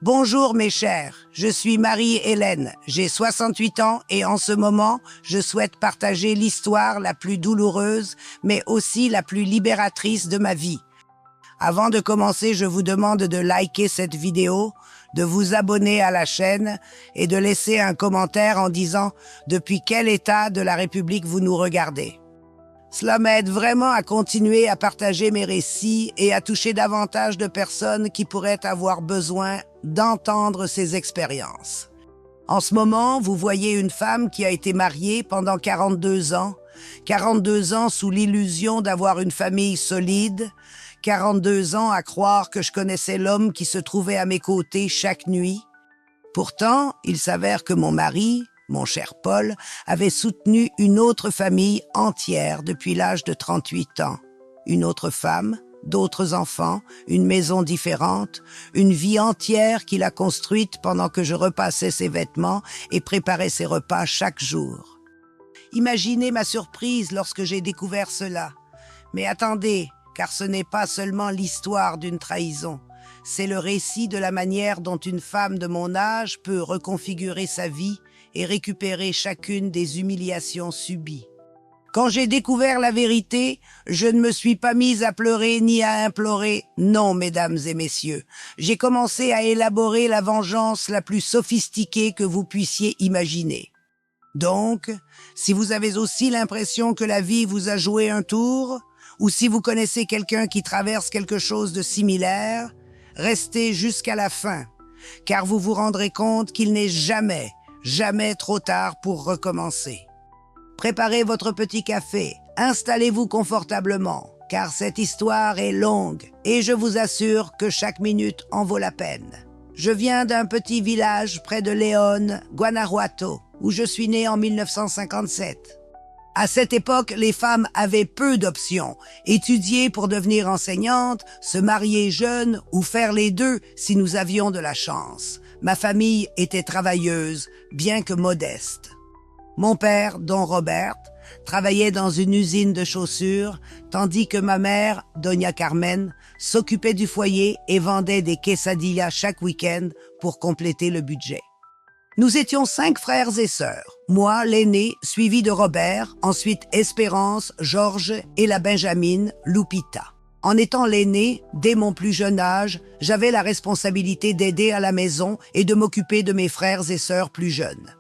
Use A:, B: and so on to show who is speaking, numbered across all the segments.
A: Bonjour mes chers, je suis Marie-Hélène, j'ai 68 ans et en ce moment, je souhaite partager l'histoire la plus douloureuse, mais aussi la plus libératrice de ma vie. Avant de commencer, je vous demande de liker cette vidéo, de vous abonner à la chaîne et de laisser un commentaire en disant depuis quel état de la République vous nous regardez. Cela m'aide vraiment à continuer à partager mes récits et à toucher davantage de personnes qui pourraient avoir besoin d'entendre ces expériences. En ce moment, vous voyez une femme qui a été mariée pendant 42 ans sous l'illusion d'avoir une famille solide, 42 ans à croire que je connaissais l'homme qui se trouvait à mes côtés chaque nuit. Pourtant, il s'avère que mon mari, mon cher Paul, avait soutenu une autre famille entière depuis l'âge de 38 ans. Une autre femme, d'autres enfants, une maison différente, une vie entière qu'il a construite pendant que je repassais ses vêtements et préparais ses repas chaque jour. Imaginez ma surprise lorsque j'ai découvert cela. Mais attendez, car ce n'est pas seulement l'histoire d'une trahison. C'est le récit de la manière dont une femme de mon âge peut reconfigurer sa vie et récupérer chacune des humiliations subies. Quand j'ai découvert la vérité, je ne me suis pas mise à pleurer ni à implorer. Non, mesdames et messieurs, j'ai commencé à élaborer la vengeance la plus sophistiquée que vous puissiez imaginer. Donc, si vous avez aussi l'impression que la vie vous a joué un tour, ou si vous connaissez quelqu'un qui traverse quelque chose de similaire, restez jusqu'à la fin, car vous vous rendrez compte qu'il n'est jamais trop tard pour recommencer. Préparez votre petit café, installez-vous confortablement, car cette histoire est longue et je vous assure que chaque minute en vaut la peine. Je viens d'un petit village près de León, Guanajuato, où je suis né en 1957. À cette époque, les femmes avaient peu d'options, étudier pour devenir enseignante, se marier jeune ou faire les deux si nous avions de la chance. Ma famille était travailleuse, bien que modeste. Mon père, Don Robert, travaillait dans une usine de chaussures, tandis que ma mère, Doña Carmen, s'occupait du foyer et vendait des quesadillas chaque week-end pour compléter le budget. Nous étions 5 frères et sœurs, moi l'aîné, suivi de Robert, ensuite Espérance, Georges et la Benjamine, Lupita. En étant l'aîné, dès mon plus jeune âge, j'avais la responsabilité d'aider à la maison et de m'occuper de mes frères et sœurs plus jeunes.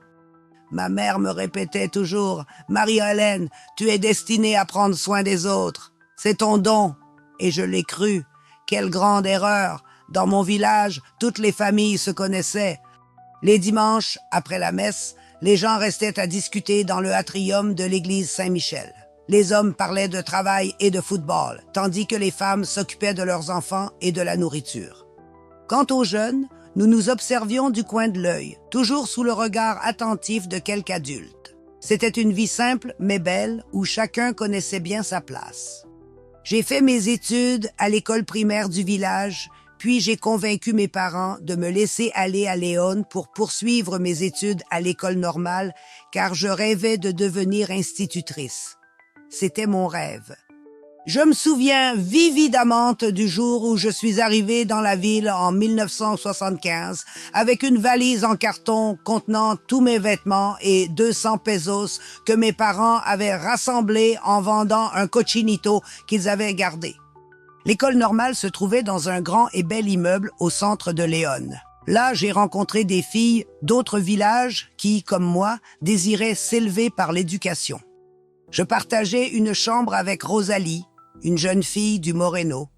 A: Ma mère me répétait toujours « Marie-Hélène, tu es destinée à prendre soin des autres. C'est ton don. » Et je l'ai cru. Quelle grande erreur! Dans mon village, toutes les familles se connaissaient. Les dimanches, après la messe, les gens restaient à discuter dans le atrium de l'église Saint-Michel. Les hommes parlaient de travail et de football, tandis que les femmes s'occupaient de leurs enfants et de la nourriture. Quant aux jeunes, nous nous observions du coin de l'œil, toujours sous le regard attentif de quelque adulte. C'était une vie simple mais belle, où chacun connaissait bien sa place. J'ai fait mes études à l'école primaire du village, puis j'ai convaincu mes parents de me laisser aller à León pour poursuivre mes études à l'école normale, car je rêvais de devenir institutrice. C'était mon rêve. Je me souviens vividement du jour où je suis arrivée dans la ville en 1975 avec une valise en carton contenant tous mes vêtements et 200 pesos que mes parents avaient rassemblés en vendant un cochinito qu'ils avaient gardé. L'école normale se trouvait dans un grand et bel immeuble au centre de León. Là, j'ai rencontré des filles d'autres villages qui, comme moi, désiraient s'élever par l'éducation. Je partageais une chambre avec Rosalie, une jeune fille du Moreno,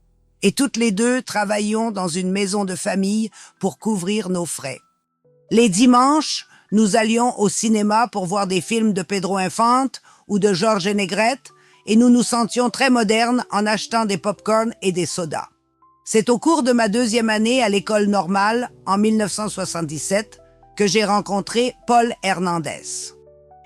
A: et toutes les deux travaillions dans une maison de famille pour couvrir nos frais. Les dimanches, nous allions au cinéma pour voir des films de Pedro Infante ou de Jorge Negrete, et nous nous sentions très modernes en achetant des pop-corn et des sodas. C'est au cours de ma 2e année à l'école normale, en 1977, que j'ai rencontré Paul Hernandez.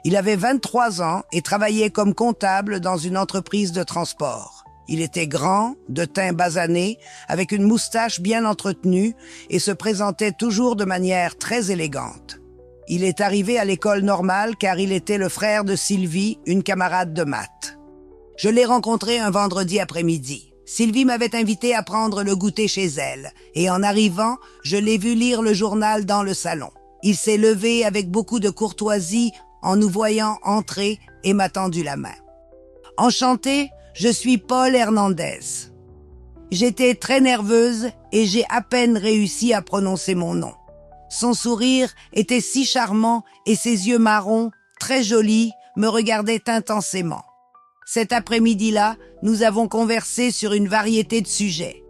A: Il avait 23 ans et travaillait comme comptable dans une entreprise de transport. Il était grand, de teint basané, avec une moustache bien entretenue et se présentait toujours de manière très élégante. Il est arrivé à l'école normale car il était le frère de Sylvie, une camarade de maths. Je l'ai rencontré un vendredi après-midi. Sylvie m'avait invité à prendre le goûter chez elle, et en arrivant, je l'ai vu lire le journal dans le salon. Il s'est levé avec beaucoup de courtoisie en nous voyant entrer et m'a tendu la main. Enchanté, je suis Paul Hernandez. J'étais très nerveuse et j'ai à peine réussi à prononcer mon nom. Son sourire était si charmant et ses yeux marrons, très jolis, me regardaient intensément. Cet après-midi-là, nous avons conversé sur une variété de sujets.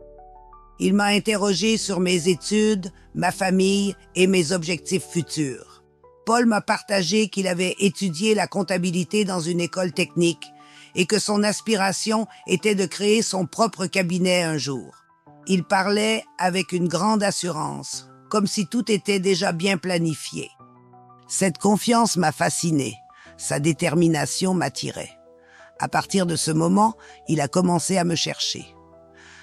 A: Il m'a interrogé sur mes études, ma famille et mes objectifs futurs. Paul m'a partagé qu'il avait étudié la comptabilité dans une école technique et que son aspiration était de créer son propre cabinet un jour. Il parlait avec une grande assurance, comme si tout était déjà bien planifié. Cette confiance m'a fasciné, sa détermination m'attirait. À partir de ce moment, il a commencé à me chercher.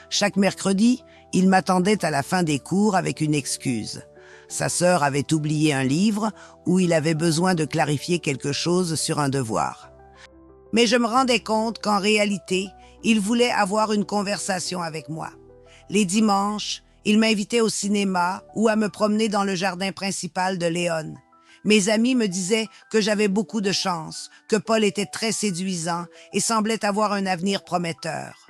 A: Chaque mercredi, il m'attendait à la fin des cours avec une excuse. Sa sœur avait oublié un livre ou il avait besoin de clarifier quelque chose sur un devoir. Mais je me rendais compte qu'en réalité, il voulait avoir une conversation avec moi. Les dimanches, il m'invitait au cinéma ou à me promener dans le jardin principal de Léon. Mes amis me disaient que j'avais beaucoup de chance, que Paul était très séduisant et semblait avoir un avenir prometteur.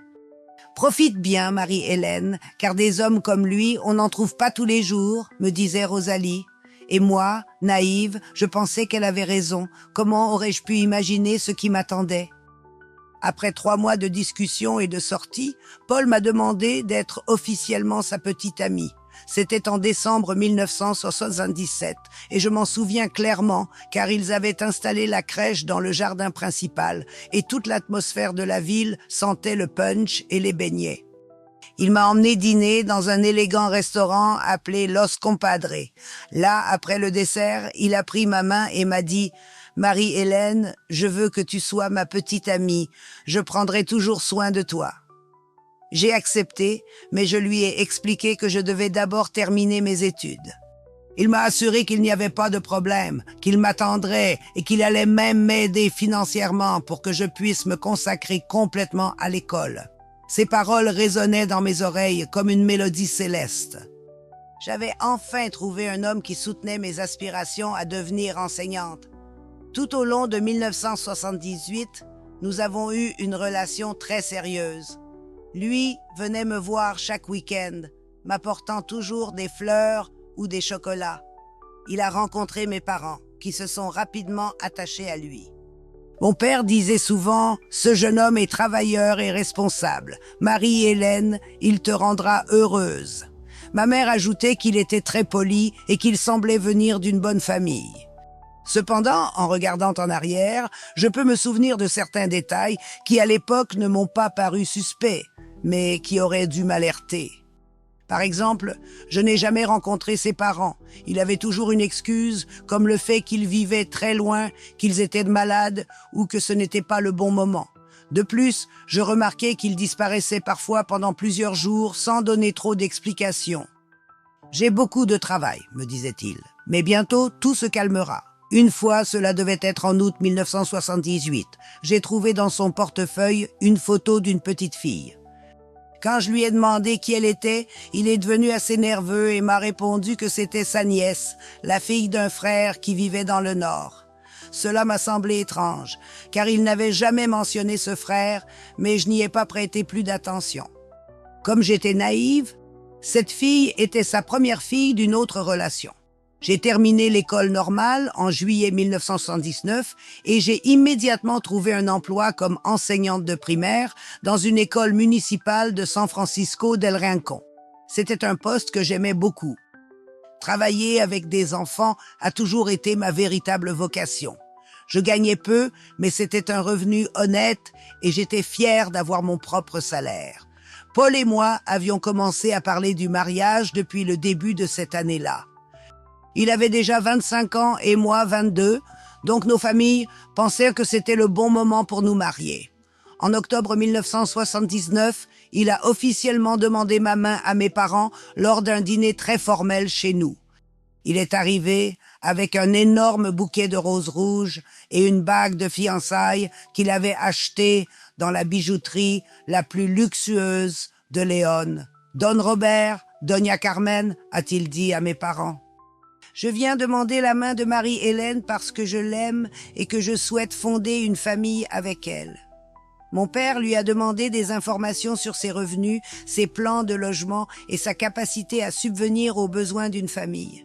A: « Profite bien, Marie-Hélène, car des hommes comme lui, on n'en trouve pas tous les jours, » me disait Rosalie. Et moi, naïve, je pensais qu'elle avait raison. Comment aurais-je pu imaginer ce qui m'attendait? Après 3 mois de discussions et de sorties, Paul m'a demandé d'être officiellement sa petite amie. C'était en décembre 1977 et je m'en souviens clairement car ils avaient installé la crèche dans le jardin principal et toute l'atmosphère de la ville sentait le punch et les beignets. Il m'a emmené dîner dans un élégant restaurant appelé Los Compadres. Là, après le dessert, il a pris ma main et m'a dit « Marie-Hélène, je veux que tu sois ma petite amie. Je prendrai toujours soin de toi. » J'ai accepté, mais je lui ai expliqué que je devais d'abord terminer mes études. Il m'a assuré qu'il n'y avait pas de problème, qu'il m'attendrait et qu'il allait même m'aider financièrement pour que je puisse me consacrer complètement à l'école. Ces paroles résonnaient dans mes oreilles comme une mélodie céleste. J'avais enfin trouvé un homme qui soutenait mes aspirations à devenir enseignante. Tout au long de 1978, nous avons eu une relation très sérieuse. Lui venait me voir chaque week-end, m'apportant toujours des fleurs ou des chocolats. Il a rencontré mes parents, qui se sont rapidement attachés à lui. Mon père disait souvent « Ce jeune homme est travailleur et responsable. Marie-Hélène, il te rendra heureuse. » Ma mère ajoutait qu'il était très poli et qu'il semblait venir d'une bonne famille. Cependant, en regardant en arrière, je peux me souvenir de certains détails qui à l'époque ne m'ont pas paru suspects, mais qui auraient dû m'alerter. Par exemple, je n'ai jamais rencontré ses parents. Il avait toujours une excuse, comme le fait qu'ils vivaient très loin, qu'ils étaient malades ou que ce n'était pas le bon moment. De plus, je remarquais qu'il disparaissait parfois pendant plusieurs jours sans donner trop d'explications. « J'ai beaucoup de travail, » me disait-il, « mais bientôt tout se calmera. » Une fois, cela devait être en août 1978, j'ai trouvé dans son portefeuille une photo d'une petite fille. Quand je lui ai demandé qui elle était, il est devenu assez nerveux et m'a répondu que c'était sa nièce, la fille d'un frère qui vivait dans le Nord. Cela m'a semblé étrange, car il n'avait jamais mentionné ce frère, mais je n'y ai pas prêté plus d'attention. Comme j'étais naïve, cette fille était sa première fille d'une autre relation. J'ai terminé l'école normale en juillet 1979 et j'ai immédiatement trouvé un emploi comme enseignante de primaire dans une école municipale de San Francisco del Rincón. C'était un poste que j'aimais beaucoup. Travailler avec des enfants a toujours été ma véritable vocation. Je gagnais peu, mais c'était un revenu honnête et j'étais fière d'avoir mon propre salaire. Paul et moi avions commencé à parler du mariage depuis le début de cette année-là. Il avait déjà 25 ans et moi 22, donc nos familles pensaient que c'était le bon moment pour nous marier. En octobre 1979, il a officiellement demandé ma main à mes parents lors d'un dîner très formel chez nous. Il est arrivé avec un énorme bouquet de roses rouges et une bague de fiançailles qu'il avait achetée dans la bijouterie la plus luxueuse de Léon. « Don Robert, Doña Carmen », a-t-il dit à mes parents. Je viens demander la main de Marie-Hélène parce que je l'aime et que je souhaite fonder une famille avec elle. Mon père lui a demandé des informations sur ses revenus, ses plans de logement et sa capacité à subvenir aux besoins d'une famille.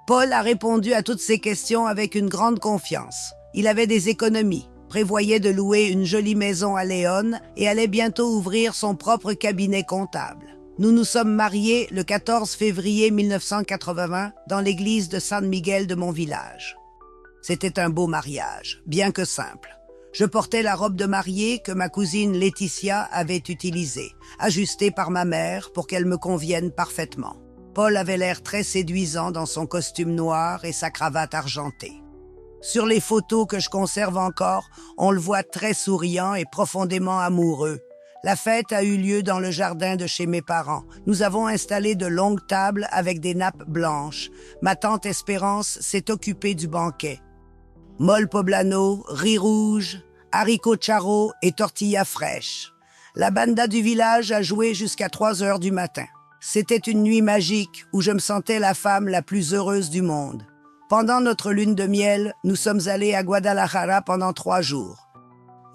A: Paul a répondu à toutes ces questions avec une grande confiance. Il avait des économies, prévoyait de louer une jolie maison à Léon et allait bientôt ouvrir son propre cabinet comptable. Nous nous sommes mariés le 14 février 1980 dans l'église de San Miguel de mon village. C'était un beau mariage, bien que simple. Je portais la robe de mariée que ma cousine Laetitia avait utilisée, ajustée par ma mère pour qu'elle me convienne parfaitement. Paul avait l'air très séduisant dans son costume noir et sa cravate argentée. Sur les photos que je conserve encore, on le voit très souriant et profondément amoureux. La fête a eu lieu dans le jardin de chez mes parents. Nous avons installé de longues tables avec des nappes blanches. Ma tante Espérance s'est occupée du banquet. Molle poblano, riz rouge, haricots charro et tortillas fraîches. La banda du village a joué jusqu'à 3 heures du matin. C'était une nuit magique où je me sentais la femme la plus heureuse du monde. Pendant notre lune de miel, nous sommes allés à Guadalajara pendant 3 jours.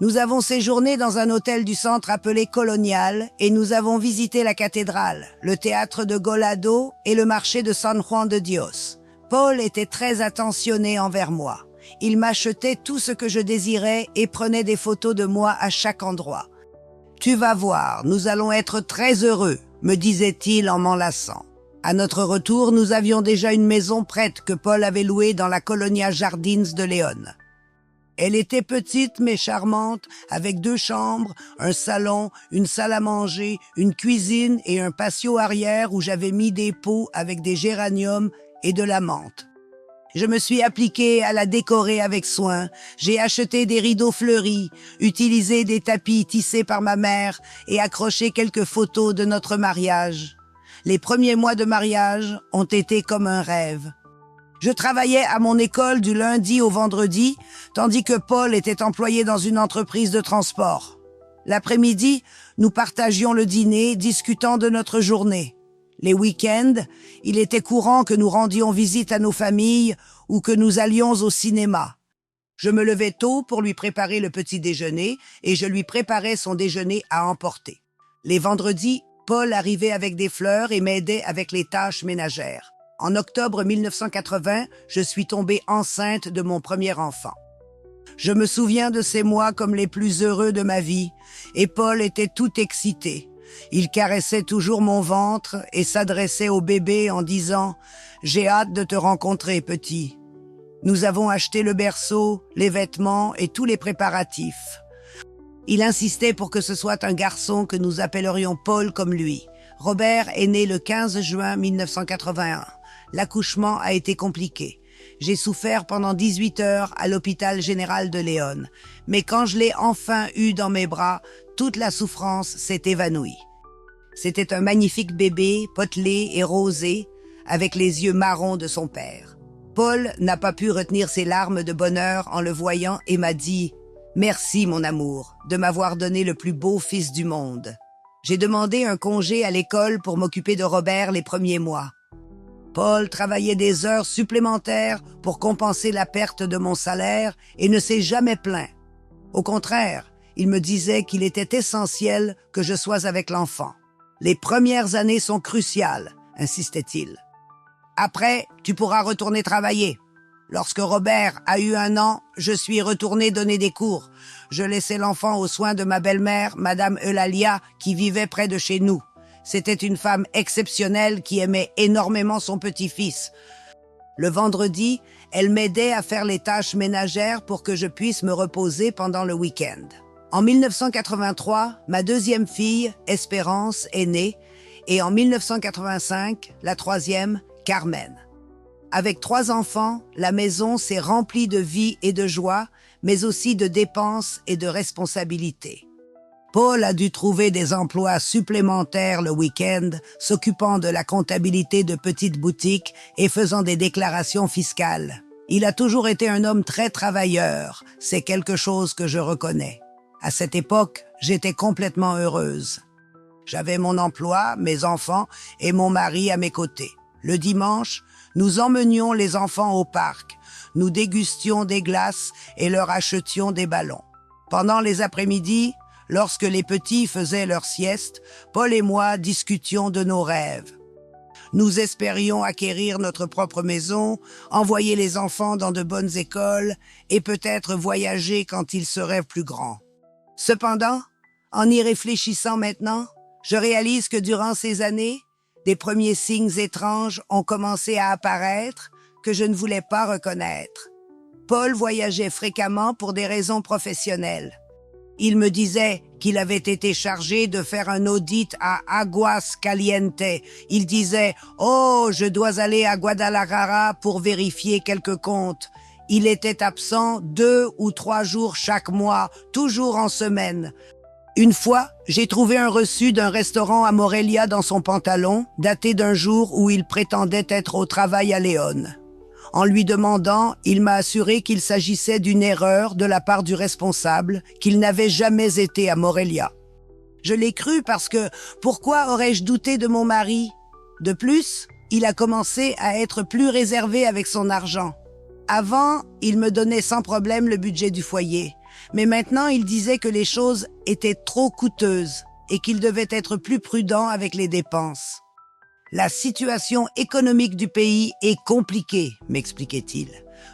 A: Nous avons séjourné dans un hôtel du centre appelé Colonial et nous avons visité la cathédrale, le théâtre de Golado et le marché de San Juan de Dios. Paul était très attentionné envers moi. Il m'achetait tout ce que je désirais et prenait des photos de moi à chaque endroit. « Tu vas voir, nous allons être très heureux », me disait-il en m'enlaçant. À notre retour, nous avions déjà une maison prête que Paul avait louée dans la Colonia Jardins de Léon. Elle était petite mais charmante, avec 2 chambres, un salon, une salle à manger, une cuisine et un patio arrière où j'avais mis des pots avec des géraniums et de la menthe. Je me suis appliquée à la décorer avec soin. J'ai acheté des rideaux fleuris, utilisé des tapis tissés par ma mère et accroché quelques photos de notre mariage. Les premiers mois de mariage ont été comme un rêve. Je travaillais à mon école du lundi au vendredi, tandis que Paul était employé dans une entreprise de transport. L'après-midi, nous partagions le dîner, discutant de notre journée. Les week-ends, il était courant que nous rendions visite à nos familles ou que nous allions au cinéma. Je me levais tôt pour lui préparer le petit déjeuner et je lui préparais son déjeuner à emporter. Les vendredis, Paul arrivait avec des fleurs et m'aidait avec les tâches ménagères. En octobre 1980, je suis tombée enceinte de mon premier enfant. Je me souviens de ces mois comme les plus heureux de ma vie et Paul était tout excité. Il caressait toujours mon ventre et s'adressait au bébé en disant « J'ai hâte de te rencontrer, petit ». Nous avons acheté le berceau, les vêtements et tous les préparatifs. Il insistait pour que ce soit un garçon que nous appellerions Paul comme lui. Robert est né le 15 juin 1981. L'accouchement a été compliqué. J'ai souffert pendant 18 heures à l'hôpital général de Léon. Mais quand je l'ai enfin eu dans mes bras, toute la souffrance s'est évanouie. C'était un magnifique bébé, potelé et rosé, avec les yeux marrons de son père. Paul n'a pas pu retenir ses larmes de bonheur en le voyant et m'a dit « Merci, mon amour, de m'avoir donné le plus beau fils du monde. » J'ai demandé un congé à l'école pour m'occuper de Robert les premiers mois. Paul travaillait des heures supplémentaires pour compenser la perte de mon salaire et ne s'est jamais plaint. Au contraire, il me disait qu'il était essentiel que je sois avec l'enfant. « Les premières années sont cruciales », insistait-il. « Après, tu pourras retourner travailler. » Lorsque Robert a eu 1 an, je suis retournée donner des cours. Je laissais l'enfant aux soins de ma belle-mère, Madame Eulalia, qui vivait près de chez nous. C'était une femme exceptionnelle qui aimait énormément son petit-fils. Le vendredi, elle m'aidait à faire les tâches ménagères pour que je puisse me reposer pendant le week-end. En 1983, ma 2e fille, Espérance, est née et en 1985, la 3e, Carmen. Avec 3 enfants, la maison s'est remplie de vie et de joie, mais aussi de dépenses et de responsabilités. Paul a dû trouver des emplois supplémentaires le week-end, s'occupant de la comptabilité de petites boutiques et faisant des déclarations fiscales. Il a toujours été un homme très travailleur, c'est quelque chose que je reconnais. À cette époque, j'étais complètement heureuse. J'avais mon emploi, mes enfants et mon mari à mes côtés. Le dimanche, nous emmenions les enfants au parc. Nous dégustions des glaces et leur achetions des ballons. Pendant les après-midi, lorsque les petits faisaient leur sieste, Paul et moi discutions de nos rêves. Nous espérions acquérir notre propre maison, envoyer les enfants dans de bonnes écoles et peut-être voyager quand ils seraient plus grands. Cependant, en y réfléchissant maintenant, je réalise que durant ces années, des premiers signes étranges ont commencé à apparaître que je ne voulais pas reconnaître. Paul voyageait fréquemment pour des raisons professionnelles. Il me disait qu'il avait été chargé de faire un audit à Aguas Calientes. Il disait « Oh, je dois aller à Guadalajara pour vérifier quelques comptes ». Il était absent 2 ou 3 jours chaque mois, toujours en semaine. Une fois, j'ai trouvé un reçu d'un restaurant à Morelia dans son pantalon, daté d'un jour où il prétendait être au travail à Léon. En lui demandant, il m'a assuré qu'il s'agissait d'une erreur de la part du responsable, qu'il n'avait jamais été à Morelia. Je l'ai cru parce que pourquoi aurais-je douté de mon mari? De plus, il a commencé à être plus réservé avec son argent. Avant, il me donnait sans problème le budget du foyer, mais maintenant il disait que les choses étaient trop coûteuses et qu'il devait être plus prudent avec les dépenses. La situation économique du pays est compliquée, m'expliquait-il.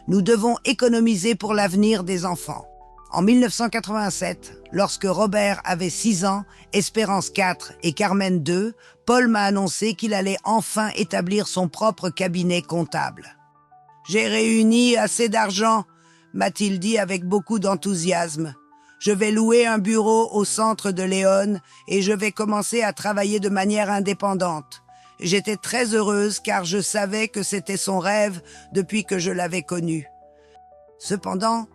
A: Nous devons économiser pour l'avenir des enfants. En 1987, lorsque Robert avait 6 ans, Espérance 4 et Carmen 2, Paul m'a annoncé qu'il allait enfin établir son propre cabinet comptable. « J'ai réuni assez d'argent », m'a-t-il dit avec beaucoup d'enthousiasme. « Je vais louer un bureau au centre de Léon et je vais commencer à travailler de manière indépendante. » J'étais très heureuse car je savais que c'était son rêve depuis que je l'avais connu. Cependant,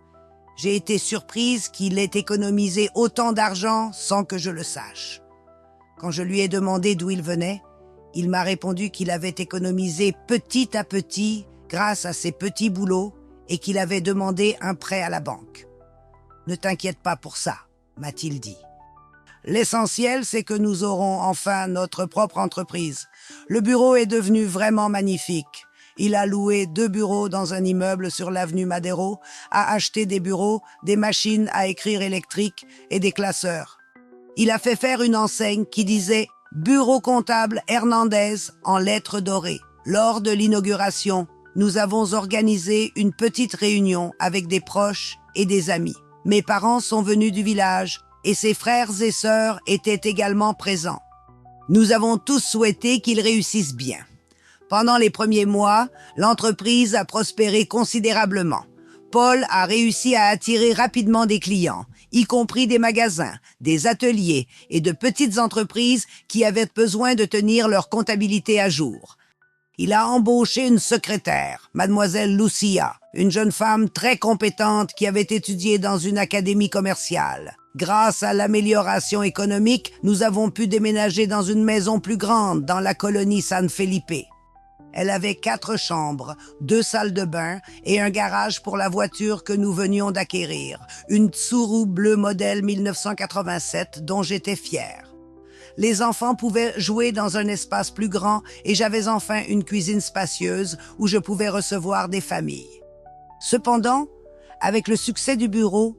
A: j'ai été surprise qu'il ait économisé autant d'argent sans que je le sache. Quand je lui ai demandé d'où il venait, il m'a répondu qu'il avait économisé petit à petit grâce à ses petits boulots et qu'il avait demandé un prêt à la banque. « Ne t'inquiète pas pour ça », m'a-t-il dit. L'essentiel, c'est que nous aurons enfin notre propre entreprise. Le bureau est devenu vraiment magnifique. Il a loué 2 bureaux dans un immeuble sur l'avenue Madero, a acheté des bureaux, des machines à écrire électriques et des classeurs. Il a fait faire une enseigne qui disait « Bureau comptable Hernandez » en lettres dorées. Lors de l'inauguration, nous avons organisé une petite réunion avec des proches et des amis. Mes parents sont venus du village et ses frères et sœurs étaient également présents. Nous avons tous souhaité qu'il réussisse bien. Pendant les premiers mois, l'entreprise a prospéré considérablement. Paul a réussi à attirer rapidement des clients, y compris des magasins, des ateliers et de petites entreprises qui avaient besoin de tenir leur comptabilité à jour. Il a embauché une secrétaire, mademoiselle Lucia, une jeune femme très compétente qui avait étudié dans une académie commerciale. Grâce à l'amélioration économique, nous avons pu déménager dans une maison plus grande dans la colonie San Felipe. Elle avait 4 chambres, 2 salles de bain et un garage pour la voiture que nous venions d'acquérir, une Tsuru bleue modèle 1987 dont j'étais fière. Les enfants pouvaient jouer dans un espace plus grand et j'avais enfin une cuisine spacieuse où je pouvais recevoir des familles. Cependant, avec le succès du bureau,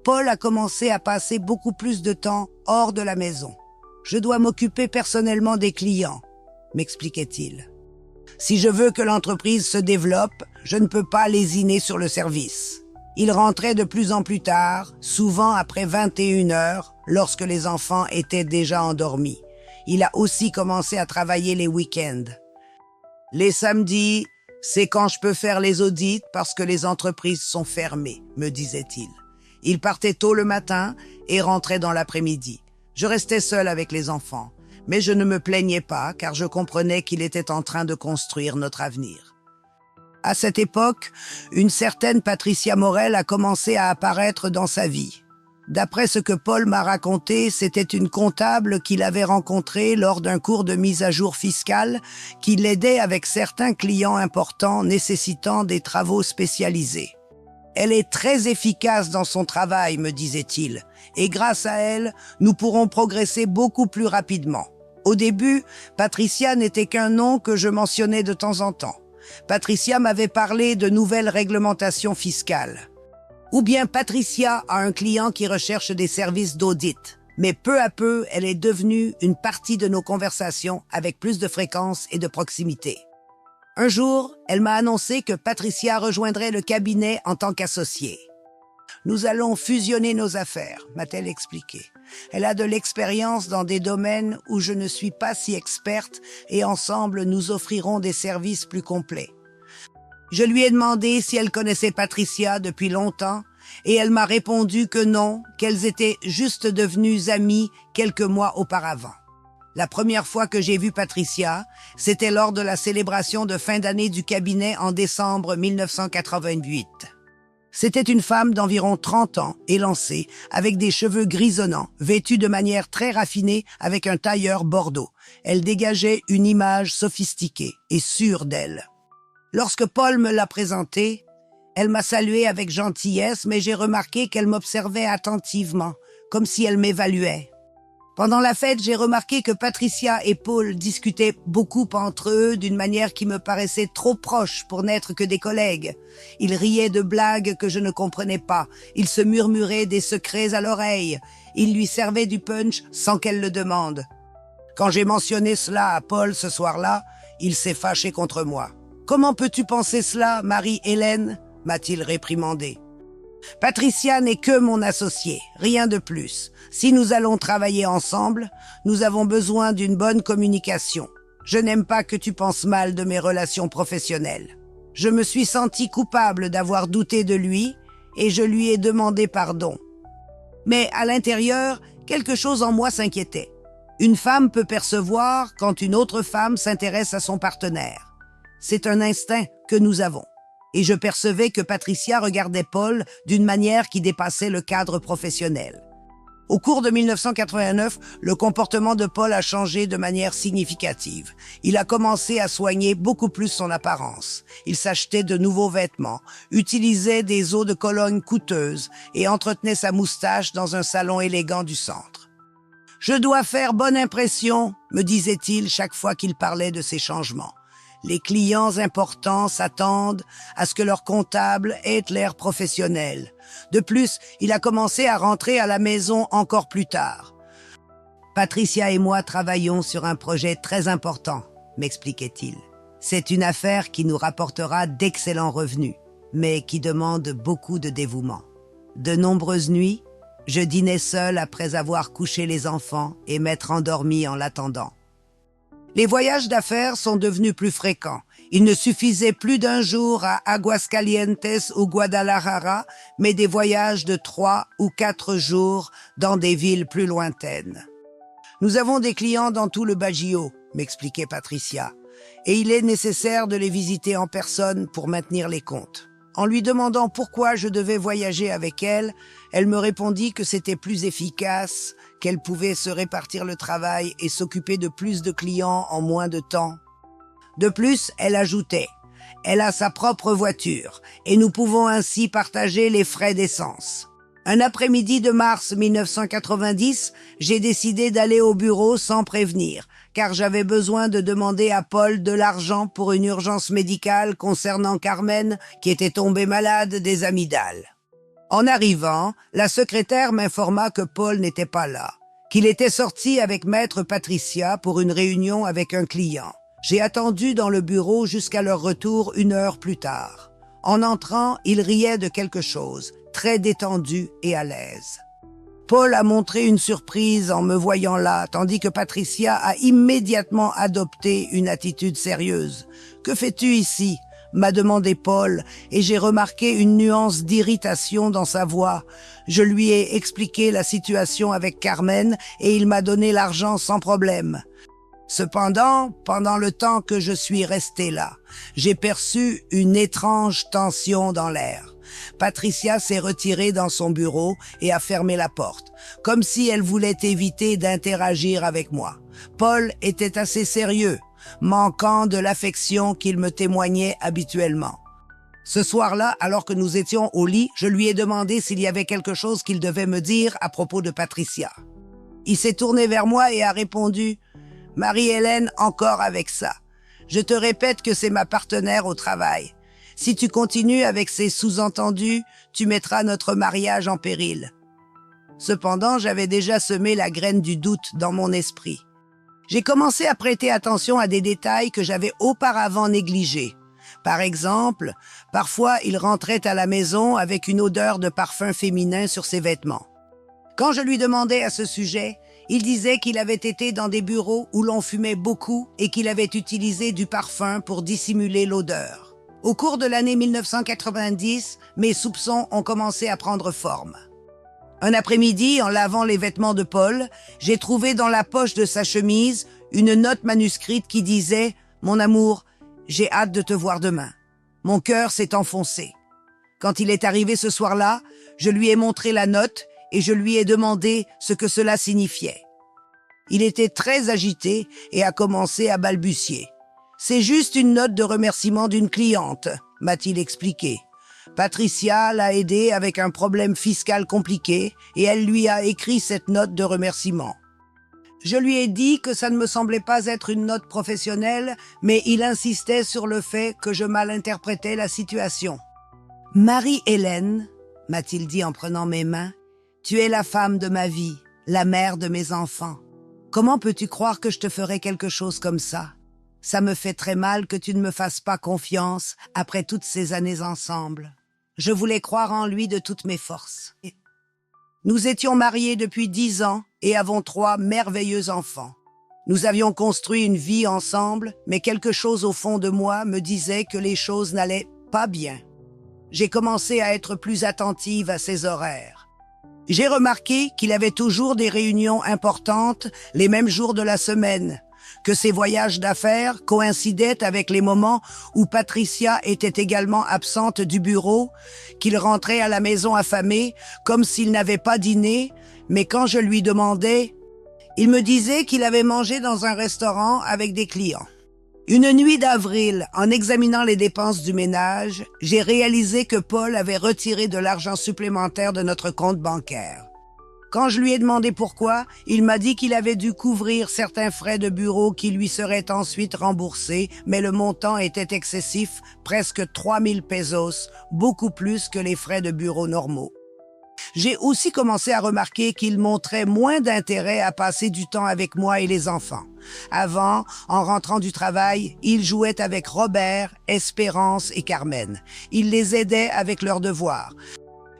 A: Paul a commencé à passer beaucoup plus de temps hors de la maison. « Je dois m'occuper personnellement des clients », m'expliquait-il. « Si je veux que l'entreprise se développe, je ne peux pas lésiner sur le service. » Il rentrait de plus en plus tard, souvent après 21 heures, lorsque les enfants étaient déjà endormis. Il a aussi commencé à travailler les week-ends. « Les samedis, c'est quand je peux faire les audits parce que les entreprises sont fermées, » me disait-il. Il partait tôt le matin et rentrait dans l'après-midi. Je restais seule avec les enfants, mais je ne me plaignais pas car je comprenais qu'il était en train de construire notre avenir. À cette époque, une certaine Patricia Morel a commencé à apparaître dans sa vie. D'après ce que Paul m'a raconté, c'était une comptable qu'il avait rencontrée lors d'un cours de mise à jour fiscale qui l'aidait avec certains clients importants nécessitant des travaux spécialisés. Elle est très efficace dans son travail, me disait-il, et grâce à elle, nous pourrons progresser beaucoup plus rapidement. Au début, Patricia n'était qu'un nom que je mentionnais de temps en temps. Patricia m'avait parlé de nouvelles réglementations fiscales. Ou bien Patricia a un client qui recherche des services d'audit. Mais peu à peu, elle est devenue une partie de nos conversations avec plus de fréquence et de proximité. Un jour, elle m'a annoncé que Patricia rejoindrait le cabinet en tant qu'associée. Nous allons fusionner nos affaires, m'a-t-elle expliqué. Elle a de l'expérience dans des domaines où je ne suis pas si experte et ensemble nous offrirons des services plus complets. Je lui ai demandé si elle connaissait Patricia depuis longtemps et elle m'a répondu que non, qu'elles étaient juste devenues amies quelques mois auparavant. La première fois que j'ai vu Patricia, c'était lors de la célébration de fin d'année du cabinet en décembre 1988. C'était une femme d'environ 30 ans, élancée, avec des cheveux grisonnants, vêtue de manière très raffinée avec un tailleur bordeaux. Elle dégageait une image sophistiquée et sûre d'elle. Lorsque Paul me l'a présentée, elle m'a salué avec gentillesse, mais j'ai remarqué qu'elle m'observait attentivement, comme si elle m'évaluait. Pendant la fête, j'ai remarqué que Patricia et Paul discutaient beaucoup entre eux d'une manière qui me paraissait trop proche pour n'être que des collègues. Ils riaient de blagues que je ne comprenais pas. Ils se murmuraient des secrets à l'oreille. Ils lui servaient du punch sans qu'elle le demande. Quand j'ai mentionné cela à Paul ce soir-là, il s'est fâché contre moi. « Comment peux-tu penser cela, Marie-Hélène » m'a-t-il réprimandé. « Patricia n'est que mon associée, rien de plus. Si nous allons travailler ensemble, nous avons besoin d'une bonne communication. Je n'aime pas que tu penses mal de mes relations professionnelles. Je me suis senti coupable d'avoir douté de lui et je lui ai demandé pardon. Mais à l'intérieur, quelque chose en moi s'inquiétait. Une femme peut percevoir quand une autre femme s'intéresse à son partenaire. C'est un instinct que nous avons. Et je percevais que Patricia regardait Paul d'une manière qui dépassait le cadre professionnel. Au cours de 1989, le comportement de Paul a changé de manière significative. Il a commencé à soigner beaucoup plus son apparence. Il s'achetait de nouveaux vêtements, utilisait des eaux de Cologne coûteuses et entretenait sa moustache dans un salon élégant du centre. « Je dois faire bonne impression », me disait-il chaque fois qu'il parlait de ces changements. Les clients importants s'attendent à ce que leur comptable ait l'air professionnel. De plus, il a commencé à rentrer à la maison encore plus tard. Patricia et moi travaillons sur un projet très important, m'expliquait-il. C'est une affaire qui nous rapportera d'excellents revenus, mais qui demande beaucoup de dévouement. De nombreuses nuits, je dînais seul après avoir couché les enfants et m'être endormi en l'attendant. Les voyages d'affaires sont devenus plus fréquents. Il ne suffisait plus d'un jour à Aguascalientes ou Guadalajara, mais des voyages de 3 ou 4 jours dans des villes plus lointaines. « Nous avons des clients dans tout le Bajío », m'expliquait Patricia, « et il est nécessaire de les visiter en personne pour maintenir les comptes. » En lui demandant pourquoi je devais voyager avec elle, elle me répondit que c'était plus efficace, qu'elle pouvait se répartir le travail et s'occuper de plus de clients en moins de temps. De plus, elle ajoutait, « Elle a sa propre voiture et nous pouvons ainsi partager les frais d'essence. » Un après-midi de mars 1990, j'ai décidé d'aller au bureau sans prévenir, car j'avais besoin de demander à Paul de l'argent pour une urgence médicale concernant Carmen, qui était tombée malade des amygdales. En arrivant, la secrétaire m'informa que Paul n'était pas là, qu'il était sorti avec maître Patricia pour une réunion avec un client. J'ai attendu dans le bureau jusqu'à leur retour 1 heure plus tard. En entrant, il riait de quelque chose, très détendu et à l'aise. Paul a montré une surprise en me voyant là, tandis que Patricia a immédiatement adopté une attitude sérieuse. « Que fais-tu ici ?» m'a demandé Paul, et j'ai remarqué une nuance d'irritation dans sa voix. Je lui ai expliqué la situation avec Carmen et il m'a donné l'argent sans problème. Cependant, pendant le temps que je suis resté là, j'ai perçu une étrange tension dans l'air. Patricia s'est retirée dans son bureau et a fermé la porte, comme si elle voulait éviter d'interagir avec moi. Paul était assez sérieux, manquant de l'affection qu'il me témoignait habituellement. Ce soir-là, alors que nous étions au lit, je lui ai demandé s'il y avait quelque chose qu'il devait me dire à propos de Patricia. Il s'est tourné vers moi et a répondu « Marie-Hélène, encore avec ça. Je te répète que c'est ma partenaire au travail. Si tu continues avec ces sous-entendus, tu mettras notre mariage en péril. » Cependant, j'avais déjà semé la graine du doute dans mon esprit. J'ai commencé à prêter attention à des détails que j'avais auparavant négligés. Par exemple, parfois il rentrait à la maison avec une odeur de parfum féminin sur ses vêtements. Quand je lui demandais à ce sujet, il disait qu'il avait été dans des bureaux où l'on fumait beaucoup et qu'il avait utilisé du parfum pour dissimuler l'odeur. Au cours de l'année 1990, mes soupçons ont commencé à prendre forme. Un après-midi, en lavant les vêtements de Paul, j'ai trouvé dans la poche de sa chemise une note manuscrite qui disait « Mon amour, j'ai hâte de te voir demain. » Mon cœur s'est enfoncé. Quand il est arrivé ce soir-là, je lui ai montré la note et je lui ai demandé ce que cela signifiait. Il était très agité et a commencé à balbutier. « C'est juste une note de remerciement d'une cliente », m'a-t-il expliqué. Patricia l'a aidé avec un problème fiscal compliqué et elle lui a écrit cette note de remerciement. Je lui ai dit que ça ne me semblait pas être une note professionnelle, mais il insistait sur le fait que je malinterprétais la situation. « Marie-Hélène, m'a-t-il dit en prenant mes mains, tu es la femme de ma vie, la mère de mes enfants. Comment peux-tu croire que je te ferais quelque chose comme ça? Ça me fait très mal que tu ne me fasses pas confiance après toutes ces années ensemble. Je voulais croire en lui de toutes mes forces. Nous étions mariés depuis 10 ans et avons 3 merveilleux enfants. Nous avions construit une vie ensemble, mais quelque chose au fond de moi me disait que les choses n'allaient pas bien. J'ai commencé à être plus attentive à ses horaires. J'ai remarqué qu'il avait toujours des réunions importantes les mêmes jours de la semaine, que ses voyages d'affaires coïncidaient avec les moments où Patricia était également absente du bureau, qu'il rentrait à la maison affamé, comme s'il n'avait pas dîné, mais quand je lui demandais, il me disait qu'il avait mangé dans un restaurant avec des clients. Une nuit d'avril, en examinant les dépenses du ménage, j'ai réalisé que Paul avait retiré de l'argent supplémentaire de notre compte bancaire. Quand je lui ai demandé pourquoi, il m'a dit qu'il avait dû couvrir certains frais de bureau qui lui seraient ensuite remboursés, mais le montant était excessif, presque 3000 pesos, beaucoup plus que les frais de bureau normaux. J'ai aussi commencé à remarquer qu'il montrait moins d'intérêt à passer du temps avec moi et les enfants. Avant, en rentrant du travail, il jouait avec Robert, Espérance et Carmen. Il les aidait avec leurs devoirs.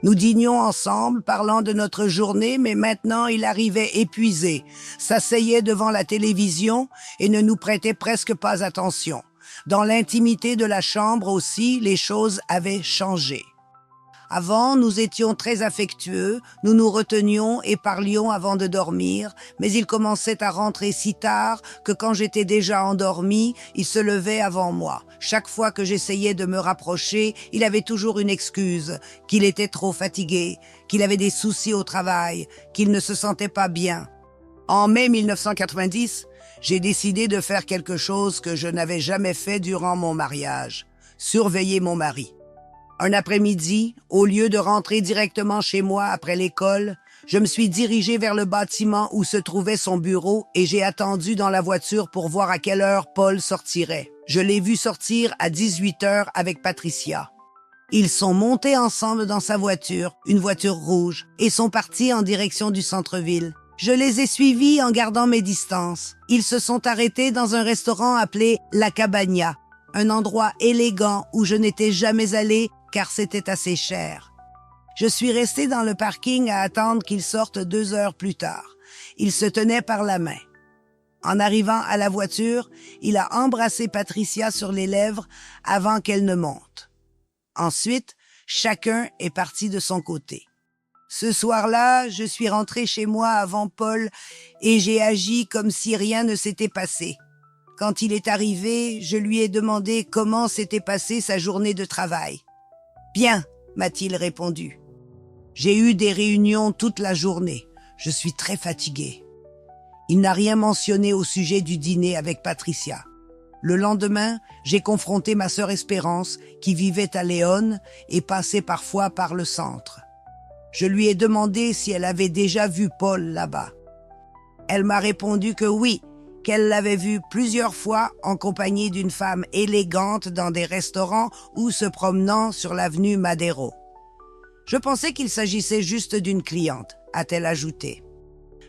A: Nous dînions ensemble, parlant de notre journée, mais maintenant il arrivait épuisé, s'asseyait devant la télévision et ne nous prêtait presque pas attention. Dans l'intimité de la chambre aussi, les choses avaient changé. Avant, nous étions très affectueux, nous nous retenions et parlions avant de dormir, mais il commençait à rentrer si tard que quand j'étais déjà endormie, il se levait avant moi. Chaque fois que j'essayais de me rapprocher, il avait toujours une excuse, qu'il était trop fatigué, qu'il avait des soucis au travail, qu'il ne se sentait pas bien. En mai 1990, j'ai décidé de faire quelque chose que je n'avais jamais fait durant mon mariage, surveiller mon mari. Un après-midi, au lieu de rentrer directement chez moi après l'école, je me suis dirigée vers le bâtiment où se trouvait son bureau et j'ai attendu dans la voiture pour voir à quelle heure Paul sortirait. Je l'ai vu sortir à 18 heures avec Patricia. Ils sont montés ensemble dans sa voiture, une voiture rouge, et sont partis en direction du centre-ville. Je les ai suivis en gardant mes distances. Ils se sont arrêtés dans un restaurant appelé La Cabana, un endroit élégant où je n'étais jamais allée car c'était assez cher. Je suis restée dans le parking à attendre qu'ils sortent 2 heures plus tard. Ils se tenaient par la main. En arrivant à la voiture, il a embrassé Patricia sur les lèvres avant qu'elle ne monte. Ensuite, chacun est parti de son côté. Ce soir-là, je suis rentrée chez moi avant Paul et j'ai agi comme si rien ne s'était passé. Quand il est arrivé, je lui ai demandé comment s'était passée sa journée de travail. « Bien », m'a-t-il répondu. J'ai eu des réunions toute la journée. Je suis très fatigué. Il n'a rien mentionné au sujet du dîner avec Patricia. Le lendemain, j'ai confronté ma sœur Espérance, qui vivait à Léon et passait parfois par le centre. Je lui ai demandé si elle avait déjà vu Paul là-bas. Elle m'a répondu que oui, qu'elle l'avait vu plusieurs fois en compagnie d'une femme élégante dans des restaurants ou se promenant sur l'avenue Madero. Je pensais qu'il s'agissait juste d'une cliente, a-t-elle ajouté.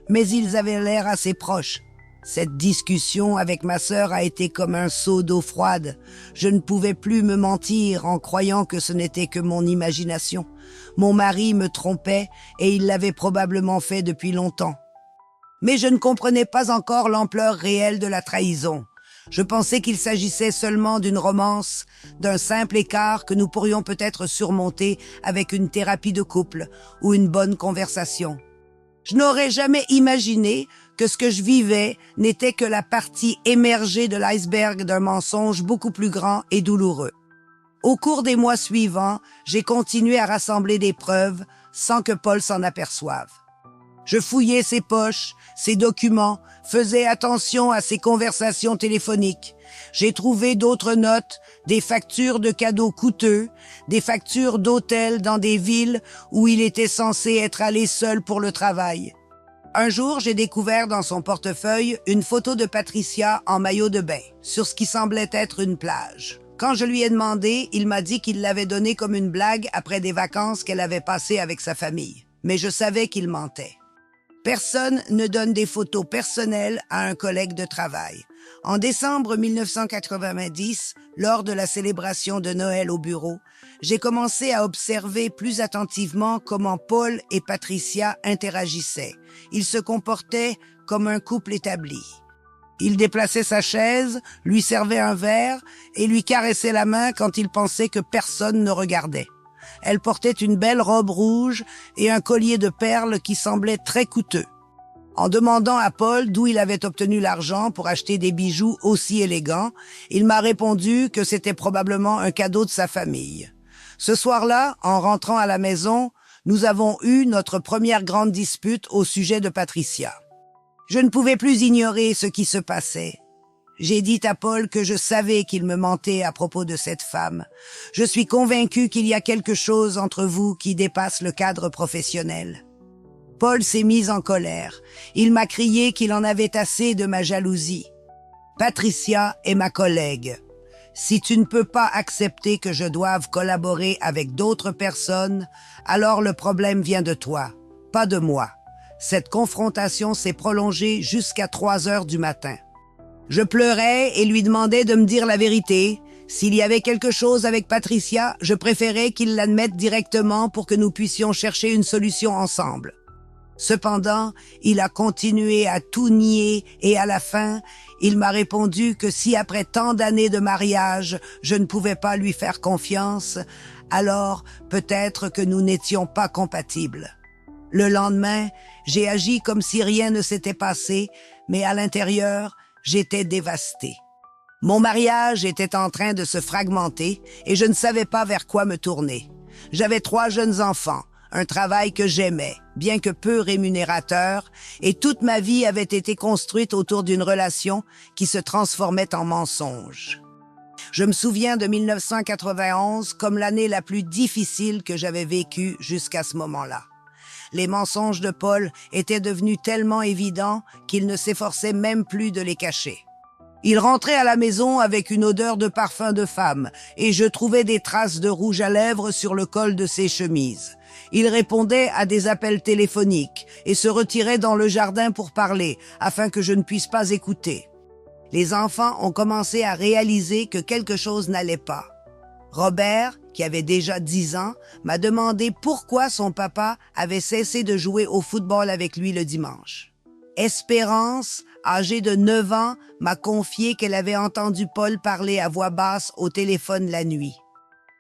A: Mais ils avaient l'air assez proches. Cette discussion avec ma sœur a été comme un seau d'eau froide. Je ne pouvais plus me mentir en croyant que ce n'était que mon imagination. Mon mari me trompait et il l'avait probablement fait depuis longtemps. Mais je ne comprenais pas encore l'ampleur réelle de la trahison. Je pensais qu'il s'agissait seulement d'une romance, d'un simple écart que nous pourrions peut-être surmonter avec une thérapie de couple ou une bonne conversation. Je n'aurais jamais imaginé que ce que je vivais n'était que la partie émergée de l'iceberg d'un mensonge beaucoup plus grand et douloureux. Au cours des mois suivants, j'ai continué à rassembler des preuves sans que Paul s'en aperçoive. Je fouillais ses poches, ses documents, faisais attention à ses conversations téléphoniques. J'ai trouvé d'autres notes, des factures de cadeaux coûteux, des factures d'hôtels dans des villes où il était censé être allé seul pour le travail. Un jour, j'ai découvert dans son portefeuille une photo de Patricia en maillot de bain, sur ce qui semblait être une plage. Quand je lui ai demandé, il m'a dit qu'il l'avait donnée comme une blague après des vacances qu'elle avait passées avec sa famille. Mais je savais qu'il mentait. Personne ne donne des photos personnelles à un collègue de travail. En décembre 1990, lors de la célébration de Noël au bureau, j'ai commencé à observer plus attentivement comment Paul et Patricia interagissaient. Ils se comportaient comme un couple établi. Il déplaçait sa chaise, lui servait un verre et lui caressait la main quand il pensait que personne ne regardait. Elle portait une belle robe rouge et un collier de perles qui semblait très coûteux. En demandant à Paul d'où il avait obtenu l'argent pour acheter des bijoux aussi élégants, il m'a répondu que c'était probablement un cadeau de sa famille. Ce soir-là, en rentrant à la maison, nous avons eu notre première grande dispute au sujet de Patricia. Je ne pouvais plus ignorer ce qui se passait. J'ai dit à Paul que je savais qu'il me mentait à propos de cette femme. Je suis convaincu qu'il y a quelque chose entre vous qui dépasse le cadre professionnel. Paul s'est mis en colère. Il m'a crié qu'il en avait assez de ma jalousie. Patricia est ma collègue. Si tu ne peux pas accepter que je doive collaborer avec d'autres personnes, alors le problème vient de toi, pas de moi. Cette confrontation s'est prolongée jusqu'à 3 heures du matin. Je pleurais et lui demandais de me dire la vérité. S'il y avait quelque chose avec Patricia, je préférais qu'il l'admette directement pour que nous puissions chercher une solution ensemble. Cependant, il a continué à tout nier et à la fin, il m'a répondu que si après tant d'années de mariage, je ne pouvais pas lui faire confiance, alors peut-être que nous n'étions pas compatibles. Le lendemain, j'ai agi comme si rien ne s'était passé, mais à l'intérieur, j'étais dévastée. Mon mariage était en train de se fragmenter et je ne savais pas vers quoi me tourner. J'avais 3 jeunes enfants, un travail que j'aimais, bien que peu rémunérateur, et toute ma vie avait été construite autour d'une relation qui se transformait en mensonge. Je me souviens de 1991 comme l'année la plus difficile que j'avais vécue jusqu'à ce moment-là. Les mensonges de Paul étaient devenus tellement évidents qu'il ne s'efforçait même plus de les cacher. Il rentrait à la maison avec une odeur de parfum de femme et je trouvais des traces de rouge à lèvres sur le col de ses chemises. Il répondait à des appels téléphoniques et se retirait dans le jardin pour parler afin que je ne puisse pas écouter. Les enfants ont commencé à réaliser que quelque chose n'allait pas. Robert, qui avait déjà 10 ans, m'a demandé pourquoi son papa avait cessé de jouer au football avec lui le dimanche. Espérance, âgée de 9 ans, m'a confié qu'elle avait entendu Paul parler à voix basse au téléphone la nuit.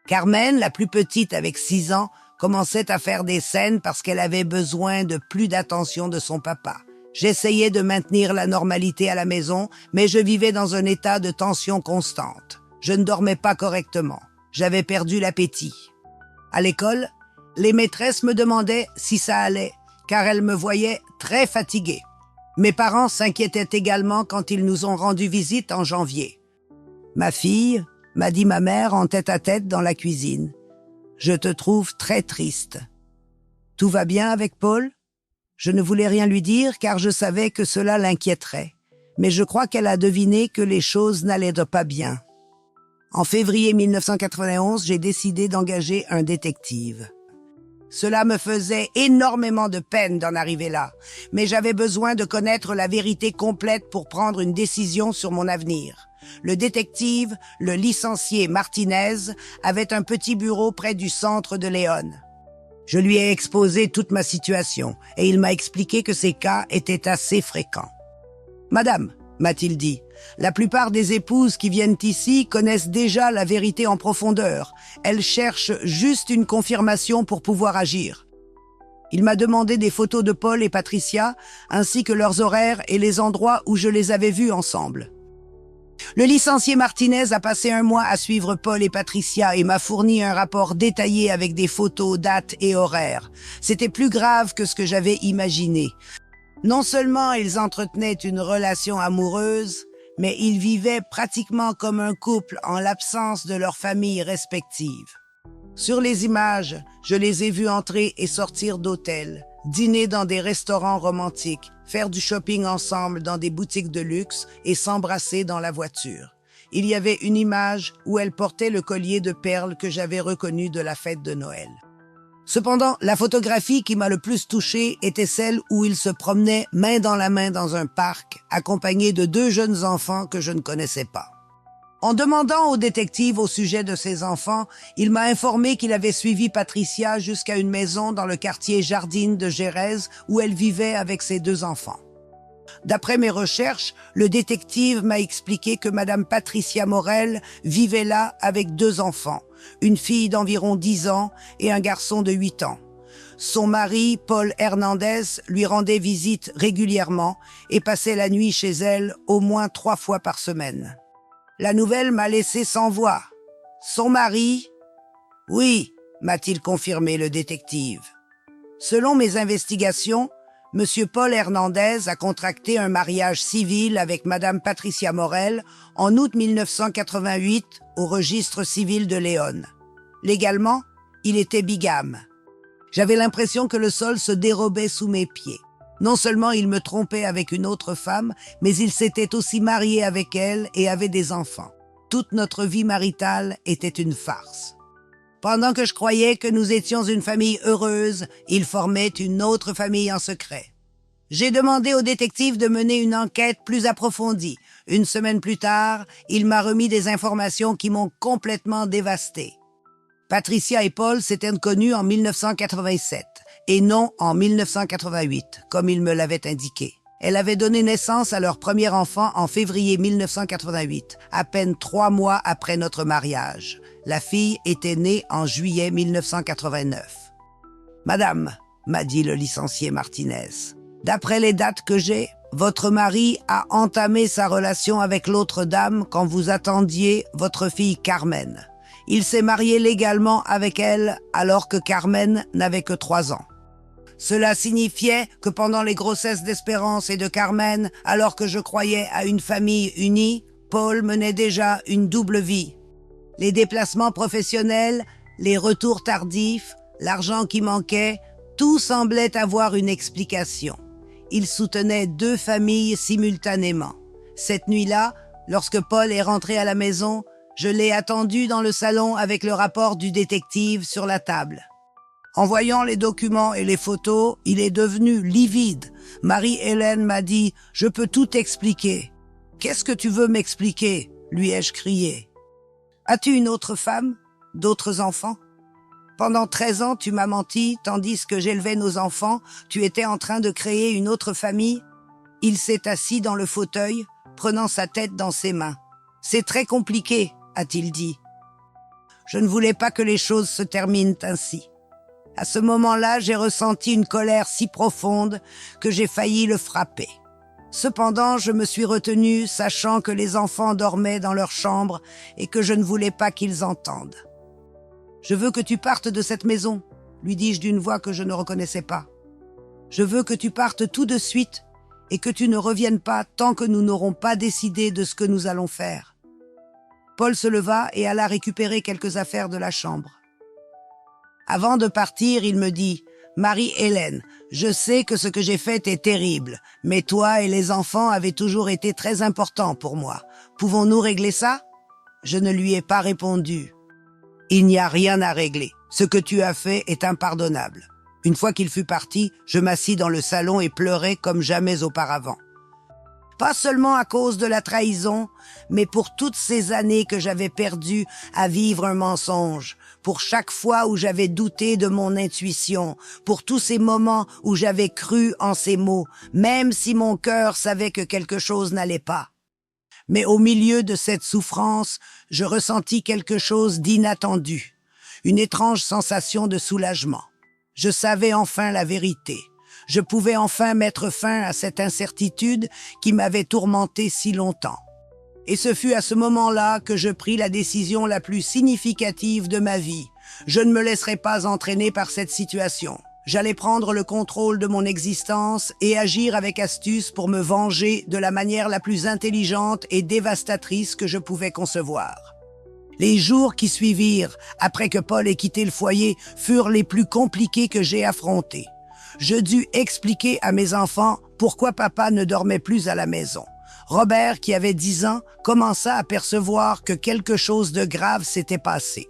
A: Carmen, la plus petite avec 6 ans, commençait à faire des scènes parce qu'elle avait besoin de plus d'attention de son papa. J'essayais de maintenir la normalité à la maison, mais je vivais dans un état de tension constante. Je ne dormais pas correctement. J'avais perdu l'appétit. À l'école, les maîtresses me demandaient si ça allait, car elles me voyaient très fatiguée. Mes parents s'inquiétaient également quand ils nous ont rendu visite en janvier. « Ma fille, » m'a dit ma mère en tête-à-tête dans la cuisine, « je te trouve très triste. » « Tout va bien avec Paul ?» Je ne voulais rien lui dire car je savais que cela l'inquiéterait. Mais je crois qu'elle a deviné que les choses n'allaient pas bien. En février 1991, j'ai décidé d'engager un détective. Cela me faisait énormément de peine d'en arriver là, mais j'avais besoin de connaître la vérité complète pour prendre une décision sur mon avenir. Le détective, le licencié Martinez, avait un petit bureau près du centre de Léon. Je lui ai exposé toute ma situation et il m'a expliqué que ces cas étaient assez fréquents. « Madame, m'a-t-il dit, la plupart des épouses qui viennent ici connaissent déjà la vérité en profondeur. Elles cherchent juste une confirmation pour pouvoir agir. » Il m'a demandé des photos de Paul et Patricia, ainsi que leurs horaires et les endroits où je les avais vus ensemble. Le licencié Martinez a passé un mois à suivre Paul et Patricia et m'a fourni un rapport détaillé avec des photos, dates et horaires. C'était plus grave que ce que j'avais imaginé. Non seulement ils entretenaient une relation amoureuse, mais ils vivaient pratiquement comme un couple en l'absence de leurs familles respectives. Sur les images, je les ai vus entrer et sortir d'hôtels, dîner dans des restaurants romantiques, faire du shopping ensemble dans des boutiques de luxe et s'embrasser dans la voiture. Il y avait une image où elle portait le collier de perles que j'avais reconnu de la fête de Noël. Cependant, la photographie qui m'a le plus touchée était celle où il se promenait main dans un parc, accompagné de 2 jeunes enfants que je ne connaissais pas. En demandant au détective au sujet de ses enfants, il m'a informé qu'il avait suivi Patricia jusqu'à une maison dans le quartier Jardine de Gérèse où elle vivait avec ses 2 enfants. D'après mes recherches, le détective m'a expliqué que Madame Patricia Morel vivait là avec 2 enfants, une fille d'environ 10 ans et un garçon de 8 ans. Son mari, Paul Hernandez, lui rendait visite régulièrement et passait la nuit chez elle au moins 3 fois par semaine. La nouvelle m'a laissé sans voix. Son mari? Oui, m'a-t-il confirmé le détective. Selon mes investigations, Monsieur Paul Hernandez a contracté un mariage civil avec Madame Patricia Morel en août 1988 au registre civil de Léon. Légalement, il était bigame. J'avais l'impression que le sol se dérobait sous mes pieds. Non seulement il me trompait avec une autre femme, mais il s'était aussi marié avec elle et avait des enfants. Toute notre vie maritale était une farce. Pendant que je croyais que nous étions une famille heureuse, il formait une autre famille en secret. J'ai demandé au détective de mener une enquête plus approfondie. Une semaine plus tard, il m'a remis des informations qui m'ont complètement dévasté. Patricia et Paul s'étaient connus en 1987 et non en 1988, comme il me l'avait indiqué. Elle avait donné naissance à leur premier enfant en février 1988, à peine 3 mois après notre mariage. La fille était née en juillet 1989. « Madame, » m'a dit le licencié Martinez, « d'après les dates que j'ai, votre mari a entamé sa relation avec l'autre dame quand vous attendiez votre fille Carmen. Il s'est marié légalement avec elle alors que Carmen n'avait que 3 ans. Cela signifiait que pendant les grossesses d'Espérance et de Carmen, alors que je croyais à une famille unie, Paul menait déjà une double vie. Les déplacements professionnels, les retours tardifs, l'argent qui manquait, tout semblait avoir une explication. Il soutenait 2 familles simultanément. Cette nuit-là, lorsque Paul est rentré à la maison, je l'ai attendu dans le salon avec le rapport du détective sur la table. En voyant les documents et les photos, il est devenu livide. Marie-Hélène m'a dit « Je peux tout expliquer. »« Qu'est-ce que tu veux m'expliquer ?» lui ai-je crié. « As-tu une autre femme? D'autres enfants? Pendant 13 ans, tu m'as menti, tandis que j'élevais nos enfants, tu étais en train de créer une autre famille. » Il s'est assis dans le fauteuil, prenant sa tête dans ses mains. « C'est très compliqué, » a-t-il dit. Je ne voulais pas que les choses se terminent ainsi. À ce moment-là, j'ai ressenti une colère si profonde que j'ai failli le frapper. Cependant, je me suis retenue, sachant que les enfants dormaient dans leur chambre et que je ne voulais pas qu'ils entendent. Je veux que tu partes de cette maison, lui dis-je d'une voix que je ne reconnaissais pas. Je veux que tu partes tout de suite et que tu ne reviennes pas tant que nous n'aurons pas décidé de ce que nous allons faire. Paul se leva et alla récupérer quelques affaires de la chambre. Avant de partir, il me dit « Marie-Hélène, je sais que ce que j'ai fait est terrible, mais toi et les enfants avez toujours été très importants pour moi. Pouvons-nous régler ça ?» Je ne lui ai pas répondu. « Il n'y a rien à régler. Ce que tu as fait est impardonnable. » Une fois qu'il fut parti, je m'assis dans le salon et pleurai comme jamais auparavant. Pas seulement à cause de la trahison, mais pour toutes ces années que j'avais perdues à vivre un mensonge, pour chaque fois où j'avais douté de mon intuition, pour tous ces moments où j'avais cru en ces mots, même si mon cœur savait que quelque chose n'allait pas. Mais au milieu de cette souffrance, je ressentis quelque chose d'inattendu, une étrange sensation de soulagement. Je savais enfin la vérité. Je pouvais enfin mettre fin à cette incertitude qui m'avait tourmenté si longtemps. Et ce fut à ce moment-là que je pris la décision la plus significative de ma vie. Je ne me laisserai pas entraîner par cette situation. J'allais prendre le contrôle de mon existence et agir avec astuce pour me venger de la manière la plus intelligente et dévastatrice que je pouvais concevoir. Les jours qui suivirent, après que Paul ait quitté le foyer, furent les plus compliqués que j'ai affrontés. Je dus expliquer à mes enfants pourquoi papa ne dormait plus à la maison. Robert, qui avait 10 ans, commença à percevoir que quelque chose de grave s'était passé.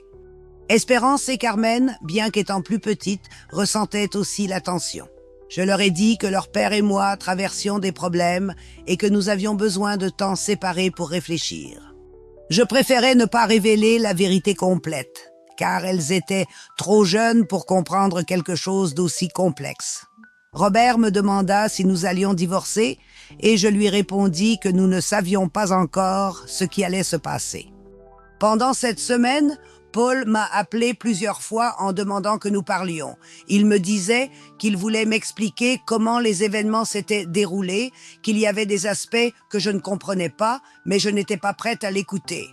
A: Espérance et Carmen, bien qu'étant plus petites, ressentaient aussi la tension. Je leur ai dit que leur père et moi traversions des problèmes et que nous avions besoin de temps séparés pour réfléchir. Je préférais ne pas révéler la vérité complète, car elles étaient trop jeunes pour comprendre quelque chose d'aussi complexe. Robert me demanda si nous allions divorcer et je lui répondis que nous ne savions pas encore ce qui allait se passer. Pendant cette semaine, Paul m'a appelé plusieurs fois en demandant que nous parlions. Il me disait qu'il voulait m'expliquer comment les événements s'étaient déroulés, qu'il y avait des aspects que je ne comprenais pas, mais je n'étais pas prête à l'écouter.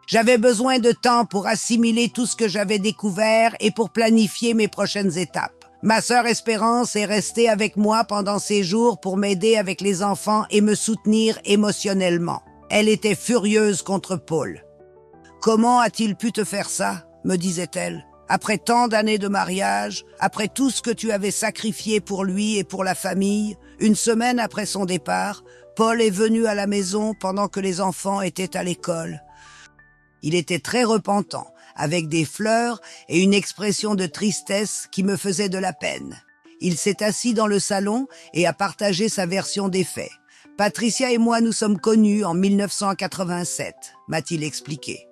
A: J'avais besoin de temps pour assimiler tout ce que j'avais découvert et pour planifier mes prochaines étapes. Ma sœur Espérance est restée avec moi pendant ces jours pour m'aider avec les enfants et me soutenir émotionnellement. Elle était furieuse contre Paul. « Comment a-t-il pu te faire ça ?» me disait-elle. « Après tant d'années de mariage, après tout ce que tu avais sacrifié pour lui et pour la famille, une semaine après son départ, Paul est venu à la maison pendant que les enfants étaient à l'école. Il était très repentant, avec des fleurs et une expression de tristesse qui me faisait de la peine. Il s'est assis dans le salon et a partagé sa version des faits. « Patricia et moi nous sommes connus en 1987, m'a-t-il expliqué.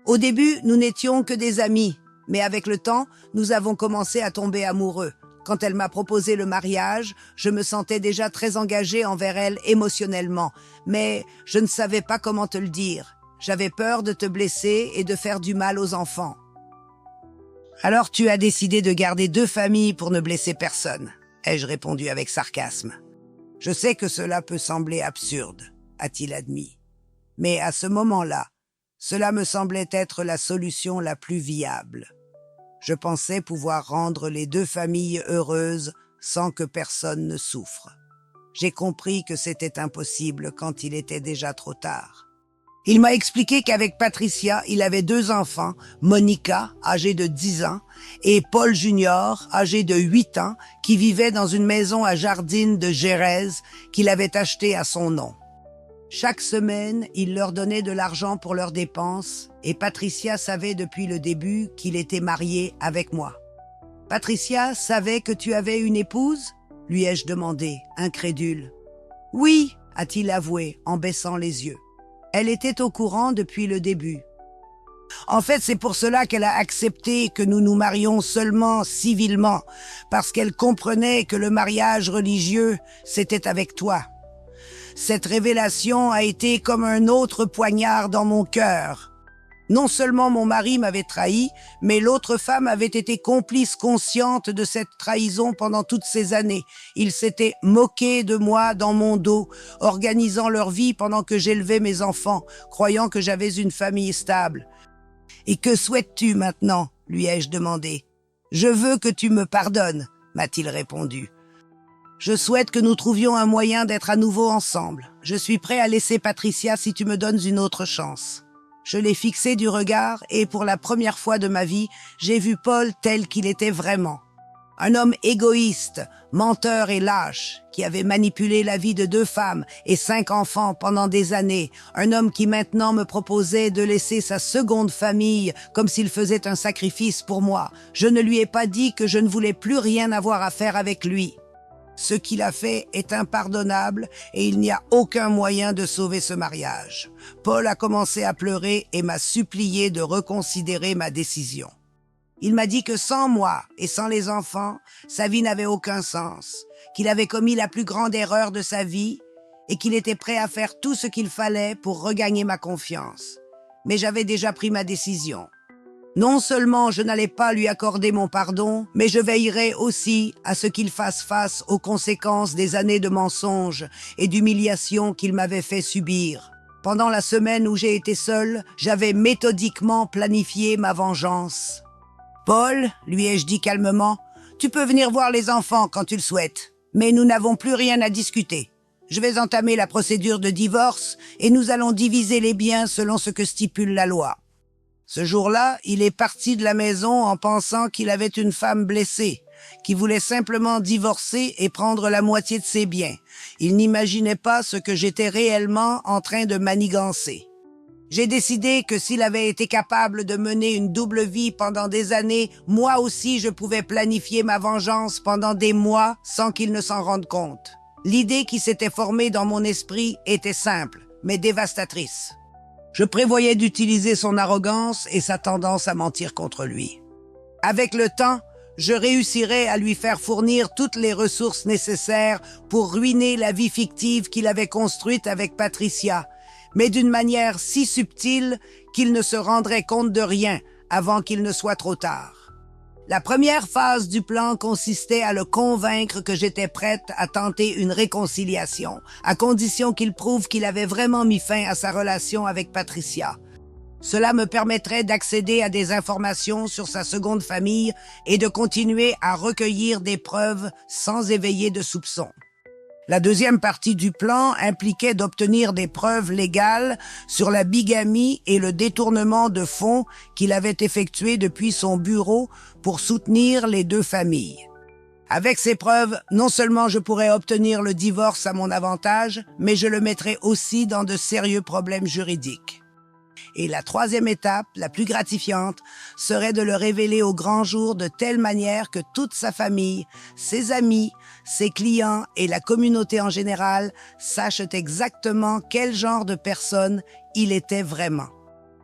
A: Au début, nous n'étions que des amis, mais avec le temps, nous avons commencé à tomber amoureux. Quand elle m'a proposé le mariage, je me sentais déjà très engagée envers elle émotionnellement, mais je ne savais pas comment te le dire. J'avais peur de te blesser et de faire du mal aux enfants. Alors tu as décidé de garder 2 familles pour ne blesser personne, ai-je répondu avec sarcasme. Je sais que cela peut sembler absurde, a-t-il admis. Mais à ce moment-là, cela me semblait être la solution la plus viable. Je pensais pouvoir rendre les 2 familles heureuses sans que personne ne souffre. J'ai compris que c'était impossible quand il était déjà trop tard. Il m'a expliqué qu'avec Patricia, il avait 2 enfants, Monica, âgée de 10 ans, et Paul Junior, âgé de 8 ans, qui vivait dans une maison à Jardine de Gérèse qu'il avait achetée à son nom. Chaque semaine, il leur donnait de l'argent pour leurs dépenses et Patricia savait depuis le début qu'il était marié avec moi. « Patricia savait que tu avais une épouse ?» lui ai-je demandé, incrédule. « Oui », a-t-il avoué en baissant les yeux. Elle était au courant depuis le début. En fait, c'est pour cela qu'elle a accepté que nous nous marions seulement civilement, parce qu'elle comprenait que le mariage religieux, c'était avec toi. Cette révélation a été comme un autre poignard dans mon cœur. Non seulement mon mari m'avait trahi, mais l'autre femme avait été complice consciente de cette trahison pendant toutes ces années. Ils s'étaient moqués de moi dans mon dos, organisant leur vie pendant que j'élevais mes enfants, croyant que j'avais une famille stable. « Et que souhaites-tu maintenant ?» lui ai-je demandé. « Je veux que tu me pardonnes, m'a-t-il répondu. Je souhaite que nous trouvions un moyen d'être à nouveau ensemble. Je suis prêt à laisser Patricia si tu me donnes une autre chance. » Je l'ai fixé du regard et pour la première fois de ma vie, j'ai vu Paul tel qu'il était vraiment. Un homme égoïste, menteur et lâche, qui avait manipulé la vie de 2 femmes et 5 enfants pendant des années. Un homme qui maintenant me proposait de laisser sa seconde famille comme s'il faisait un sacrifice pour moi. Je ne lui ai pas dit que je ne voulais plus rien avoir à faire avec lui. Ce qu'il a fait est impardonnable et il n'y a aucun moyen de sauver ce mariage. Paul a commencé à pleurer et m'a supplié de reconsidérer ma décision. Il m'a dit que sans moi et sans les enfants, sa vie n'avait aucun sens, qu'il avait commis la plus grande erreur de sa vie et qu'il était prêt à faire tout ce qu'il fallait pour regagner ma confiance. Mais j'avais déjà pris ma décision. Non seulement je n'allais pas lui accorder mon pardon, mais je veillerais aussi à ce qu'il fasse face aux conséquences des années de mensonges et d'humiliations qu'il m'avait fait subir. Pendant la semaine où j'ai été seule, j'avais méthodiquement planifié ma vengeance. « Paul, lui ai-je dit calmement, tu peux venir voir les enfants quand tu le souhaites, mais nous n'avons plus rien à discuter. Je vais entamer la procédure de divorce et nous allons diviser les biens selon ce que stipule la loi. » Ce jour-là, il est parti de la maison en pensant qu'il avait une femme blessée, qui voulait simplement divorcer et prendre la moitié de ses biens. Il n'imaginait pas ce que j'étais réellement en train de manigancer. J'ai décidé que s'il avait été capable de mener une double vie pendant des années, moi aussi je pouvais planifier ma vengeance pendant des mois sans qu'il ne s'en rende compte. L'idée qui s'était formée dans mon esprit était simple, mais dévastatrice. Je prévoyais d'utiliser son arrogance et sa tendance à mentir contre lui. Avec le temps, je réussirais à lui faire fournir toutes les ressources nécessaires pour ruiner la vie fictive qu'il avait construite avec Patricia, mais d'une manière si subtile qu'il ne se rendrait compte de rien avant qu'il ne soit trop tard. La première phase du plan consistait à le convaincre que j'étais prête à tenter une réconciliation, à condition qu'il prouve qu'il avait vraiment mis fin à sa relation avec Patricia. Cela me permettrait d'accéder à des informations sur sa seconde famille et de continuer à recueillir des preuves sans éveiller de soupçons. La deuxième partie du plan impliquait d'obtenir des preuves légales sur la bigamie et le détournement de fonds qu'il avait effectué depuis son bureau pour soutenir les 2 familles. Avec ces preuves, non seulement je pourrais obtenir le divorce à mon avantage, mais je le mettrais aussi dans de sérieux problèmes juridiques. Et la troisième étape, la plus gratifiante, serait de le révéler au grand jour de telle manière que toute sa famille, ses amis, ses clients et la communauté en général sachent exactement quel genre de personne il était vraiment.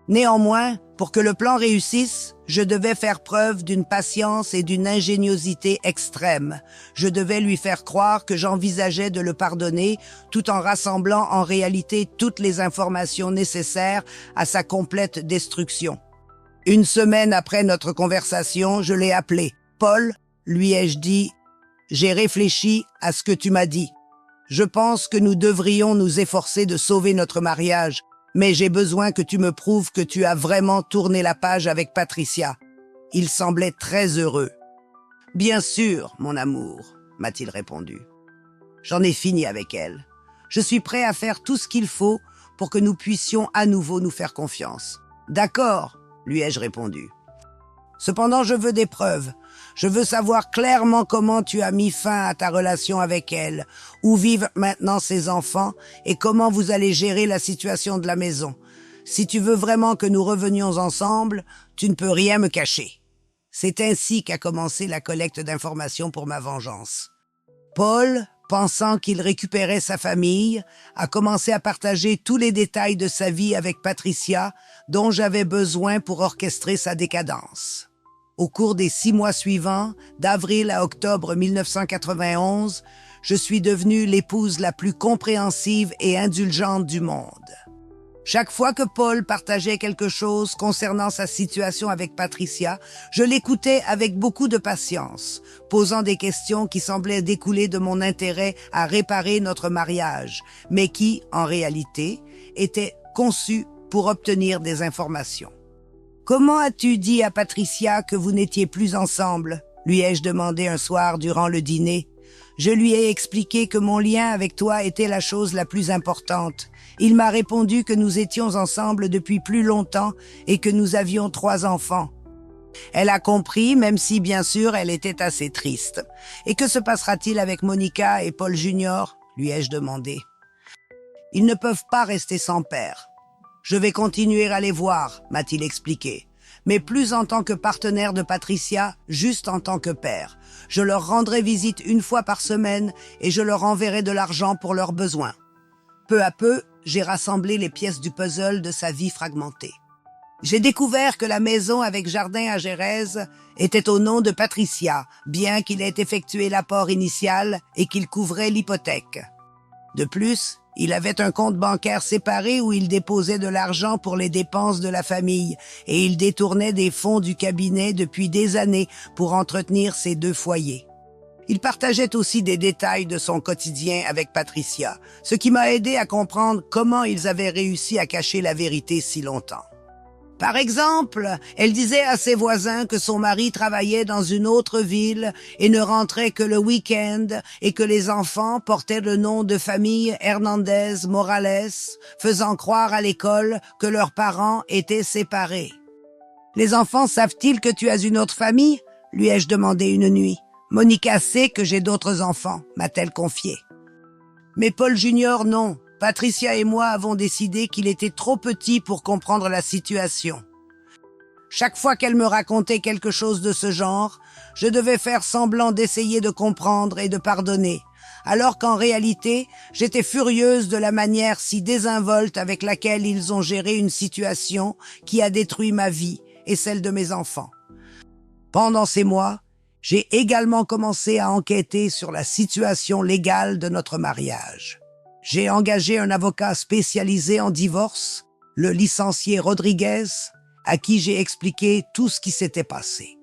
A: Néanmoins, pour que le plan réussisse, je devais faire preuve d'une patience et d'une ingéniosité extrême. Je devais lui faire croire que j'envisageais de le pardonner tout en rassemblant en réalité toutes les informations nécessaires à sa complète destruction. Une semaine après notre conversation, je l'ai appelé. « Paul, lui ai-je dit, j'ai réfléchi à ce que tu m'as dit. Je pense que nous devrions nous efforcer de sauver notre mariage. Mais j'ai besoin que tu me prouves que tu as vraiment tourné la page avec Patricia. » Il semblait très heureux. « Bien sûr, mon amour, m'a-t-il répondu. J'en ai fini avec elle. Je suis prêt à faire tout ce qu'il faut pour que nous puissions à nouveau nous faire confiance. »« D'accord, lui ai-je répondu. Cependant, je veux des preuves. Je veux savoir clairement comment tu as mis fin à ta relation avec elle, où vivent maintenant ses enfants et comment vous allez gérer la situation de la maison. Si tu veux vraiment que nous revenions ensemble, tu ne peux rien me cacher. » C'est ainsi qu'a commencé la collecte d'informations pour ma vengeance. Paul, pensant qu'il récupérait sa famille, a commencé à partager tous les détails de sa vie avec Patricia, dont j'avais besoin pour orchestrer sa décadence. Au cours des 6 mois suivants, d'avril à octobre 1991, je suis devenue l'épouse la plus compréhensive et indulgente du monde. Chaque fois que Paul partageait quelque chose concernant sa situation avec Patricia, je l'écoutais avec beaucoup de patience, posant des questions qui semblaient découler de mon intérêt à réparer notre mariage, mais qui, en réalité, étaient conçues pour obtenir des informations. Comment as-tu dit à Patricia que vous n'étiez plus ensemble? Lui ai-je demandé un soir durant le dîner. Je lui ai expliqué que mon lien avec toi était la chose la plus importante. Il m'a répondu que nous étions ensemble depuis plus longtemps et que nous avions 3 enfants. Elle a compris, même si bien sûr elle était assez triste. Et que se passera-t-il avec Monica et Paul Junior? Lui ai-je demandé. Ils ne peuvent pas rester sans père. Je vais continuer à les voir, m'a-t-il expliqué. Mais plus en tant que partenaire de Patricia, juste en tant que père. Je leur rendrai visite 1 fois par semaine et je leur enverrai de l'argent pour leurs besoins. Peu à peu, j'ai rassemblé les pièces du puzzle de sa vie fragmentée. J'ai découvert que la maison avec jardin à Gérèse était au nom de Patricia, bien qu'il ait effectué l'apport initial et qu'il couvrait l'hypothèque. De plus, il avait un compte bancaire séparé où il déposait de l'argent pour les dépenses de la famille et il détournait des fonds du cabinet depuis des années pour entretenir ses 2 foyers. Il partageait aussi des détails de son quotidien avec Patricia, ce qui m'a aidé à comprendre comment ils avaient réussi à cacher la vérité si longtemps. Par exemple, elle disait à ses voisins que son mari travaillait dans une autre ville et ne rentrait que le week-end et que les enfants portaient le nom de famille Hernandez Morales, faisant croire à l'école que leurs parents étaient séparés. « Les enfants savent-ils que tu as une autre famille ?» lui ai-je demandé une nuit. « Monica sait que j'ai d'autres enfants », m'a-t-elle confié. Mais Paul Junior, non. Patricia et moi avons décidé qu'il était trop petit pour comprendre la situation. Chaque fois qu'elle me racontait quelque chose de ce genre, je devais faire semblant d'essayer de comprendre et de pardonner, alors qu'en réalité, j'étais furieuse de la manière si désinvolte avec laquelle ils ont géré une situation qui a détruit ma vie et celle de mes enfants. Pendant ces mois, j'ai également commencé à enquêter sur la situation légale de notre mariage. J'ai engagé un avocat spécialisé en divorce, le licencié Rodriguez, à qui j'ai expliqué tout ce qui s'était passé.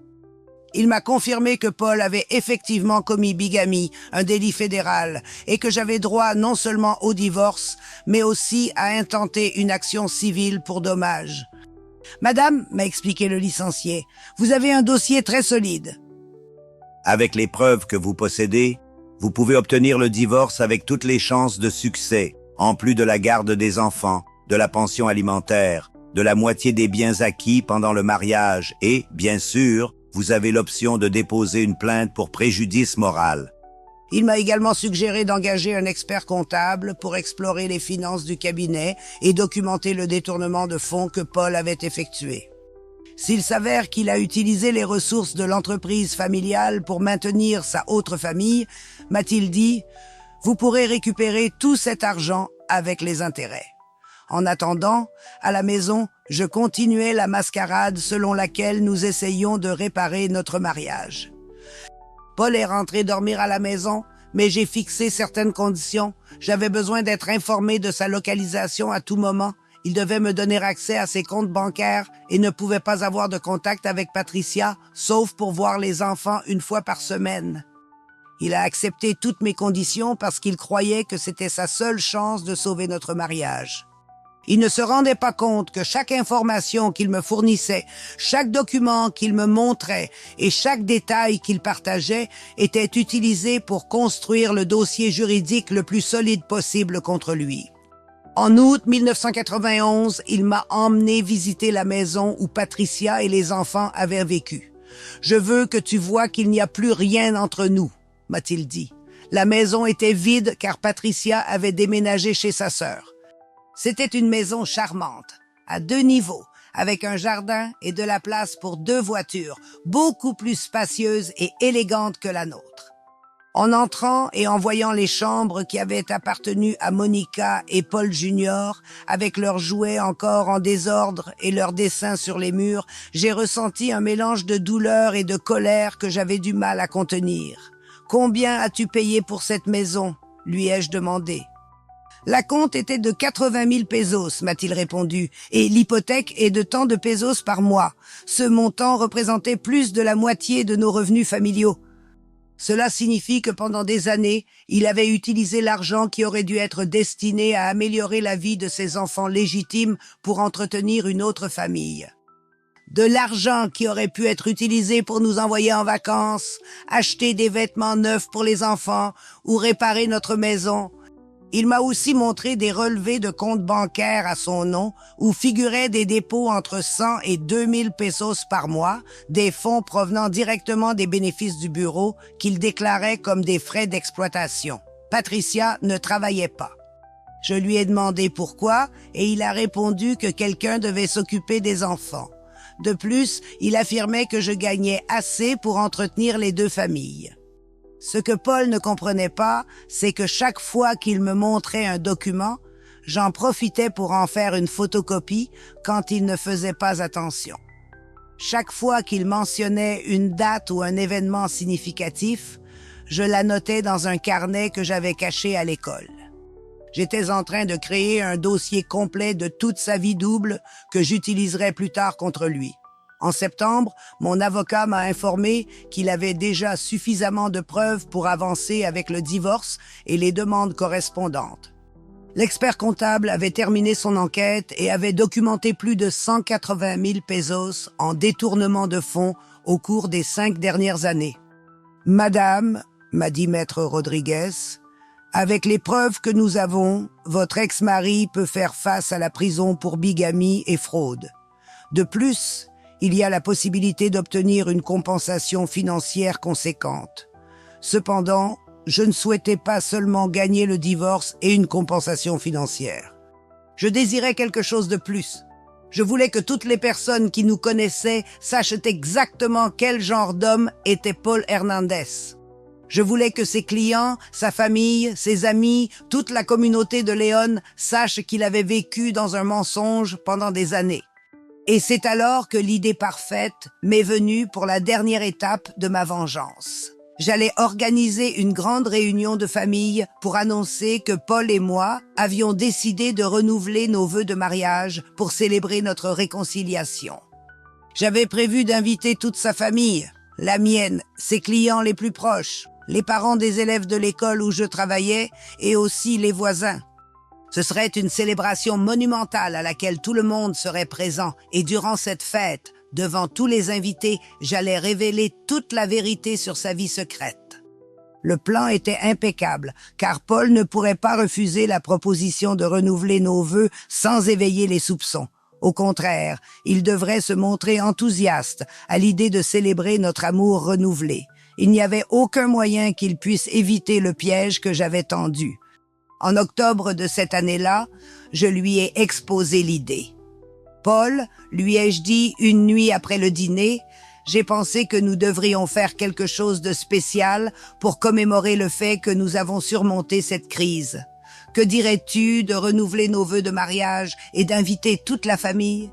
A: Il m'a confirmé que Paul avait effectivement commis bigamie, un délit fédéral, et que j'avais droit non seulement au divorce, mais aussi à intenter une action civile pour dommages. « Madame, m'a expliqué le licencié, vous avez un dossier très solide. »
B: Avec les preuves que vous possédez, vous pouvez obtenir le divorce avec toutes les chances de succès, en plus de la garde des enfants, de la pension alimentaire, de la moitié des biens acquis pendant le mariage et, bien sûr, vous avez l'option de déposer une plainte pour préjudice moral.
A: Il m'a également suggéré d'engager un expert comptable pour explorer les finances du cabinet et documenter le détournement de fonds que Paul avait effectué. S'il s'avère qu'il a utilisé les ressources de l'entreprise familiale pour maintenir sa autre famille, m'a-t-il dit, vous pourrez récupérer tout cet argent avec les intérêts. En attendant, à la maison, je continuais la mascarade selon laquelle nous essayions de réparer notre mariage. Paul est rentré dormir à la maison, mais j'ai fixé certaines conditions. J'avais besoin d'être informé de sa localisation à tout moment. Il devait me donner accès à ses comptes bancaires et ne pouvait pas avoir de contact avec Patricia, sauf pour voir les enfants 1 fois par semaine. Il a accepté toutes mes conditions parce qu'il croyait que c'était sa seule chance de sauver notre mariage. Il ne se rendait pas compte que chaque information qu'il me fournissait, chaque document qu'il me montrait et chaque détail qu'il partageait était utilisé pour construire le dossier juridique le plus solide possible contre lui. En août 1991, il m'a emmené visiter la maison où Patricia et les enfants avaient vécu. « Je veux que tu vois qu'il n'y a plus rien entre nous », m'a-t-il dit. La maison était vide car Patricia avait déménagé chez sa sœur. C'était une maison charmante, à 2 niveaux, avec un jardin et de la place pour 2 voitures, beaucoup plus spacieuse et élégante que la nôtre. En entrant et en voyant les chambres qui avaient appartenu à Monica et Paul Junior, avec leurs jouets encore en désordre et leurs dessins sur les murs, j'ai ressenti un mélange de douleur et de colère que j'avais du mal à contenir. « Combien as-tu payé pour cette maison ?» lui ai-je demandé. « La compte était de 80 000 pesos, m'a-t-il répondu, et l'hypothèque est de tant de pesos par mois. Ce montant représentait plus de la moitié de nos revenus familiaux. Cela signifie que pendant des années, il avait utilisé l'argent qui aurait dû être destiné à améliorer la vie de ses enfants légitimes pour entretenir une autre famille. De l'argent qui aurait pu être utilisé pour nous envoyer en vacances, acheter des vêtements neufs pour les enfants ou réparer notre maison. Il m'a aussi montré des relevés de comptes bancaires à son nom où figuraient des dépôts entre 100 et 2000 pesos par mois, des fonds provenant directement des bénéfices du bureau qu'il déclarait comme des frais d'exploitation. Patricia ne travaillait pas. Je lui ai demandé pourquoi et il a répondu que quelqu'un devait s'occuper des enfants. De plus, il affirmait que je gagnais assez pour entretenir les deux familles. Ce que Paul ne comprenait pas, c'est que chaque fois qu'il me montrait un document, j'en profitais pour en faire une photocopie quand il ne faisait pas attention. Chaque fois qu'il mentionnait une date ou un événement significatif, je la notais dans un carnet que j'avais caché à l'école. J'étais en train de créer un dossier complet de toute sa vie double que j'utiliserais plus tard contre lui. En septembre, mon avocat m'a informé qu'il avait déjà suffisamment de preuves pour avancer avec le divorce et les demandes correspondantes. L'expert comptable avait terminé son enquête et avait documenté plus de 180 000 pesos en détournement de fonds au cours des 5 dernières années. « Madame, » m'a dit Maître Rodriguez, « avec les preuves que nous avons, votre ex-mari peut faire face à la prison pour bigamie et fraude. De plus, il y a la possibilité d'obtenir une compensation financière conséquente. Cependant, je ne souhaitais pas seulement gagner le divorce et une compensation financière. Je désirais quelque chose de plus. Je voulais que toutes les personnes qui nous connaissaient sachent exactement quel genre d'homme était Paul Hernandez. Je voulais que ses clients, sa famille, ses amis, toute la communauté de Léon sachent qu'il avait vécu dans un mensonge pendant des années. Et c'est alors que l'idée parfaite m'est venue pour la dernière étape de ma vengeance. J'allais organiser une grande réunion de famille pour annoncer que Paul et moi avions décidé de renouveler nos vœux de mariage pour célébrer notre réconciliation. J'avais prévu d'inviter toute sa famille, la mienne, ses clients les plus proches, les parents des élèves de l'école où je travaillais et aussi les voisins. Ce serait une célébration monumentale à laquelle tout le monde serait présent et durant cette fête, devant tous les invités, j'allais révéler toute la vérité sur sa vie secrète. Le plan était impeccable, car Paul ne pourrait pas refuser la proposition de renouveler nos vœux sans éveiller les soupçons. Au contraire, il devrait se montrer enthousiaste à l'idée de célébrer notre amour renouvelé. Il n'y avait aucun moyen qu'il puisse éviter le piège que j'avais tendu. En octobre de cette année-là, je lui ai exposé l'idée. « Paul, lui ai-je dit une nuit après le dîner, j'ai pensé que nous devrions faire quelque chose de spécial pour commémorer le fait que nous avons surmonté cette crise. Que dirais-tu de renouveler nos vœux de mariage et d'inviter toute la famille ?»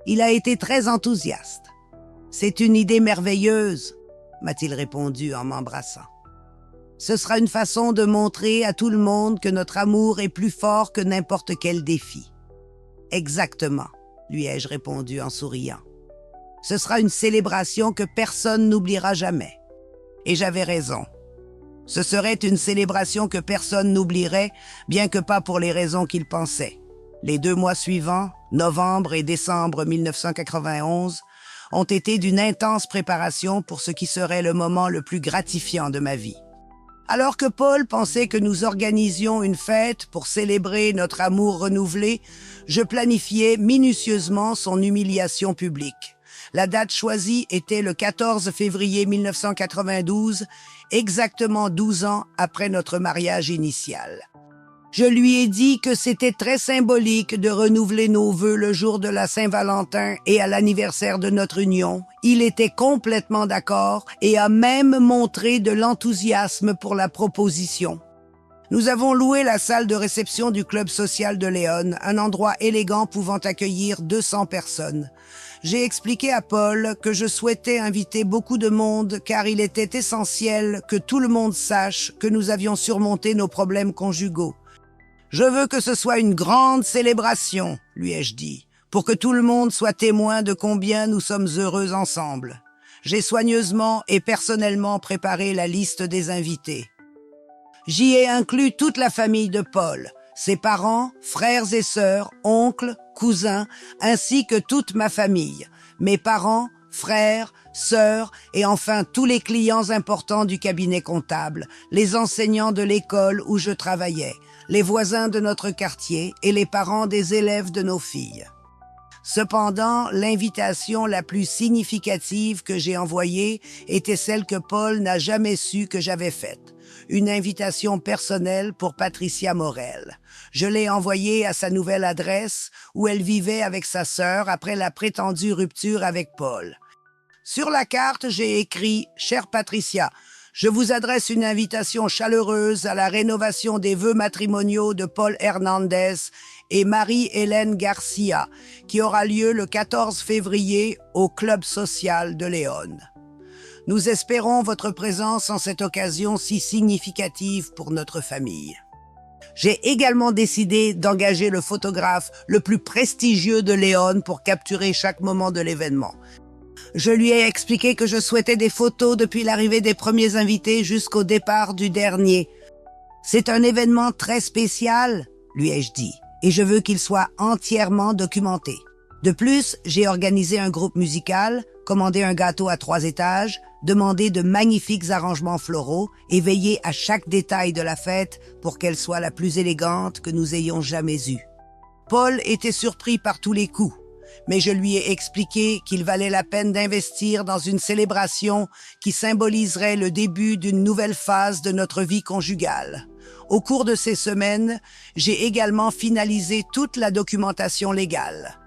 A: Il a été très enthousiaste. « C'est une idée merveilleuse, » m'a-t-il répondu en m'embrassant. « Ce sera une façon de montrer à tout le monde que notre amour est plus fort que n'importe quel défi. »« Exactement, » lui ai-je répondu en souriant. « Ce sera une célébration que personne n'oubliera jamais. » Et j'avais raison. Ce serait une célébration que personne n'oublierait, bien que pas pour les raisons qu'il pensait. Les 2 mois suivants, novembre et décembre 1991, ont été d'une intense préparation pour ce qui serait le moment le plus gratifiant de ma vie. Alors que Paul pensait que nous organisions une fête pour célébrer notre amour renouvelé, je planifiais minutieusement son humiliation publique. La date choisie était le 14 février 1992, exactement 12 ans après notre mariage initial. Je lui ai dit que c'était très symbolique de renouveler nos vœux le jour de la Saint-Valentin et à l'anniversaire de notre union. Il était complètement d'accord et a même montré de l'enthousiasme pour la proposition. Nous avons loué la salle de réception du club social de Léon, un endroit élégant pouvant accueillir 200 personnes. J'ai expliqué à Paul que je souhaitais inviter beaucoup de monde car il était essentiel que tout le monde sache que nous avions surmonté nos problèmes conjugaux. « Je veux que ce soit une grande célébration, » lui ai-je dit, « pour que tout le monde soit témoin de combien nous sommes heureux ensemble. » J'ai soigneusement et personnellement préparé la liste des invités. J'y ai inclus toute la famille de Paul, ses parents, frères et sœurs, oncles, cousins, ainsi que toute ma famille. mes parents, frères, sœurs et enfin tous les clients importants du cabinet comptable, les enseignants de l'école où je travaillais, les voisins de notre quartier et les parents des élèves de nos filles. Cependant, l'invitation la plus significative que j'ai envoyée était celle que Paul n'a jamais su que j'avais faite. Une invitation personnelle pour Patricia Morel. Je l'ai envoyée à sa nouvelle adresse où elle vivait avec sa sœur après la prétendue rupture avec Paul. Sur la carte, j'ai écrit « Chère Patricia, je vous adresse une invitation chaleureuse à la rénovation des vœux matrimoniaux de Paul Hernandez et Marie-Hélène Garcia, qui aura lieu le 14 février au Club social de Léon. Nous espérons votre présence en cette occasion si significative pour notre famille. » J'ai également décidé d'engager le photographe le plus prestigieux de Léon pour capturer chaque moment de l'événement. Je lui ai expliqué que je souhaitais des photos depuis l'arrivée des premiers invités jusqu'au départ du dernier. C'est un événement très spécial, lui ai-je dit, et je veux qu'il soit entièrement documenté. De plus, j'ai organisé un groupe musical, commandé un gâteau à 3 étages, demandé de magnifiques arrangements floraux et veillé à chaque détail de la fête pour qu'elle soit la plus élégante que nous ayons jamais eue. Paul était surpris par tous les coups, mais je lui ai expliqué qu'il valait la peine d'investir dans une célébration qui symboliserait le début d'une nouvelle phase de notre vie conjugale. Au cours de ces semaines, j'ai également finalisé toute la documentation légale.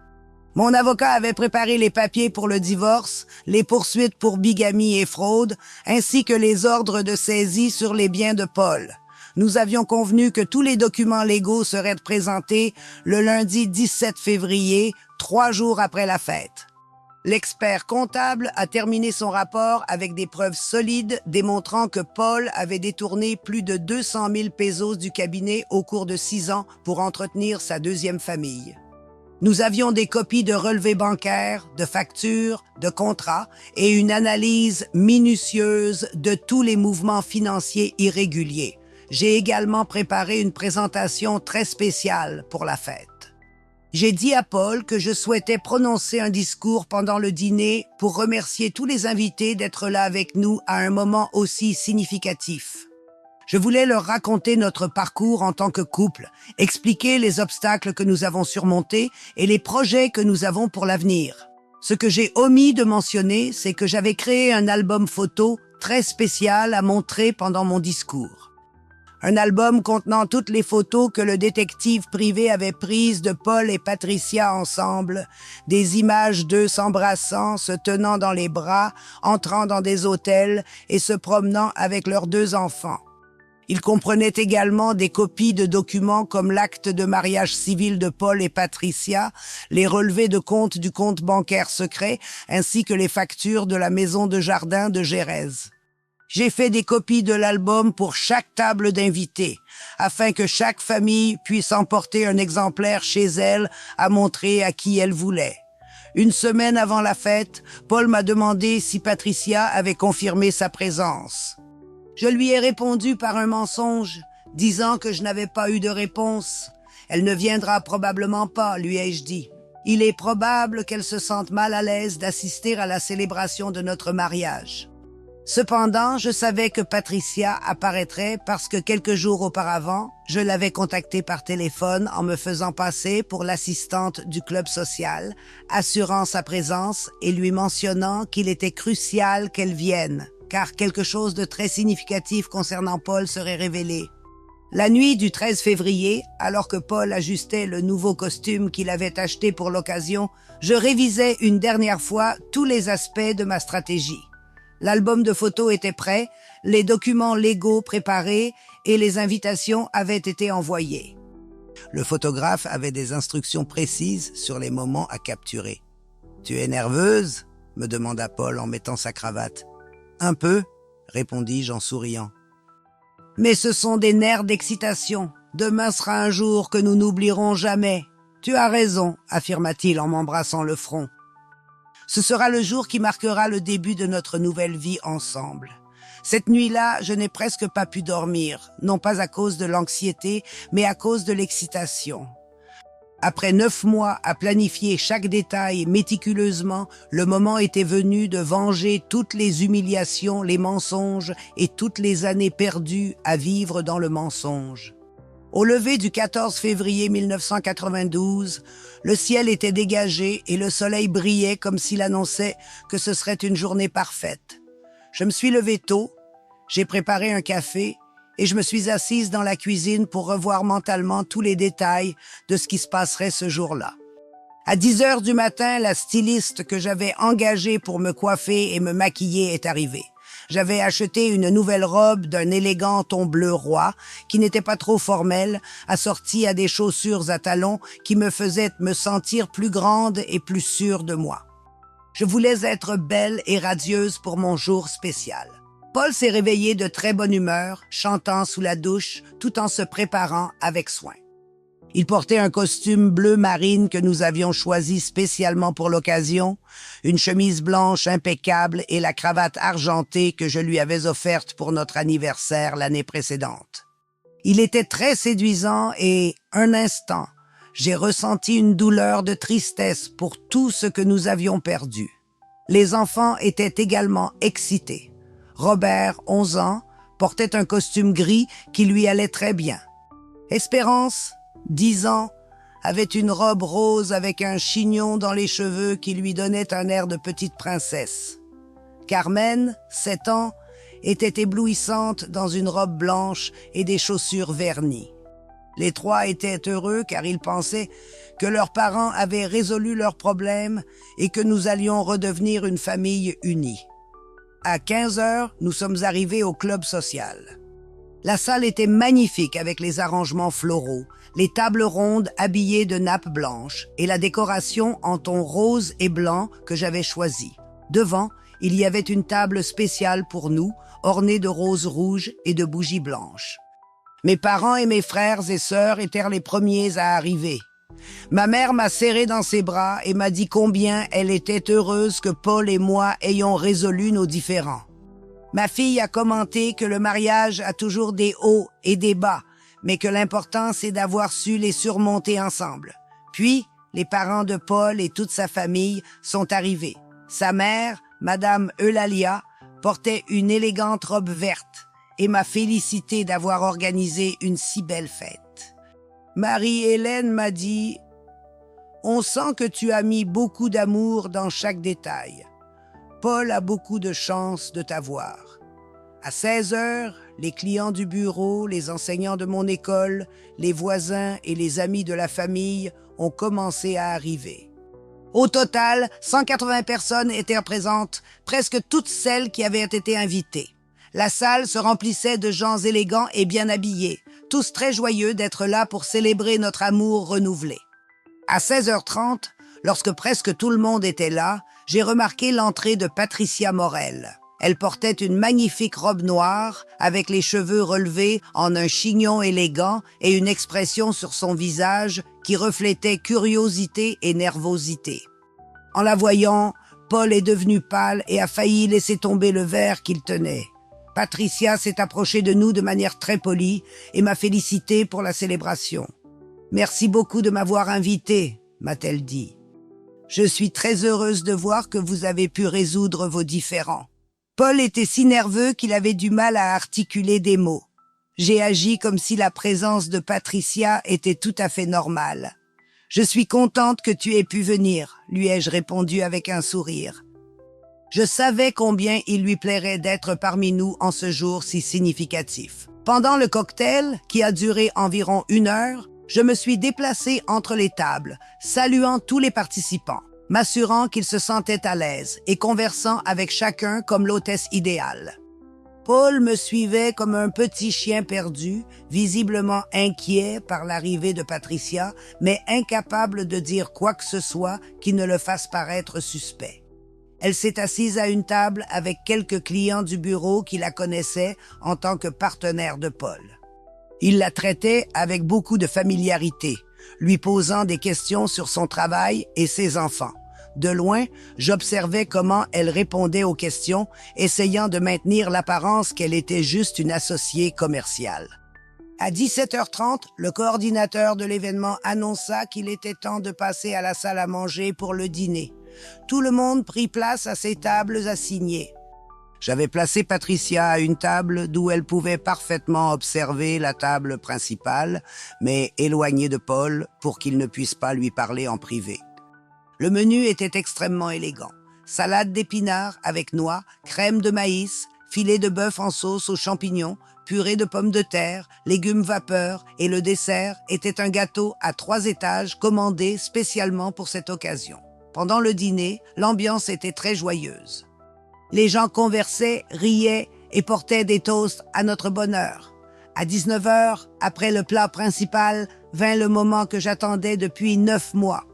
A: Mon avocat avait préparé les papiers pour le divorce, les poursuites pour bigamie et fraude, ainsi que les ordres de saisie sur les biens de Paul. Nous avions convenu que tous les documents légaux seraient présentés le lundi 17 février, 3 jours après la fête. L'expert comptable a terminé son rapport avec des preuves solides démontrant que Paul avait détourné plus de 200 000 pesos du cabinet au cours de 6 ans pour entretenir sa deuxième famille. Nous avions des copies de relevés bancaires, de factures, de contrats et une analyse minutieuse de tous les mouvements financiers irréguliers. J'ai également préparé une présentation très spéciale pour la fête. J'ai dit à Paul que je souhaitais prononcer un discours pendant le dîner pour remercier tous les invités d'être là avec nous à un moment aussi significatif. Je voulais leur raconter notre parcours en tant que couple, expliquer les obstacles que nous avons surmontés et les projets que nous avons pour l'avenir. Ce que j'ai omis de mentionner, c'est que j'avais créé un album photo très spécial à montrer pendant mon discours. Un album contenant toutes les photos que le détective privé avait prises de Paul et Patricia ensemble, des images d'eux s'embrassant, se tenant dans les bras, entrant dans des hôtels et se promenant avec leurs 2 enfants. Il comprenait également des copies de documents comme l'acte de mariage civil de Paul et Patricia, les relevés de compte du compte bancaire secret, ainsi que les factures de la maison de jardin de Gérèse. J'ai fait des copies de l'album pour chaque table d'invités, afin que chaque famille puisse emporter un exemplaire chez elle à montrer à qui elle voulait. Une semaine avant la fête, Paul m'a demandé si Patricia avait confirmé sa présence. Je lui ai répondu par un mensonge, disant que je n'avais pas eu de réponse. Elle ne viendra probablement pas, lui ai-je dit. Il est probable qu'elle se sente mal à l'aise d'assister à la célébration de notre mariage. Cependant, je savais que Patricia apparaîtrait parce que quelques jours auparavant, je l'avais contactée par téléphone en me faisant passer pour l'assistante du club social, assurant sa présence et lui mentionnant qu'il était crucial qu'elle vienne, car quelque chose de très significatif concernant Paul serait révélé. La nuit du 13 février, alors que Paul ajustait le nouveau costume qu'il avait acheté pour l'occasion, je révisais une dernière fois tous les aspects de ma stratégie. L'album de photos était prêt, les documents légaux préparés et les invitations avaient été envoyées. Le photographe avait des instructions précises sur les moments à capturer. « Tu es nerveuse ?» me demanda Paul en mettant sa cravate. « Un peu » répondis-je en souriant. « Mais ce sont des nerfs d'excitation. Demain sera un jour que nous n'oublierons jamais. »« Tu as raison » affirma-t-il en m'embrassant le front. Ce sera le jour qui marquera le début de notre nouvelle vie ensemble. Cette nuit-là, je n'ai presque pas pu dormir, non pas à cause de l'anxiété, mais à cause de l'excitation. Après 9 mois à planifier chaque détail méticuleusement, le moment était venu de venger toutes les humiliations, les mensonges et toutes les années perdues à vivre dans le mensonge. Au lever du 14 février 1992, le ciel était dégagé et le soleil brillait comme s'il annonçait que ce serait une journée parfaite. Je me suis levée tôt, j'ai préparé un café et je me suis assise dans la cuisine pour revoir mentalement tous les détails de ce qui se passerait ce jour-là. À 10 heures du matin, la styliste que j'avais engagée pour me coiffer et me maquiller est arrivée. J'avais acheté une nouvelle robe d'un élégant ton bleu roi, qui n'était pas trop formelle, assortie à des chaussures à talons qui me faisaient me sentir plus grande et plus sûre de moi. Je voulais être belle et radieuse pour mon jour spécial. Paul s'est réveillé de très bonne humeur, chantant sous la douche, tout en se préparant avec soin. Il portait un costume bleu marine que nous avions choisi spécialement pour l'occasion, une chemise blanche impeccable et la cravate argentée que je lui avais offerte pour notre anniversaire l'année précédente. Il était très séduisant et, un instant, j'ai ressenti une douleur de tristesse pour tout ce que nous avions perdu. Les enfants étaient également excités. Robert, 11 ans, portait un costume gris qui lui allait très bien. Espérance, 10 ans, avait une robe rose avec un chignon dans les cheveux qui lui donnait un air de petite princesse. Carmen, 7 ans, était éblouissante dans une robe blanche et des chaussures vernies. Les trois étaient heureux car ils pensaient que leurs parents avaient résolu leurs problèmes et que nous allions redevenir une famille unie. À 15 heures, nous sommes arrivés au club social. La salle était magnifique avec les arrangements floraux, les tables rondes habillées de nappes blanches et la décoration en tons rose et blanc que j'avais choisi. Devant, il y avait une table spéciale pour nous, ornée de roses rouges et de bougies blanches. Mes parents et mes frères et sœurs étaient les premiers à arriver. Ma mère m'a serré dans ses bras et m'a dit combien elle était heureuse que Paul et moi ayons résolu nos différends. Ma fille a commenté que le mariage a toujours des hauts et des bas, mais que l'important c'est d'avoir su les surmonter ensemble. Puis, les parents de Paul et toute sa famille sont arrivés. Sa mère, Madame Eulalia, portait une élégante robe verte et m'a félicité d'avoir organisé une si belle fête. Marie-Hélène m'a dit « On sent que tu as mis beaucoup d'amour dans chaque détail. Paul a beaucoup de chance de t'avoir. » À 16 heures, les clients du bureau, les enseignants de mon école, les voisins et les amis de la famille ont commencé à arriver. Au total, 180 personnes étaient présentes, presque toutes celles qui avaient été invitées. La salle se remplissait de gens élégants et bien habillés, tous très joyeux d'être là pour célébrer notre amour renouvelé. À 16h30, lorsque presque tout le monde était là, j'ai remarqué l'entrée de Patricia Morel. Elle portait une magnifique robe noire, avec les cheveux relevés en un chignon élégant et une expression sur son visage qui reflétait curiosité et nervosité. En la voyant, Paul est devenu pâle et a failli laisser tomber le verre qu'il tenait. Patricia s'est approchée de nous de manière très polie et m'a félicité pour la célébration. « Merci beaucoup de m'avoir invité », m'a-t-elle dit. « Je suis très heureuse de voir que vous avez pu résoudre vos différends. » Paul était si nerveux qu'il avait du mal à articuler des mots. J'ai agi comme si la présence de Patricia était tout à fait normale. « Je suis contente que tu aies pu venir », lui ai-je répondu avec un sourire. Je savais combien il lui plairait d'être parmi nous en ce jour si significatif. Pendant le cocktail, qui a duré environ 1 heure, je me suis déplacée entre les tables, saluant tous les participants, m'assurant qu'ils se sentaient à l'aise et conversant avec chacun comme l'hôtesse idéale. Paul me suivait comme un petit chien perdu, visiblement inquiet par l'arrivée de Patricia, mais incapable de dire quoi que ce soit qui ne le fasse paraître suspect. Elle s'est assise à une table avec quelques clients du bureau qui la connaissaient en tant que partenaire de Paul. Il la traitait avec beaucoup de familiarité, lui posant des questions sur son travail et ses enfants. De loin, j'observais comment elle répondait aux questions, essayant de maintenir l'apparence qu'elle était juste une associée commerciale. À 17h30, le coordinateur de l'événement annonça qu'il était temps de passer à la salle à manger pour le dîner. Tout le monde prit place à ses tables assignées. J'avais placé Patricia à une table d'où elle pouvait parfaitement observer la table principale, mais éloignée de Paul pour qu'il ne puisse pas lui parler en privé. Le menu était extrêmement élégant. Salade d'épinards avec noix, crème de maïs, filet de bœuf en sauce aux champignons, purée de pommes de terre, légumes vapeur et le dessert était un gâteau à 3 étages commandé spécialement pour cette occasion. Pendant le dîner, l'ambiance était très joyeuse. Les gens conversaient, riaient et portaient des toasts à notre bonheur. À 19h, après le plat principal, vint le moment que j'attendais depuis 9 mois.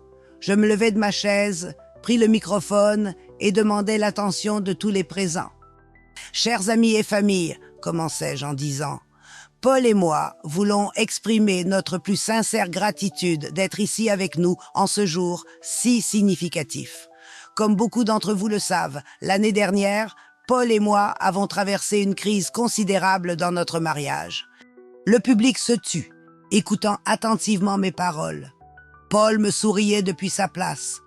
A: Je me levai de ma chaise, pris le microphone et demandai l'attention de tous les présents. « Chers amis et familles, commençai-je en disant, Paul et moi voulons exprimer notre plus sincère gratitude d'être ici avec nous en ce jour si significatif. Comme beaucoup d'entre vous le savent, l'année dernière, Paul et moi avons traversé une crise considérable dans notre mariage. Le public se tut, écoutant attentivement mes paroles. Paul me souriait depuis sa place,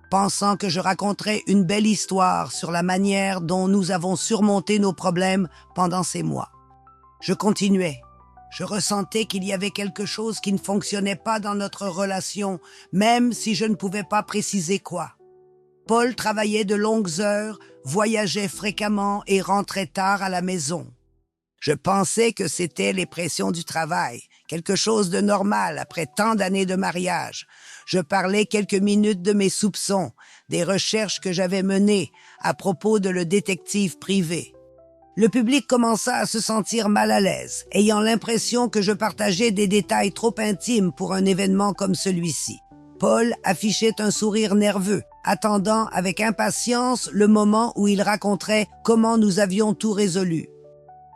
A: pensant que je raconterais une belle histoire sur la manière dont nous avons surmonté nos problèmes pendant ces mois. Je continuais. Je ressentais qu'il y avait quelque chose qui ne fonctionnait pas dans notre relation, même si je ne pouvais pas préciser quoi. Paul travaillait de longues heures, voyageait fréquemment et rentrait tard à la maison. Je pensais que c'était les pressions du travail, quelque chose de normal après tant d'années de mariage. Je parlais quelques minutes de mes soupçons, des recherches que j'avais menées à propos de le détective privé. Le public commença à se sentir mal à l'aise, ayant l'impression que je partageais des détails trop intimes pour un événement comme celui-ci. Paul affichait un sourire nerveux, attendant avec impatience le moment où il raconterait comment nous avions tout résolu.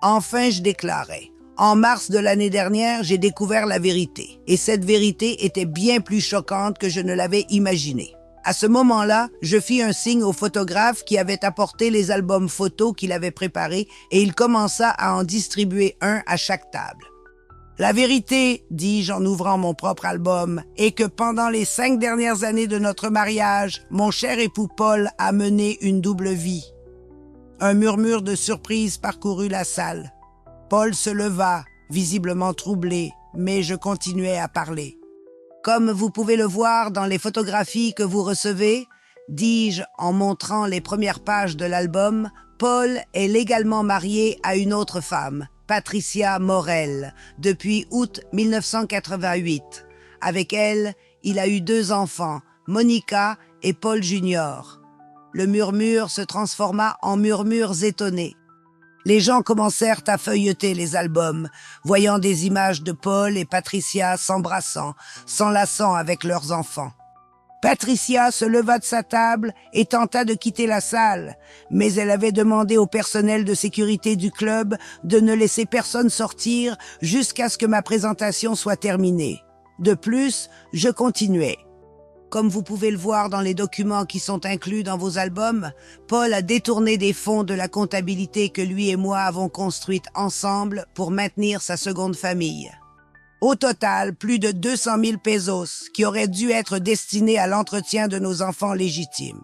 A: Enfin, je déclarai. En mars de l'année dernière, j'ai découvert la vérité. Et cette vérité était bien plus choquante que je ne l'avais imaginé. À ce moment-là, je fis un signe au photographe qui avait apporté les albums photos qu'il avait préparés et il commença à en distribuer un à chaque table. La vérité, dis-je en ouvrant mon propre album, est que pendant les 5 dernières années de notre mariage, mon cher époux Paul a mené une double vie. Un murmure de surprise parcourut la salle. Paul se leva, visiblement troublé, mais je continuai à parler. Comme vous pouvez le voir dans les photographies que vous recevez, dis-je en montrant les premières pages de l'album, Paul est légalement marié à une autre femme, Patricia Morel, depuis août 1988. Avec elle, il a eu 2 enfants, Monica et Paul Junior. Le murmure se transforma en murmures étonnés. Les gens commencèrent à feuilleter les albums, voyant des images de Paul et Patricia s'embrassant, s'enlaçant avec leurs enfants. Patricia se leva de sa table et tenta de quitter la salle, mais elle avait demandé au personnel de sécurité du club de ne laisser personne sortir jusqu'à ce que ma présentation soit terminée. De plus, je continuais. Comme vous pouvez le voir dans les documents qui sont inclus dans vos albums, Paul a détourné des fonds de la comptabilité que lui et moi avons construite ensemble pour maintenir sa seconde famille. Au total, plus de 200 000 pesos qui auraient dû être destinés à l'entretien de nos enfants légitimes.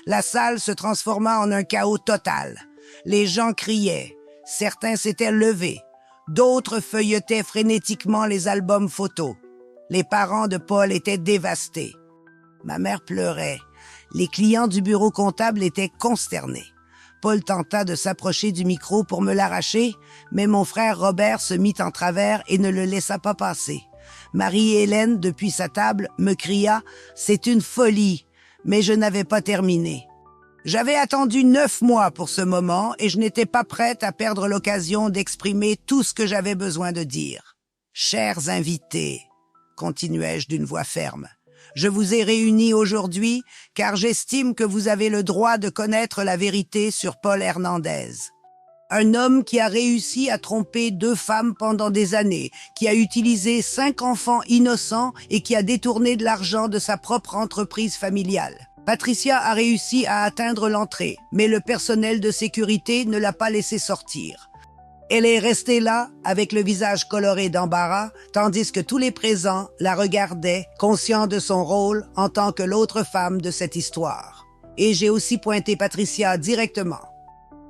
A: La salle se transforma en un chaos total. Les gens criaient, certains s'étaient levés, d'autres feuilletaient frénétiquement les albums photos. Les parents de Paul étaient dévastés. Ma mère pleurait. Les clients du bureau comptable étaient consternés. Paul tenta de s'approcher du micro pour me l'arracher, mais mon frère Robert se mit en travers et ne le laissa pas passer. Marie-Hélène, depuis sa table, me cria « C'est une folie !» mais je n'avais pas terminé. J'avais attendu 9 mois pour ce moment et je n'étais pas prête à perdre l'occasion d'exprimer tout ce que j'avais besoin de dire. « Chers invités », continuai-je d'une voix ferme, je vous ai réunis aujourd'hui car j'estime que vous avez le droit de connaître la vérité sur Paul Hernandez. Un homme qui a réussi à tromper 2 femmes pendant des années, qui a utilisé 5 enfants innocents et qui a détourné de l'argent de sa propre entreprise familiale. Patricia a réussi à atteindre l'entrée, mais le personnel de sécurité ne l'a pas laissé sortir. Elle est restée là, avec le visage coloré d'embarras, tandis que tous les présents la regardaient, conscients de son rôle en tant que l'autre femme de cette histoire. Et j'ai aussi pointé Patricia directement.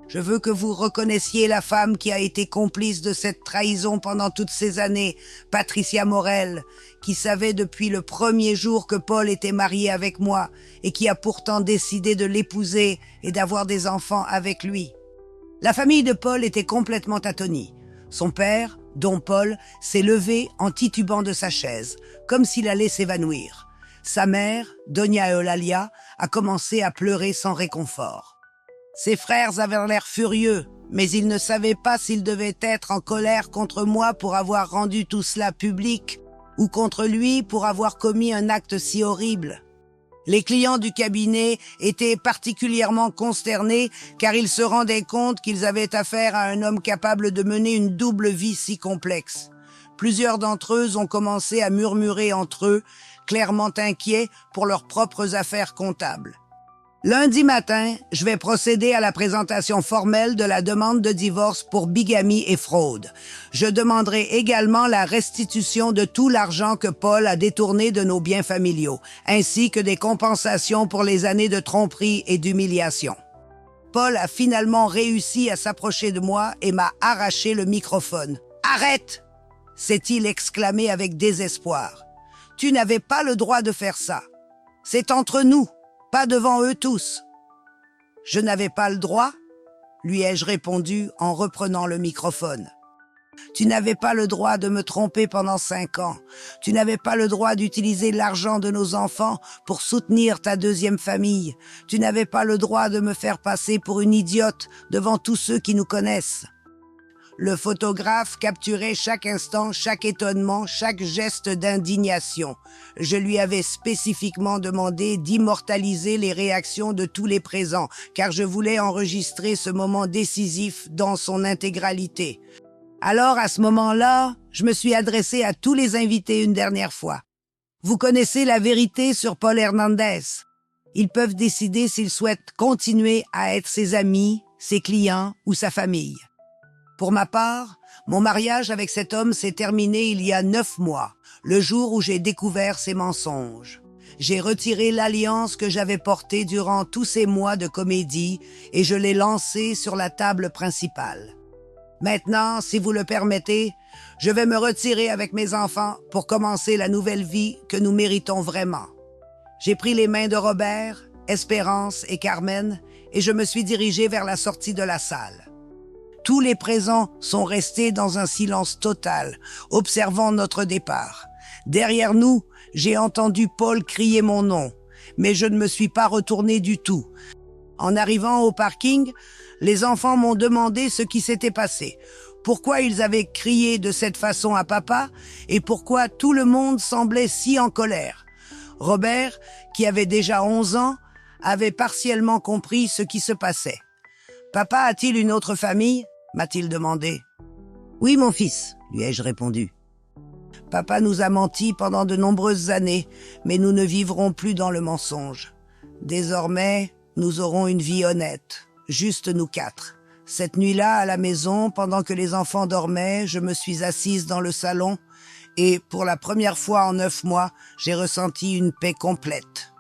A: Je veux que vous reconnaissiez la femme qui a été complice de cette trahison pendant toutes ces années, Patricia Morel, qui savait depuis le premier jour que Paul était marié avec moi et qui a pourtant décidé de l'épouser et d'avoir des enfants avec lui. La famille de Paul était complètement atonie. Son père, Don Paul, s'est levé en titubant de sa chaise, comme s'il allait s'évanouir. Sa mère, Doña Eulalia, a commencé à pleurer sans réconfort. Ses frères avaient l'air furieux, mais ils ne savaient pas s'ils devaient être en colère contre moi pour avoir rendu tout cela public ou contre lui pour avoir commis un acte si horrible. Les clients du cabinet étaient particulièrement consternés car ils se rendaient compte qu'ils avaient affaire à un homme capable de mener une double vie si complexe. Plusieurs d'entre eux ont commencé à murmurer entre eux, clairement inquiets pour leurs propres affaires comptables. Lundi matin, je vais procéder à la présentation formelle de la demande de divorce pour bigamie et fraude. Je demanderai également la restitution de tout l'argent que Paul a détourné de nos biens familiaux, ainsi que des compensations pour les années de tromperie et d'humiliation. Paul a finalement réussi à s'approcher de moi et m'a arraché le microphone. « Arrête !» s'est-il exclamé avec désespoir. « Tu n'avais pas le droit de faire ça. C'est entre nous. Pas devant eux tous. » « Je n'avais pas le droit ?» lui ai-je répondu en reprenant le microphone. « Tu n'avais pas le droit de me tromper pendant 5 ans. Tu n'avais pas le droit d'utiliser l'argent de nos enfants pour soutenir ta deuxième famille. Tu n'avais pas le droit de me faire passer pour une idiote devant tous ceux qui nous connaissent. » Le photographe capturait chaque instant, chaque étonnement, chaque geste d'indignation. Je lui avais spécifiquement demandé d'immortaliser les réactions de tous les présents, car je voulais enregistrer ce moment décisif dans son intégralité. Alors, à ce moment-là, je me suis adressé à tous les invités une dernière fois. Vous connaissez la vérité sur Paul Hernandez. Ils peuvent décider s'ils souhaitent continuer à être ses amis, ses clients ou sa famille. Pour ma part, mon mariage avec cet homme s'est terminé il y a 9 mois, le jour où j'ai découvert ses mensonges. J'ai retiré l'alliance que j'avais portée durant tous ces mois de comédie et je l'ai lancée sur la table principale. Maintenant, si vous le permettez, je vais me retirer avec mes enfants pour commencer la nouvelle vie que nous méritons vraiment. J'ai pris les mains de Robert, Espérance et Carmen et je me suis dirigé vers la sortie de la salle. Tous les présents sont restés dans un silence total, observant notre départ. Derrière nous, j'ai entendu Paul crier mon nom, mais je ne me suis pas retourné du tout. En arrivant au parking, les enfants m'ont demandé ce qui s'était passé, pourquoi ils avaient crié de cette façon à papa et pourquoi tout le monde semblait si en colère. Robert, qui avait déjà 11 ans, avait partiellement compris ce qui se passait. « Papa a-t-il une autre famille ?» m'a-t-il demandé. « Oui, mon fils, » lui ai-je répondu. « Papa nous a menti pendant de nombreuses années, mais nous ne vivrons plus dans le mensonge. Désormais, nous aurons une vie honnête, juste nous 4. Cette nuit-là, à la maison, pendant que les enfants dormaient, je me suis assise dans le salon et, pour la première fois en 9 mois, j'ai ressenti une paix complète.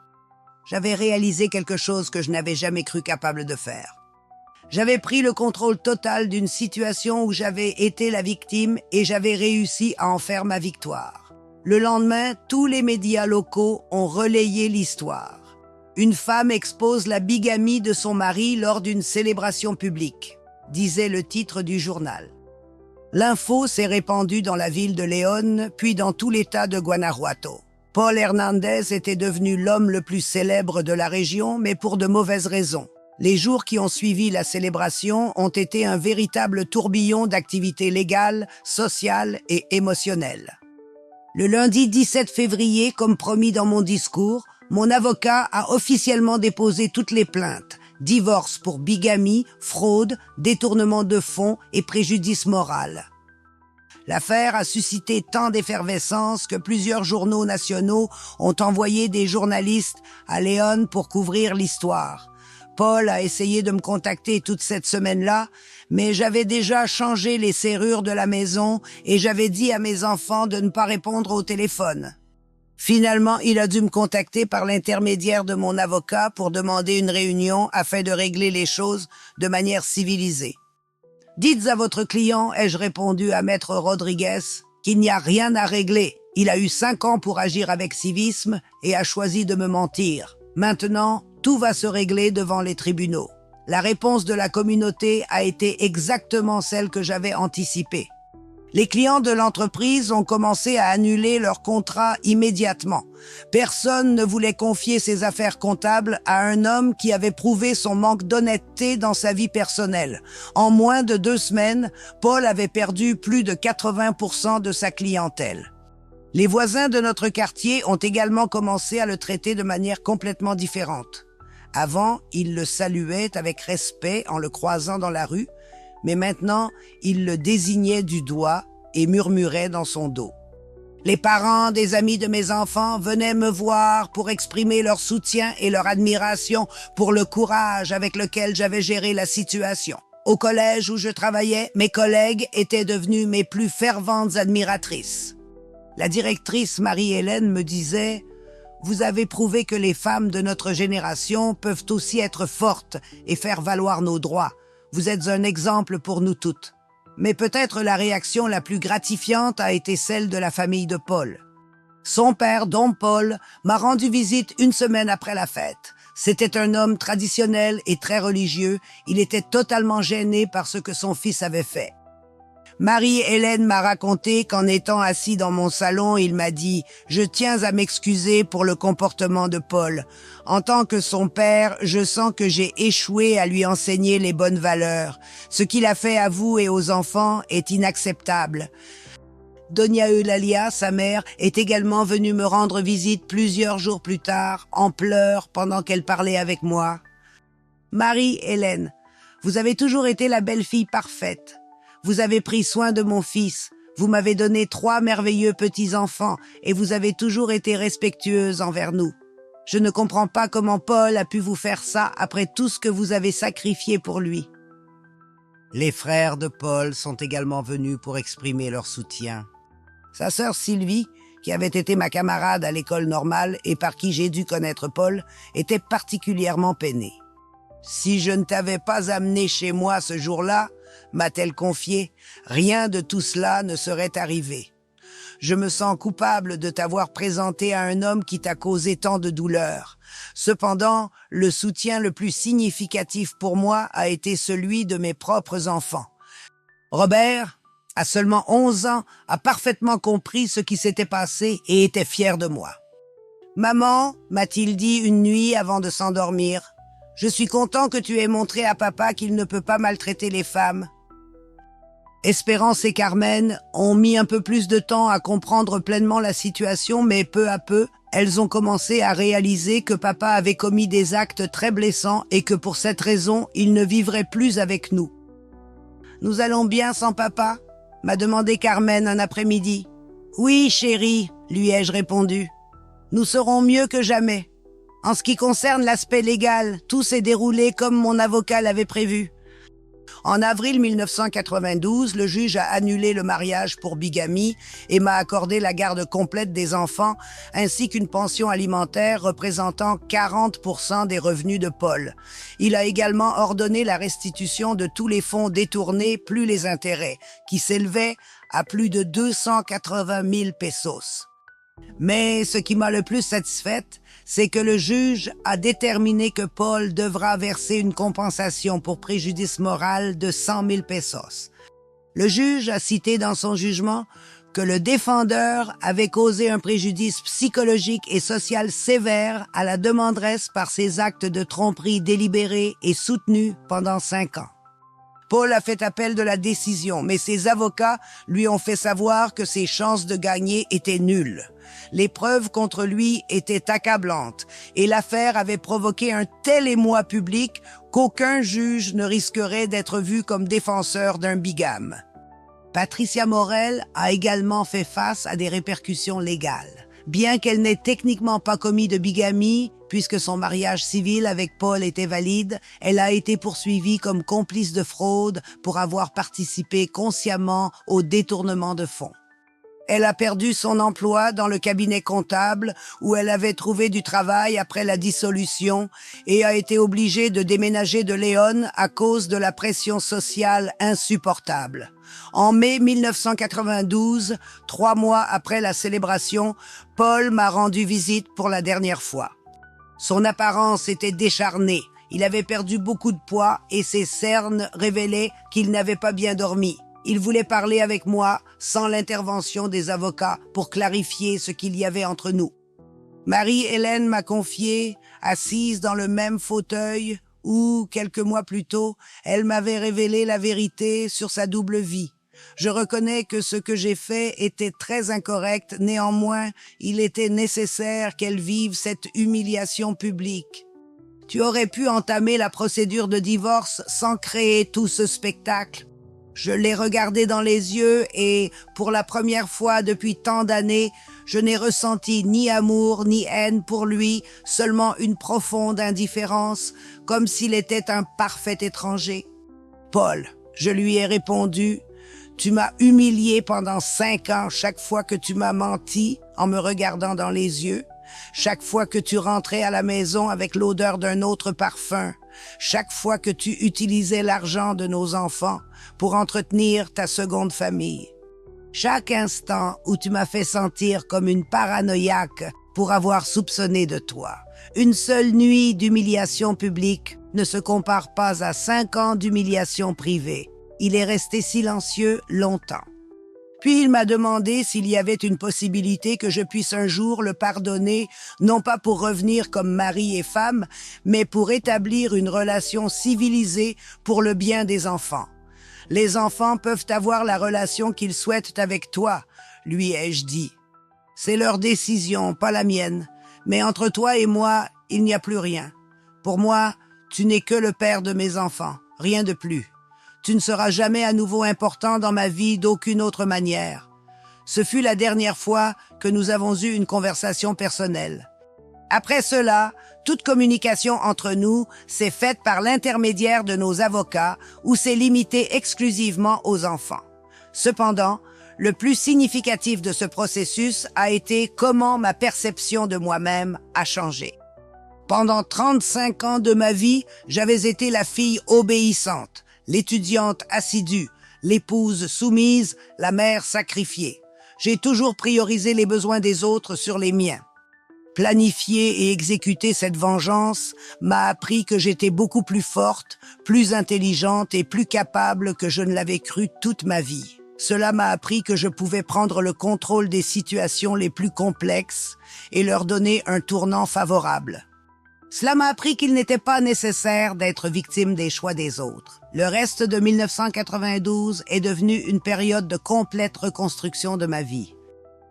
A: J'avais réalisé quelque chose que je n'avais jamais cru capable de faire. J'avais pris le contrôle total d'une situation où j'avais été la victime et j'avais réussi à en faire ma victoire. Le lendemain, tous les médias locaux ont relayé l'histoire. Une femme expose la bigamie de son mari lors d'une célébration publique, disait le titre du journal. L'info s'est répandue dans la ville de León, puis dans tout l'État de Guanajuato. Paul Hernandez était devenu l'homme le plus célèbre de la région, mais pour de mauvaises raisons. Les jours qui ont suivi la célébration ont été un véritable tourbillon d'activités légales, sociales et émotionnelles. Le lundi 17 février, comme promis dans mon discours, mon avocat a officiellement déposé toutes les plaintes, divorce pour bigamie, fraude, détournement de fonds et préjudice moral. L'affaire a suscité tant d'effervescence que plusieurs journaux nationaux ont envoyé des journalistes à León pour couvrir l'histoire. Paul a essayé de me contacter toute cette semaine-là, mais j'avais déjà changé les serrures de la maison et j'avais dit à mes enfants de ne pas répondre au téléphone. Finalement, il a dû me contacter par l'intermédiaire de mon avocat pour demander une réunion afin de régler les choses de manière civilisée. « Dites à votre client, ai-je répondu à Maître Rodriguez, qu'il n'y a rien à régler. Il a eu 5 ans pour agir avec civisme et a choisi de me mentir. Maintenant, tout va se régler devant les tribunaux. » La réponse de la communauté a été exactement celle que j'avais anticipée. Les clients de l'entreprise ont commencé à annuler leurs contrats immédiatement. Personne ne voulait confier ses affaires comptables à un homme qui avait prouvé son manque d'honnêteté dans sa vie personnelle. En moins de 2 semaines, Paul avait perdu plus de 80% de sa clientèle. Les voisins de notre quartier ont également commencé à le traiter de manière complètement différente. Avant, ils le saluaient avec respect en le croisant dans la rue, mais maintenant, ils le désignaient du doigt et murmuraient dans son dos. Les parents des amis de mes enfants venaient me voir pour exprimer leur soutien et leur admiration pour le courage avec lequel j'avais géré la situation. Au collège où je travaillais, mes collègues étaient devenus mes plus ferventes admiratrices. La directrice Marie-Hélène me disait « Vous avez prouvé que les femmes de notre génération peuvent aussi être fortes et faire valoir nos droits. Vous êtes un exemple pour nous toutes. » Mais peut-être la réaction la plus gratifiante a été celle de la famille de Paul. Son père, Dom Paul, m'a rendu visite 1 semaine après la fête. C'était un homme traditionnel et très religieux. Il était totalement gêné par ce que son fils avait fait. Marie-Hélène m'a raconté qu'en étant assis dans mon salon, il m'a dit « Je tiens à m'excuser pour le comportement de Paul. En tant que son père, je sens que j'ai échoué à lui enseigner les bonnes valeurs. Ce qu'il a fait à vous et aux enfants est inacceptable. » Doña Eulalia, sa mère, est également venue me rendre visite plusieurs jours plus tard, en pleurs pendant qu'elle parlait avec moi. « Marie-Hélène, vous avez toujours été la belle-fille parfaite. Vous avez pris soin de mon fils, vous m'avez donné 3 merveilleux petits-enfants et vous avez toujours été respectueuse envers nous. Je ne comprends pas comment Paul a pu vous faire ça après tout ce que vous avez sacrifié pour lui. » Les frères de Paul sont également venus pour exprimer leur soutien. Sa sœur Sylvie, qui avait été ma camarade à l'école normale et par qui j'ai dû connaître Paul, était particulièrement peinée. « Si je ne t'avais pas amené chez moi ce jour-là, m'a-t-elle confié, rien de tout cela ne serait arrivé. Je me sens coupable de t'avoir présenté à un homme qui t'a causé tant de douleur. Cependant, le soutien le plus significatif pour moi a été celui de mes propres enfants. Robert, à seulement 11 ans, a parfaitement compris ce qui s'était passé et était fier de moi. « Maman, m'a-t-il dit une nuit avant de s'endormir, je suis content que tu aies montré à papa qu'il ne peut pas maltraiter les femmes. » Espérance et Carmen ont mis un peu plus de temps à comprendre pleinement la situation, mais peu à peu, elles ont commencé à réaliser que papa avait commis des actes très blessants et que pour cette raison, il ne vivrait plus avec nous. « Nous allons bien sans papa ?» m'a demandé Carmen un après-midi. « Oui, chérie, lui ai-je répondu. Nous serons mieux que jamais. En ce qui concerne l'aspect légal, tout s'est déroulé comme mon avocat l'avait prévu. En avril 1992, le juge a annulé le mariage pour bigamie et m'a accordé la garde complète des enfants ainsi qu'une pension alimentaire représentant 40% des revenus de Paul. Il a également ordonné la restitution de tous les fonds détournés plus les intérêts, qui s'élevaient à plus de 280 000 pesos. Mais ce qui m'a le plus satisfaite, c'est que le juge a déterminé que Paul devra verser une compensation pour préjudice moral de 100 000 pesos. Le juge a cité dans son jugement que le défendeur avait causé un préjudice psychologique et social sévère à la demanderesse par ses actes de tromperie délibérés et soutenus pendant 5 ans. Paul a fait appel de la décision, mais ses avocats lui ont fait savoir que ses chances de gagner étaient nulles. Les preuves contre lui étaient accablantes et l'affaire avait provoqué un tel émoi public qu'aucun juge ne risquerait d'être vu comme défenseur d'un bigame. Patricia Morel a également fait face à des répercussions légales. Bien qu'elle n'ait techniquement pas commis de bigamie, puisque son mariage civil avec Paul était valide, elle a été poursuivie comme complice de fraude pour avoir participé consciemment au détournement de fonds. Elle a perdu son emploi dans le cabinet comptable où elle avait trouvé du travail après la dissolution et a été obligée de déménager de Léon à cause de la pression sociale insupportable. En mai 1992, 3 mois après la célébration, Paul m'a rendu visite pour la dernière fois. Son apparence était décharnée, il avait perdu beaucoup de poids et ses cernes révélaient qu'il n'avait pas bien dormi. Il voulait parler avec moi sans l'intervention des avocats pour clarifier ce qu'il y avait entre nous. Marie-Hélène m'a confié, assise dans le même fauteuil où, quelques mois plus tôt, elle m'avait révélé la vérité sur sa double vie. Je reconnais que ce que j'ai fait était très incorrect, néanmoins, il était nécessaire qu'elle vive cette humiliation publique. Tu aurais pu entamer la procédure de divorce sans créer tout ce spectacle. Je l'ai regardé dans les yeux et, pour la première fois depuis tant d'années, je n'ai ressenti ni amour ni haine pour lui, seulement une profonde indifférence, comme s'il était un parfait étranger. Paul, je lui ai répondu, tu m'as humilié pendant 5 ans chaque fois que tu m'as menti en me regardant dans les yeux, chaque fois que tu rentrais à la maison avec l'odeur d'un autre parfum, chaque fois que tu utilisais l'argent de nos enfants pour entretenir ta seconde famille. Chaque instant où tu m'as fait sentir comme une paranoïaque pour avoir soupçonné de toi. Une seule nuit d'humiliation publique ne se compare pas à 5 ans d'humiliation privée. Il est resté silencieux longtemps. Puis il m'a demandé s'il y avait une possibilité que je puisse un jour le pardonner, non pas pour revenir comme mari et femme, mais pour établir une relation civilisée pour le bien des enfants. Les enfants peuvent avoir la relation qu'ils souhaitent avec toi, lui ai-je dit. C'est leur décision, pas la mienne. Mais entre toi et moi, il n'y a plus rien. Pour moi, tu n'es que le père de mes enfants, rien de plus. Tu ne seras jamais à nouveau important dans ma vie d'aucune autre manière. Ce fut la dernière fois que nous avons eu une conversation personnelle. Après cela, toute communication entre nous s'est faite par l'intermédiaire de nos avocats ou s'est limitée exclusivement aux enfants. Cependant, le plus significatif de ce processus a été comment ma perception de moi-même a changé. Pendant 35 ans de ma vie, j'avais été la fille obéissante, l'étudiante assidue, l'épouse soumise, la mère sacrifiée. J'ai toujours priorisé les besoins des autres sur les miens. Planifier et exécuter cette vengeance m'a appris que j'étais beaucoup plus forte, plus intelligente et plus capable que je ne l'avais cru toute ma vie. Cela m'a appris que je pouvais prendre le contrôle des situations les plus complexes et leur donner un tournant favorable. Cela m'a appris qu'il n'était pas nécessaire d'être victime des choix des autres. Le reste de 1992 est devenu une période de complète reconstruction de ma vie.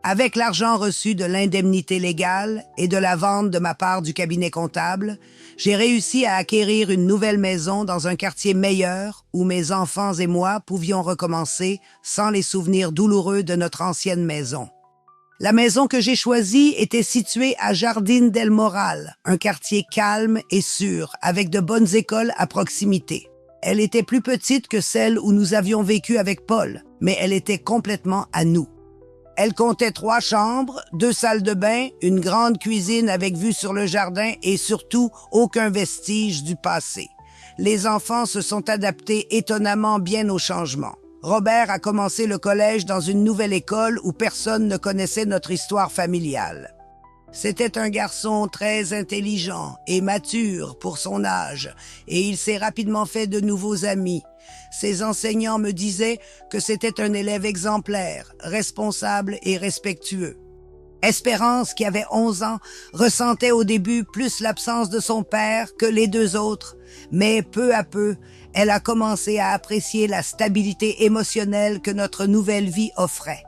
A: Avec l'argent reçu de l'indemnité légale et de la vente de ma part du cabinet comptable, j'ai réussi à acquérir une nouvelle maison dans un quartier meilleur où mes enfants et moi pouvions recommencer sans les souvenirs douloureux de notre ancienne maison. La maison que j'ai choisie était située à Jardine del Moral, un quartier calme et sûr, avec de bonnes écoles à proximité. Elle était plus petite que celle où nous avions vécu avec Paul, mais elle était complètement à nous. Elle comptait 3 chambres, 2 salles de bain, une grande cuisine avec vue sur le jardin et surtout aucun vestige du passé. Les enfants se sont adaptés étonnamment bien au changement. Robert a commencé le collège dans une nouvelle école où personne ne connaissait notre histoire familiale. C'était un garçon très intelligent et mature pour son âge, et il s'est rapidement fait de nouveaux amis. Ses enseignants me disaient que c'était un élève exemplaire, responsable et respectueux. Espérance, qui avait 11 ans, ressentait au début plus l'absence de son père que les 2 autres, mais peu à peu, elle a commencé à apprécier la stabilité émotionnelle que notre nouvelle vie offrait.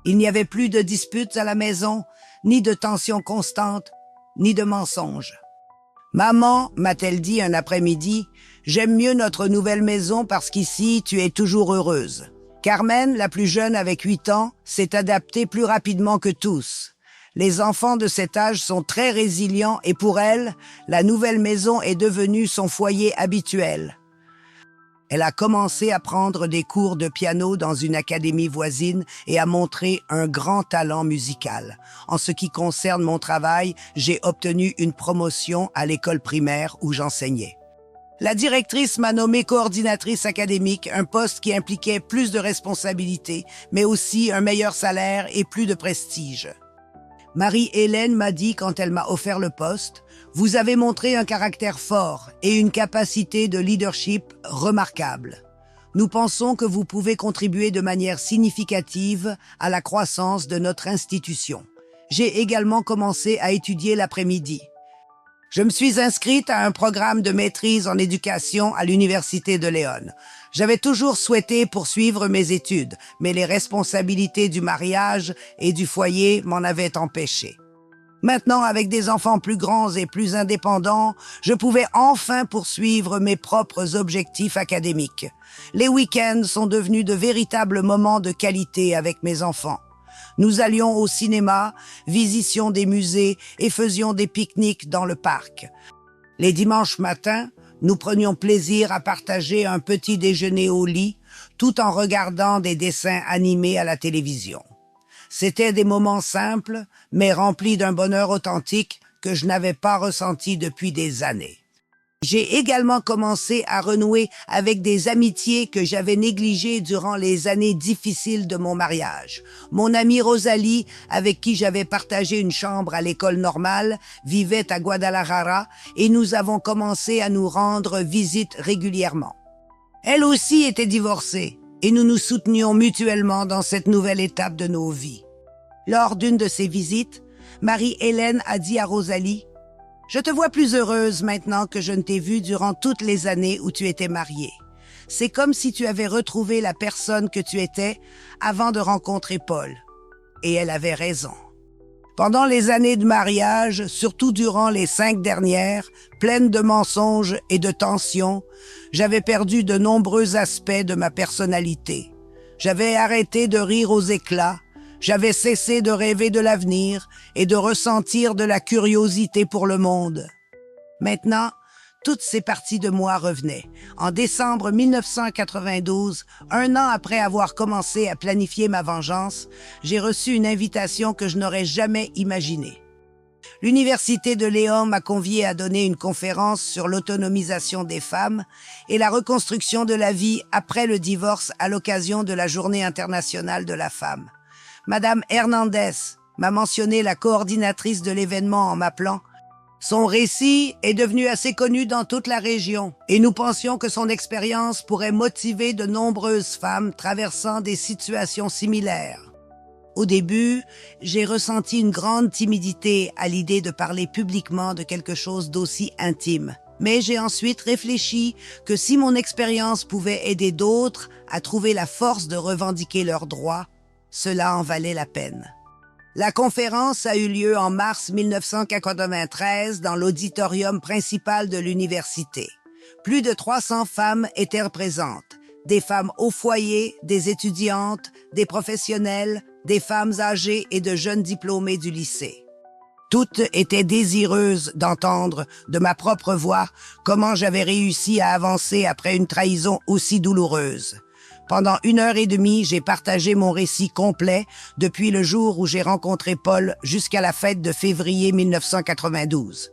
A: Il n'y avait plus de disputes à la maison, ni de tensions constantes, ni de mensonges. « Maman, m'a-t-elle dit un après-midi, j'aime mieux notre nouvelle maison parce qu'ici, tu es toujours heureuse. » Carmen, la plus jeune avec 8 ans, s'est adaptée plus rapidement que tous. Les enfants de cet âge sont très résilients et pour elle, la nouvelle maison est devenue son foyer habituel. Elle a commencé à prendre des cours de piano dans une académie voisine et a montré un grand talent musical. En ce qui concerne mon travail, j'ai obtenu une promotion à l'école primaire où j'enseignais. La directrice m'a nommée coordinatrice académique, un poste qui impliquait plus de responsabilités, mais aussi un meilleur salaire et plus de prestige. Marie-Hélène m'a dit quand elle m'a offert le poste, « Vous avez montré un caractère fort et une capacité de leadership remarquable. Nous pensons que vous pouvez contribuer de manière significative à la croissance de notre institution. » J'ai également commencé à étudier l'après-midi. Je me suis inscrite à un programme de maîtrise en éducation à l'Université de León. J'avais toujours souhaité poursuivre mes études, mais les responsabilités du mariage et du foyer m'en avaient empêché. Maintenant, avec des enfants plus grands et plus indépendants, je pouvais enfin poursuivre mes propres objectifs académiques. Les week-ends sont devenus de véritables moments de qualité avec mes enfants. Nous allions au cinéma, visitions des musées et faisions des pique-niques dans le parc. Les dimanches matins, nous prenions plaisir à partager un petit déjeuner au lit, tout en regardant des dessins animés à la télévision. C'étaient des moments simples, mais remplis d'un bonheur authentique que je n'avais pas ressenti depuis des années. J'ai également commencé à renouer avec des amitiés que j'avais négligées durant les années difficiles de mon mariage. Mon amie Rosalie, avec qui j'avais partagé une chambre à l'école normale, vivait à Guadalajara et nous avons commencé à nous rendre visite régulièrement. Elle aussi était divorcée et nous nous soutenions mutuellement dans cette nouvelle étape de nos vies. Lors d'une de ces visites, Marie-Hélène a dit à Rosalie: « Je te vois plus heureuse maintenant que je ne t'ai vue durant toutes les années où tu étais mariée. C'est comme si tu avais retrouvé la personne que tu étais avant de rencontrer Paul. » Et elle avait raison. Pendant les années de mariage, surtout durant les 5 dernières, pleines de mensonges et de tensions, j'avais perdu de nombreux aspects de ma personnalité. J'avais arrêté de rire aux éclats, j'avais cessé de rêver de l'avenir et de ressentir de la curiosité pour le monde. Maintenant, toutes ces parties de moi revenaient. En décembre 1992, un an après avoir commencé à planifier ma vengeance, j'ai reçu une invitation que je n'aurais jamais imaginée. L'Université de León m'a convié à donner une conférence sur l'autonomisation des femmes et la reconstruction de la vie après le divorce à l'occasion de la Journée internationale de la femme. Madame Hernandez m'a mentionné la coordinatrice de l'événement en m'appelant. Son récit est devenu assez connu dans toute la région et nous pensions que son expérience pourrait motiver de nombreuses femmes traversant des situations similaires. Au début, j'ai ressenti une grande timidité à l'idée de parler publiquement de quelque chose d'aussi intime. Mais j'ai ensuite réfléchi que si mon expérience pouvait aider d'autres à trouver la force de revendiquer leurs droits, cela en valait la peine. La conférence a eu lieu en mars 1993 dans l'auditorium principal de l'université. Plus de 300 femmes étaient présentes, des femmes au foyer, des étudiantes, des professionnels, des femmes âgées et de jeunes diplômés du lycée. Toutes étaient désireuses d'entendre de ma propre voix comment j'avais réussi à avancer après une trahison aussi douloureuse. Pendant 1h30, j'ai partagé mon récit complet depuis le jour où j'ai rencontré Paul jusqu'à la fête de février 1992.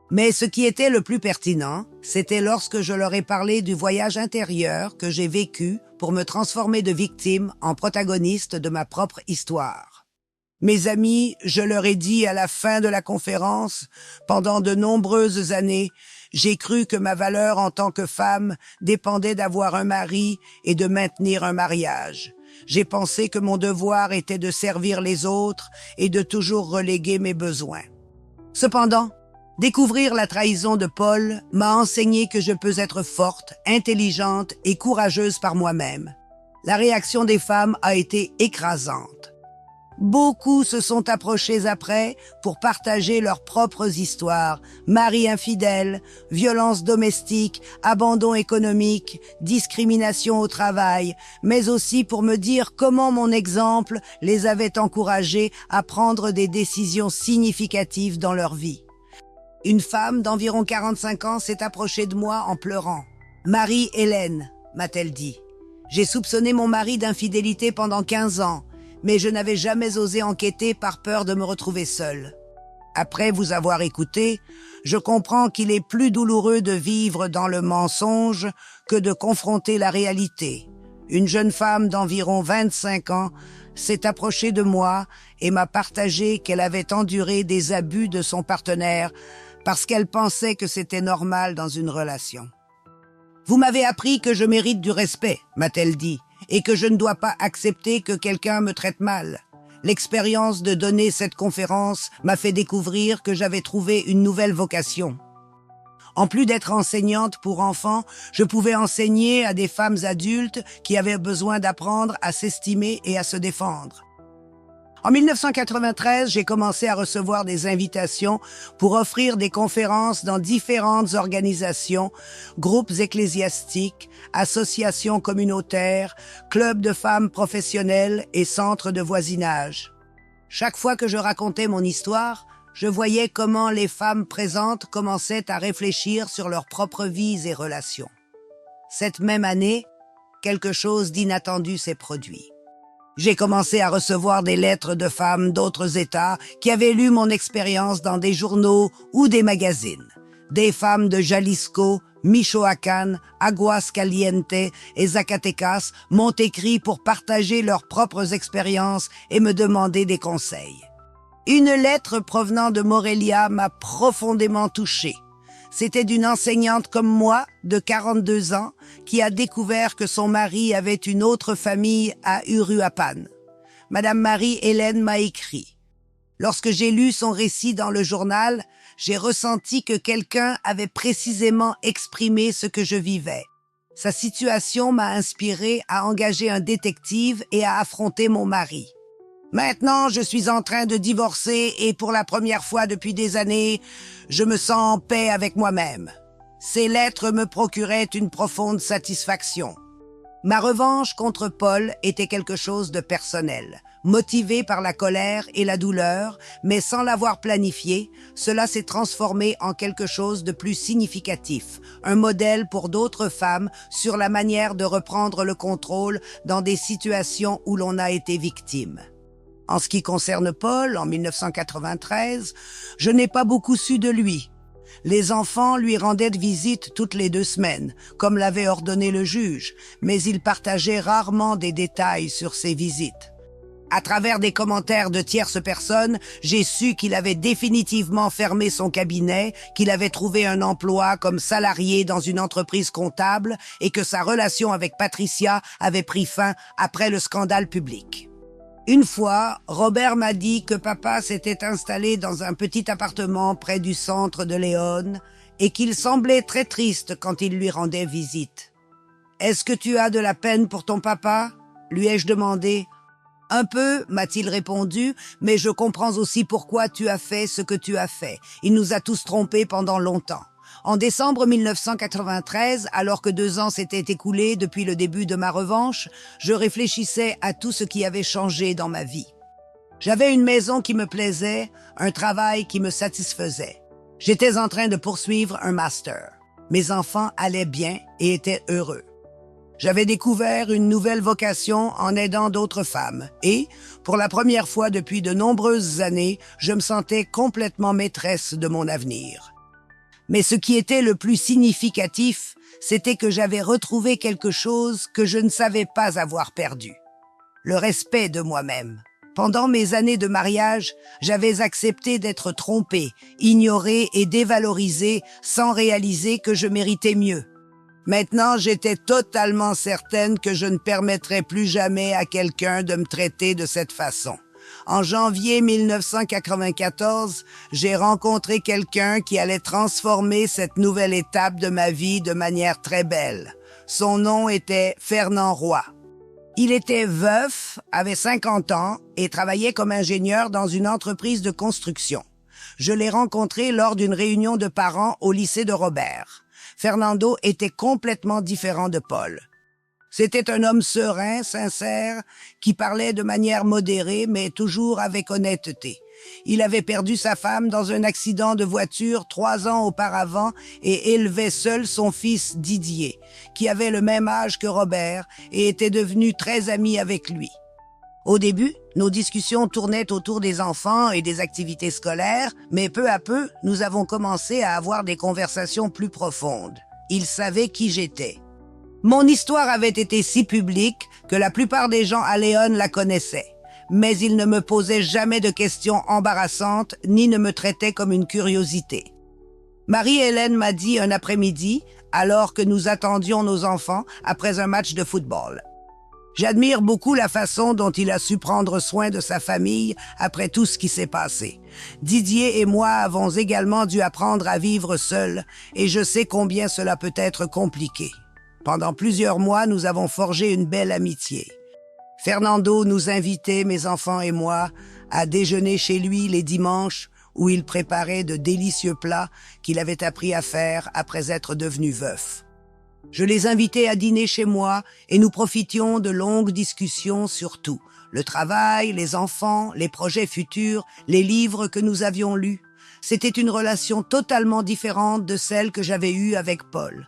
A: Mais ce qui était le plus pertinent, c'était lorsque je leur ai parlé du voyage intérieur que j'ai vécu pour me transformer de victime en protagoniste de ma propre histoire. Mes amis, je leur ai dit à la fin de la conférence, pendant de nombreuses années, j'ai cru que ma valeur en tant que femme dépendait d'avoir un mari et de maintenir un mariage. J'ai pensé que mon devoir était de servir les autres et de toujours reléguer mes besoins. Cependant, découvrir la trahison de Paul m'a enseigné que je peux être forte, intelligente et courageuse par moi-même. La réaction des femmes a été écrasante. Beaucoup se sont approchés après pour partager leurs propres histoires. Mari infidèle, violences domestiques, abandon économique, discrimination au travail, mais aussi pour me dire comment mon exemple les avait encouragés à prendre des décisions significatives dans leur vie. Une femme d'environ 45 ans s'est approchée de moi en pleurant. « Marie-Hélène », m'a-t-elle dit. « J'ai soupçonné mon mari d'infidélité pendant 15 ans. Mais je n'avais jamais osé enquêter par peur de me retrouver seule. Après vous avoir écouté, je comprends qu'il est plus douloureux de vivre dans le mensonge que de confronter la réalité. Une jeune femme d'environ 25 ans s'est approchée de moi et m'a partagé qu'elle avait enduré des abus de son partenaire parce qu'elle pensait que c'était normal dans une relation. « Vous m'avez appris que je mérite du respect », m'a-t-elle dit, et que je ne dois pas accepter que quelqu'un me traite mal. L'expérience de donner cette conférence m'a fait découvrir que j'avais trouvé une nouvelle vocation. En plus d'être enseignante pour enfants, je pouvais enseigner à des femmes adultes qui avaient besoin d'apprendre à s'estimer et à se défendre. En 1993, j'ai commencé à recevoir des invitations pour offrir des conférences dans différentes organisations, groupes ecclésiastiques, associations communautaires, clubs de femmes professionnelles et centres de voisinage. Chaque fois que je racontais mon histoire, je voyais comment les femmes présentes commençaient à réfléchir sur leurs propres vies et relations. Cette même année, quelque chose d'inattendu s'est produit. J'ai commencé à recevoir des lettres de femmes d'autres États qui avaient lu mon expérience dans des journaux ou des magazines. Des femmes de Jalisco, Michoacán, Aguascalientes et Zacatecas m'ont écrit pour partager leurs propres expériences et me demander des conseils. Une lettre provenant de Morelia m'a profondément touchée. C'était d'une enseignante comme moi, de 42 ans, qui a découvert que son mari avait une autre famille à Uruapan. Madame Marie-Hélène m'a écrit. Lorsque j'ai lu son récit dans le journal, j'ai ressenti que quelqu'un avait précisément exprimé ce que je vivais. Sa situation m'a inspiré à engager un détective et à affronter mon mari. Maintenant, je suis en train de divorcer et pour la première fois depuis des années, je me sens en paix avec moi-même. Ces lettres me procuraient une profonde satisfaction. Ma revanche contre Paul était quelque chose de personnel. Motivé par la colère et la douleur, mais sans l'avoir planifié, cela s'est transformé en quelque chose de plus significatif, un modèle pour d'autres femmes sur la manière de reprendre le contrôle dans des situations où l'on a été victime. En ce qui concerne Paul, en 1993, je n'ai pas beaucoup su de lui. Les enfants lui rendaient visite toutes les 2 semaines, comme l'avait ordonné le juge, mais il partageait rarement des détails sur ses visites. À travers des commentaires de tierces personnes, j'ai su qu'il avait définitivement fermé son cabinet, qu'il avait trouvé un emploi comme salarié dans une entreprise comptable et que sa relation avec Patricia avait pris fin après le scandale public. Une fois, Robert m'a dit que papa s'était installé dans un petit appartement près du centre de Léon et qu'il semblait très triste quand il lui rendait visite. « Est-ce que tu as de la peine pour ton papa ?» lui ai-je demandé. « Un peu, m'a-t-il répondu, mais je comprends aussi pourquoi tu as fait ce que tu as fait. Il nous a tous trompés pendant longtemps. » En décembre 1993, alors que 2 ans s'étaient écoulés depuis le début de ma revanche, je réfléchissais à tout ce qui avait changé dans ma vie. J'avais une maison qui me plaisait, un travail qui me satisfaisait. J'étais en train de poursuivre un master. Mes enfants allaient bien et étaient heureux. J'avais découvert une nouvelle vocation en aidant d'autres femmes et, pour la première fois depuis de nombreuses années, je me sentais complètement maîtresse de mon avenir. Mais ce qui était le plus significatif, c'était que j'avais retrouvé quelque chose que je ne savais pas avoir perdu. Le respect de moi-même. Pendant mes années de mariage, j'avais accepté d'être trompée, ignorée et dévalorisée sans réaliser que je méritais mieux. Maintenant, j'étais totalement certaine que je ne permettrais plus jamais à quelqu'un de me traiter de cette façon. En janvier 1994, j'ai rencontré quelqu'un qui allait transformer cette nouvelle étape de ma vie de manière très belle. Son nom était Fernand Roy. Il était veuf, avait 50 ans et travaillait comme ingénieur dans une entreprise de construction. Je l'ai rencontré lors d'une réunion de parents au lycée de Robert. Fernando était complètement différent de Paul. C'était un homme serein, sincère, qui parlait de manière modérée, mais toujours avec honnêteté. Il avait perdu sa femme dans un accident de voiture 3 ans auparavant et élevait seul son fils Didier, qui avait le même âge que Robert et était devenu très ami avec lui. Au début, nos discussions tournaient autour des enfants et des activités scolaires, mais peu à peu, nous avons commencé à avoir des conversations plus profondes. Il savait qui j'étais. Mon histoire avait été si publique que la plupart des gens à Léon la connaissaient, mais il ne me posait jamais de questions embarrassantes ni ne me traitait comme une curiosité. Marie-Hélène m'a dit un après-midi, alors que nous attendions nos enfants après un match de football. J'admire beaucoup la façon dont il a su prendre soin de sa famille après tout ce qui s'est passé. Didier et moi avons également dû apprendre à vivre seuls et je sais combien cela peut être compliqué. Pendant plusieurs mois, nous avons forgé une belle amitié. Fernando nous invitait, mes enfants et moi, à déjeuner chez lui les dimanches où il préparait de délicieux plats qu'il avait appris à faire après être devenu veuf. Je les invitais à dîner chez moi et nous profitions de longues discussions sur tout. Le travail, les enfants, les projets futurs, les livres que nous avions lus. C'était une relation totalement différente de celle que j'avais eue avec Paul.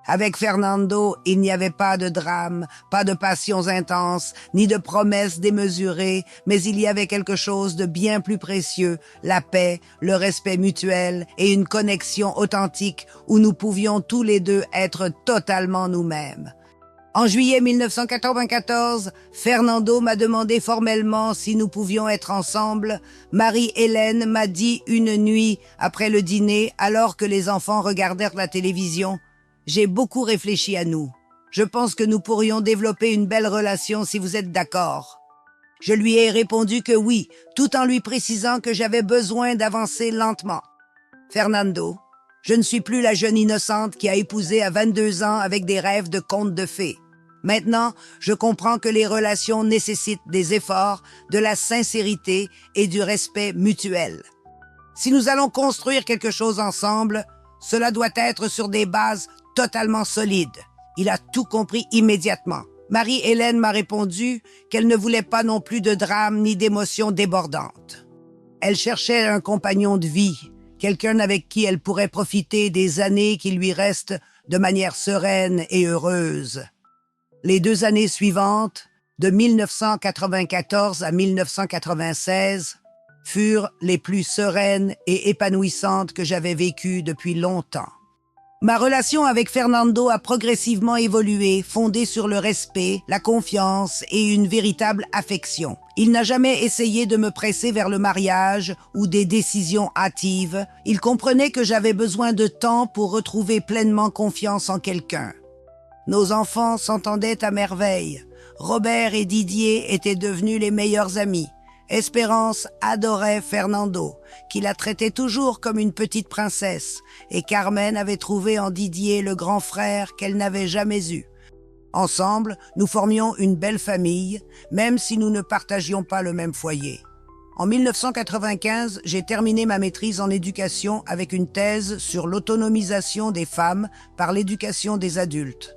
A: Avec Fernando, il n'y avait pas de drame, pas de passions intenses, ni de promesses démesurées, mais il y avait quelque chose de bien plus précieux, la paix, le respect mutuel et une connexion authentique où nous pouvions tous les deux être totalement nous-mêmes. En juillet 1994, Fernando m'a demandé formellement si nous pouvions être ensemble. Marie-Hélène m'a dit une nuit, après le dîner, alors que les enfants regardèrent la télévision. J'ai beaucoup réfléchi à nous. Je pense que nous pourrions développer une belle relation si vous êtes d'accord. Je lui ai répondu que oui, tout en lui précisant que j'avais besoin d'avancer lentement. Fernando, je ne suis plus la jeune innocente qui a épousé à 22 ans avec des rêves de conte de fées. Maintenant, je comprends que les relations nécessitent des efforts, de la sincérité et du respect mutuel. Si nous allons construire quelque chose ensemble, cela doit être sur des bases totalement solides. Il a tout compris immédiatement. Marie-Hélène m'a répondu qu'elle ne voulait pas non plus de drame ni d'émotions débordantes. Elle cherchait un compagnon de vie, quelqu'un avec qui elle pourrait profiter des années qui lui restent de manière sereine et heureuse. Les 2 années suivantes, de 1994 à 1996, furent les plus sereines et épanouissantes que j'avais vécues depuis longtemps. Ma relation avec Fernando a progressivement évolué, fondée sur le respect, la confiance et une véritable affection. Il n'a jamais essayé de me presser vers le mariage ou des décisions hâtives. Il comprenait que j'avais besoin de temps pour retrouver pleinement confiance en quelqu'un. Nos enfants s'entendaient à merveille. Robert et Didier étaient devenus les meilleurs amis. Espérance adorait Fernando, qui la traitait toujours comme une petite princesse, et Carmen avait trouvé en Didier le grand frère qu'elle n'avait jamais eu. Ensemble, nous formions une belle famille, même si nous ne partagions pas le même foyer. En 1995, j'ai terminé ma maîtrise en éducation avec une thèse sur l'autonomisation des femmes par l'éducation des adultes.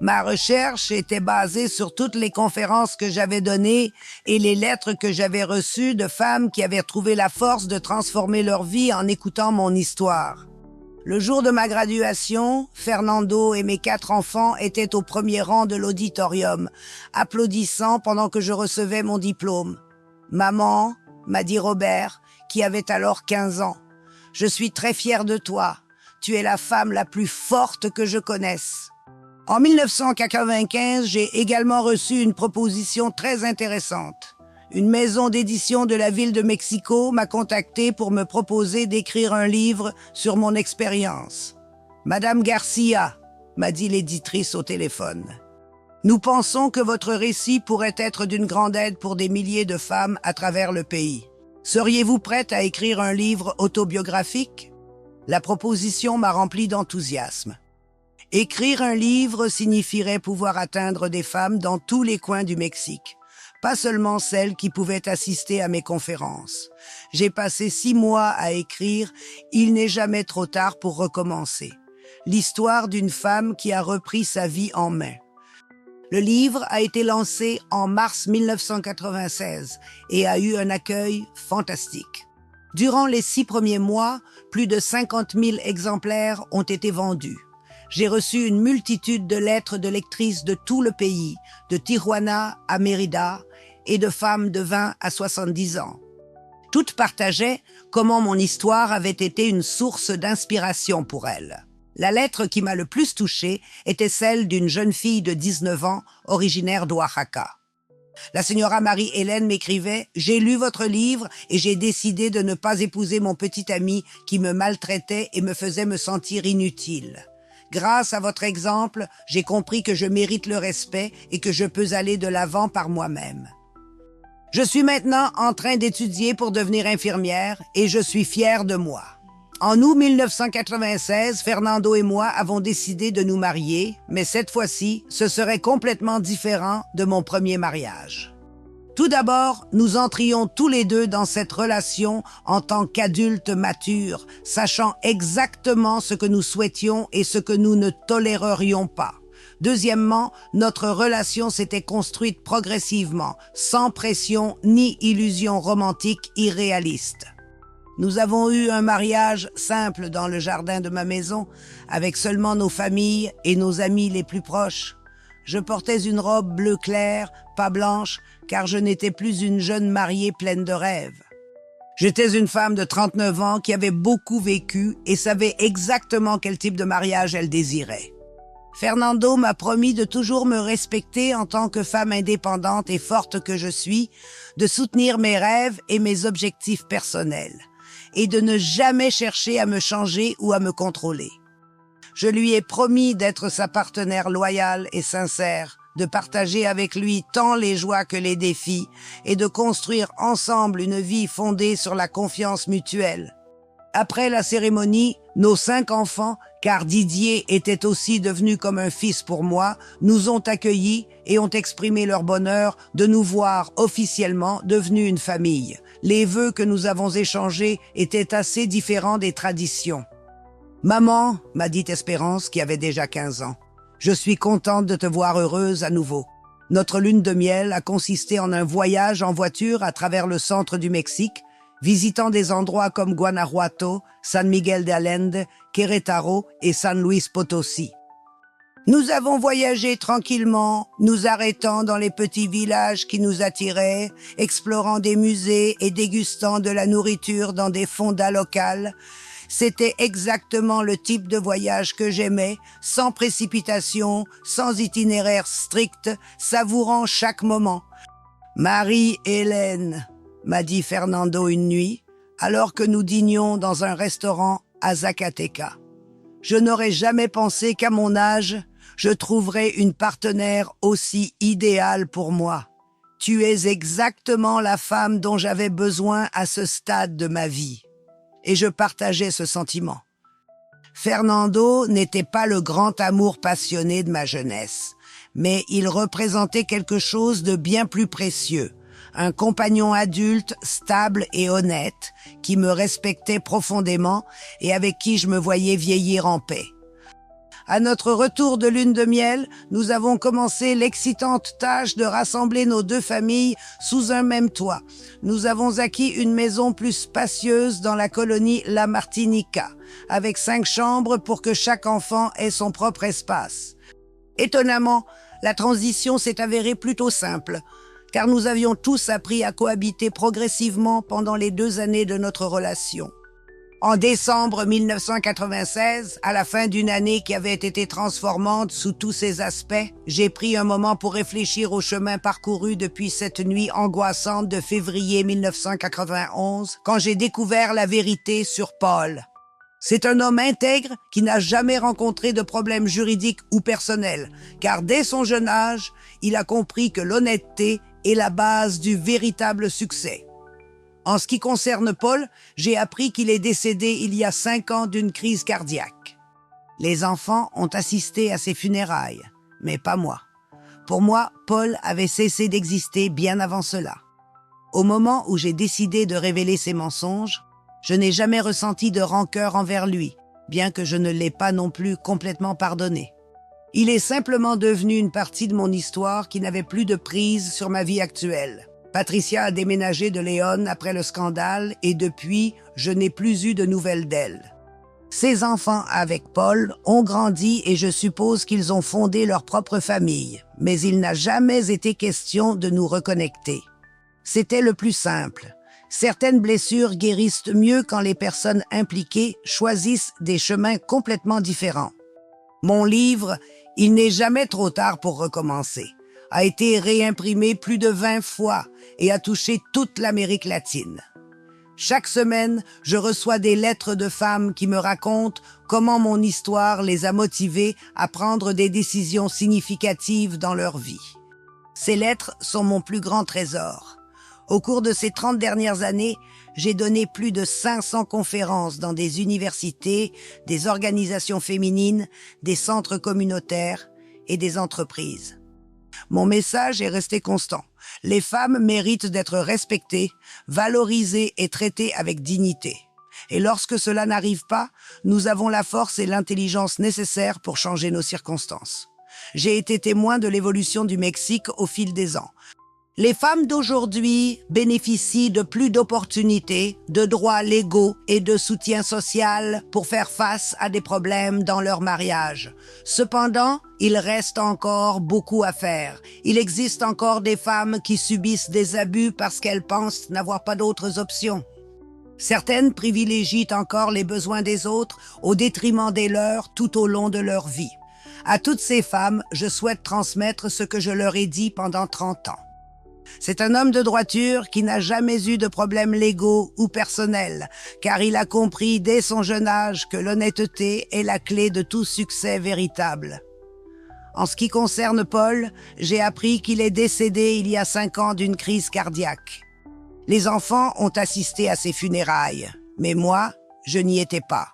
A: Ma recherche était basée sur toutes les conférences que j'avais données et les lettres que j'avais reçues de femmes qui avaient trouvé la force de transformer leur vie en écoutant mon histoire. Le jour de ma graduation, Fernando et mes 4 enfants étaient au premier rang de l'auditorium, applaudissant pendant que je recevais mon diplôme. « Maman, » m'a dit Robert, qui avait alors 15 ans, « je suis très fier de toi. Tu es la femme la plus forte que je connaisse. » En 1995, j'ai également reçu une proposition très intéressante. Une maison d'édition de la ville de Mexico m'a contacté pour me proposer d'écrire un livre sur mon expérience. « Madame Garcia », m'a dit l'éditrice au téléphone, « nous pensons que votre récit pourrait être d'une grande aide pour des milliers de femmes à travers le pays. Seriez-vous prête à écrire un livre autobiographique ?» La proposition m'a rempli d'enthousiasme. Écrire un livre signifierait pouvoir atteindre des femmes dans tous les coins du Mexique, pas seulement celles qui pouvaient assister à mes conférences. J'ai passé 6 mois à écrire « Il n'est jamais trop tard pour recommencer », l'histoire d'une femme qui a repris sa vie en main. Le livre a été lancé en mars 1996 et a eu un accueil fantastique. Durant les 6 premiers mois, plus de 50 000 exemplaires ont été vendus. J'ai reçu une multitude de lettres de lectrices de tout le pays, de Tijuana à Mérida, et de femmes de 20 à 70 ans. Toutes partageaient comment mon histoire avait été une source d'inspiration pour elles. La lettre qui m'a le plus touchée était celle d'une jeune fille de 19 ans, originaire d'Oaxaca. La señora Marie-Hélène m'écrivait « J'ai lu votre livre et j'ai décidé de ne pas épouser mon petit ami qui me maltraitait et me faisait me sentir inutile. Grâce à votre exemple, j'ai compris que je mérite le respect et que je peux aller de l'avant par moi-même. Je suis maintenant en train d'étudier pour devenir infirmière et je suis fière de moi. En août 1996, Fernando et moi avons décidé de nous marier, mais cette fois-ci, ce serait complètement différent de mon premier mariage. Tout d'abord, nous entrions tous les deux dans cette relation en tant qu'adultes matures, sachant exactement ce que nous souhaitions et ce que nous ne tolérerions pas. Deuxièmement, notre relation s'était construite progressivement, sans pression ni illusion romantique irréaliste. Nous avons eu un mariage simple dans le jardin de ma maison, avec seulement nos familles et nos amis les plus proches. Je portais une robe bleu clair, pas blanche, car je n'étais plus une jeune mariée pleine de rêves. J'étais une femme de 39 ans qui avait beaucoup vécu et savait exactement quel type de mariage elle désirait. Fernando m'a promis de toujours me respecter en tant que femme indépendante et forte que je suis, de soutenir mes rêves et mes objectifs personnels, et de ne jamais chercher à me changer ou à me contrôler. Je lui ai promis d'être sa partenaire loyale et sincère, de partager avec lui tant les joies que les défis et de construire ensemble une vie fondée sur la confiance mutuelle. Après la cérémonie, nos 5 enfants, car Didier était aussi devenu comme un fils pour moi, nous ont accueillis et ont exprimé leur bonheur de nous voir officiellement devenus une famille. Les vœux que nous avons échangés étaient assez différents des traditions. « Maman, m'a dit Espérance, qui avait déjà 15 ans, je suis contente de te voir heureuse à nouveau. Notre lune de miel a consisté en un voyage en voiture à travers le centre du Mexique, visitant des endroits comme Guanajuato, San Miguel de Allende, Querétaro et San Luis Potosí. Nous avons voyagé tranquillement, nous arrêtant dans les petits villages qui nous attiraient, explorant des musées et dégustant de la nourriture dans des fondas locales. C'était exactement le type de voyage que j'aimais, sans précipitation, sans itinéraire strict, savourant chaque moment. « Marie-Hélène », m'a dit Fernando une nuit, alors que nous dînions dans un restaurant à Zacatecas. « Je n'aurais jamais pensé qu'à mon âge, je trouverais une partenaire aussi idéale pour moi. Tu es exactement la femme dont j'avais besoin à ce stade de ma vie. » Et je partageais ce sentiment. Fernando n'était pas le grand amour passionné de ma jeunesse, mais il représentait quelque chose de bien plus précieux, un compagnon adulte, stable et honnête, qui me respectait profondément et avec qui je me voyais vieillir en paix. À notre retour de lune de miel, nous avons commencé l'excitante tâche de rassembler nos 2 familles sous un même toit. Nous avons acquis une maison plus spacieuse dans la colonie La Martinica, avec 5 chambres pour que chaque enfant ait son propre espace. Étonnamment, la transition s'est avérée plutôt simple, car nous avions tous appris à cohabiter progressivement pendant les 2 années de notre relation. En décembre 1996, à la fin d'une année qui avait été transformante sous tous ses aspects, j'ai pris un moment pour réfléchir au chemin parcouru depuis cette nuit angoissante de février 1991, quand j'ai découvert la vérité sur Paul. C'est un homme intègre qui n'a jamais rencontré de problème juridique ou personnel, car dès son jeune âge, il a compris que l'honnêteté est la base du véritable succès. En ce qui concerne Paul, j'ai appris qu'il est décédé il y a 5 ans d'une crise cardiaque. Les enfants ont assisté à ses funérailles, mais pas moi. Pour moi, Paul avait cessé d'exister bien avant cela. Au moment où j'ai décidé de révéler ses mensonges, je n'ai jamais ressenti de rancœur envers lui, bien que je ne l'ai pas non plus complètement pardonné. Il est simplement devenu une partie de mon histoire qui n'avait plus de prise sur ma vie actuelle. Patricia a déménagé de Léon après le scandale et depuis, je n'ai plus eu de nouvelles d'elle. Ses enfants avec Paul ont grandi et je suppose qu'ils ont fondé leur propre famille, mais il n'a jamais été question de nous reconnecter. C'était le plus simple. Certaines blessures guérissent mieux quand les personnes impliquées choisissent des chemins complètement différents. Mon livre « Il n'est jamais trop tard pour recommencer » a été réimprimé plus de 20 fois et a touché toute l'Amérique latine. Chaque semaine, je reçois des lettres de femmes qui me racontent comment mon histoire les a motivées à prendre des décisions significatives dans leur vie. Ces lettres sont mon plus grand trésor. Au cours de ces 30 dernières années, j'ai donné plus de 500 conférences dans des universités, des organisations féminines, des centres communautaires et des entreprises. Mon message est resté constant. Les femmes méritent d'être respectées, valorisées et traitées avec dignité. Et lorsque cela n'arrive pas, nous avons la force et l'intelligence nécessaires pour changer nos circonstances. J'ai été témoin de l'évolution du Mexique au fil des ans. Les femmes d'aujourd'hui bénéficient de plus d'opportunités, de droits légaux et de soutien social pour faire face à des problèmes dans leur mariage. Cependant, il reste encore beaucoup à faire. Il existe encore des femmes qui subissent des abus parce qu'elles pensent n'avoir pas d'autres options. Certaines privilégient encore les besoins des autres au détriment des leurs tout au long de leur vie. À toutes ces femmes, je souhaite transmettre ce que je leur ai dit pendant 30 ans. C'est un homme de droiture qui n'a jamais eu de problèmes légaux ou personnels, car il a compris dès son jeune âge que l'honnêteté est la clé de tout succès véritable. En ce qui concerne Paul, j'ai appris qu'il est décédé il y a 5 ans d'une crise cardiaque. Les enfants ont assisté à ses funérailles, mais moi, je n'y étais pas.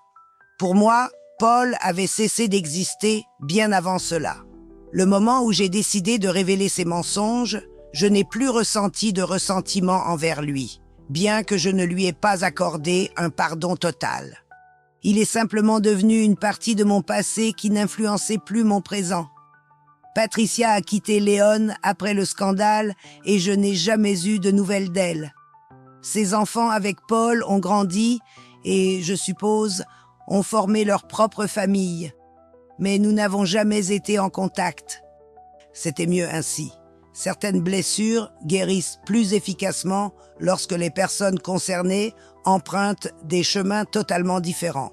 A: Pour moi, Paul avait cessé d'exister bien avant cela. Le moment où j'ai décidé de révéler ses mensonges, je n'ai plus ressenti de ressentiment envers lui, bien que je ne lui ai pas accordé un pardon total. Il est simplement devenu une partie de mon passé qui n'influençait plus mon présent. Patricia a quitté Léon après le scandale et je n'ai jamais eu de nouvelles d'elle. Ses enfants avec Paul ont grandi et, je suppose, ont formé leur propre famille. Mais nous n'avons jamais été en contact. C'était mieux ainsi. Certaines blessures guérissent plus efficacement lorsque les personnes concernées empruntent des chemins totalement différents.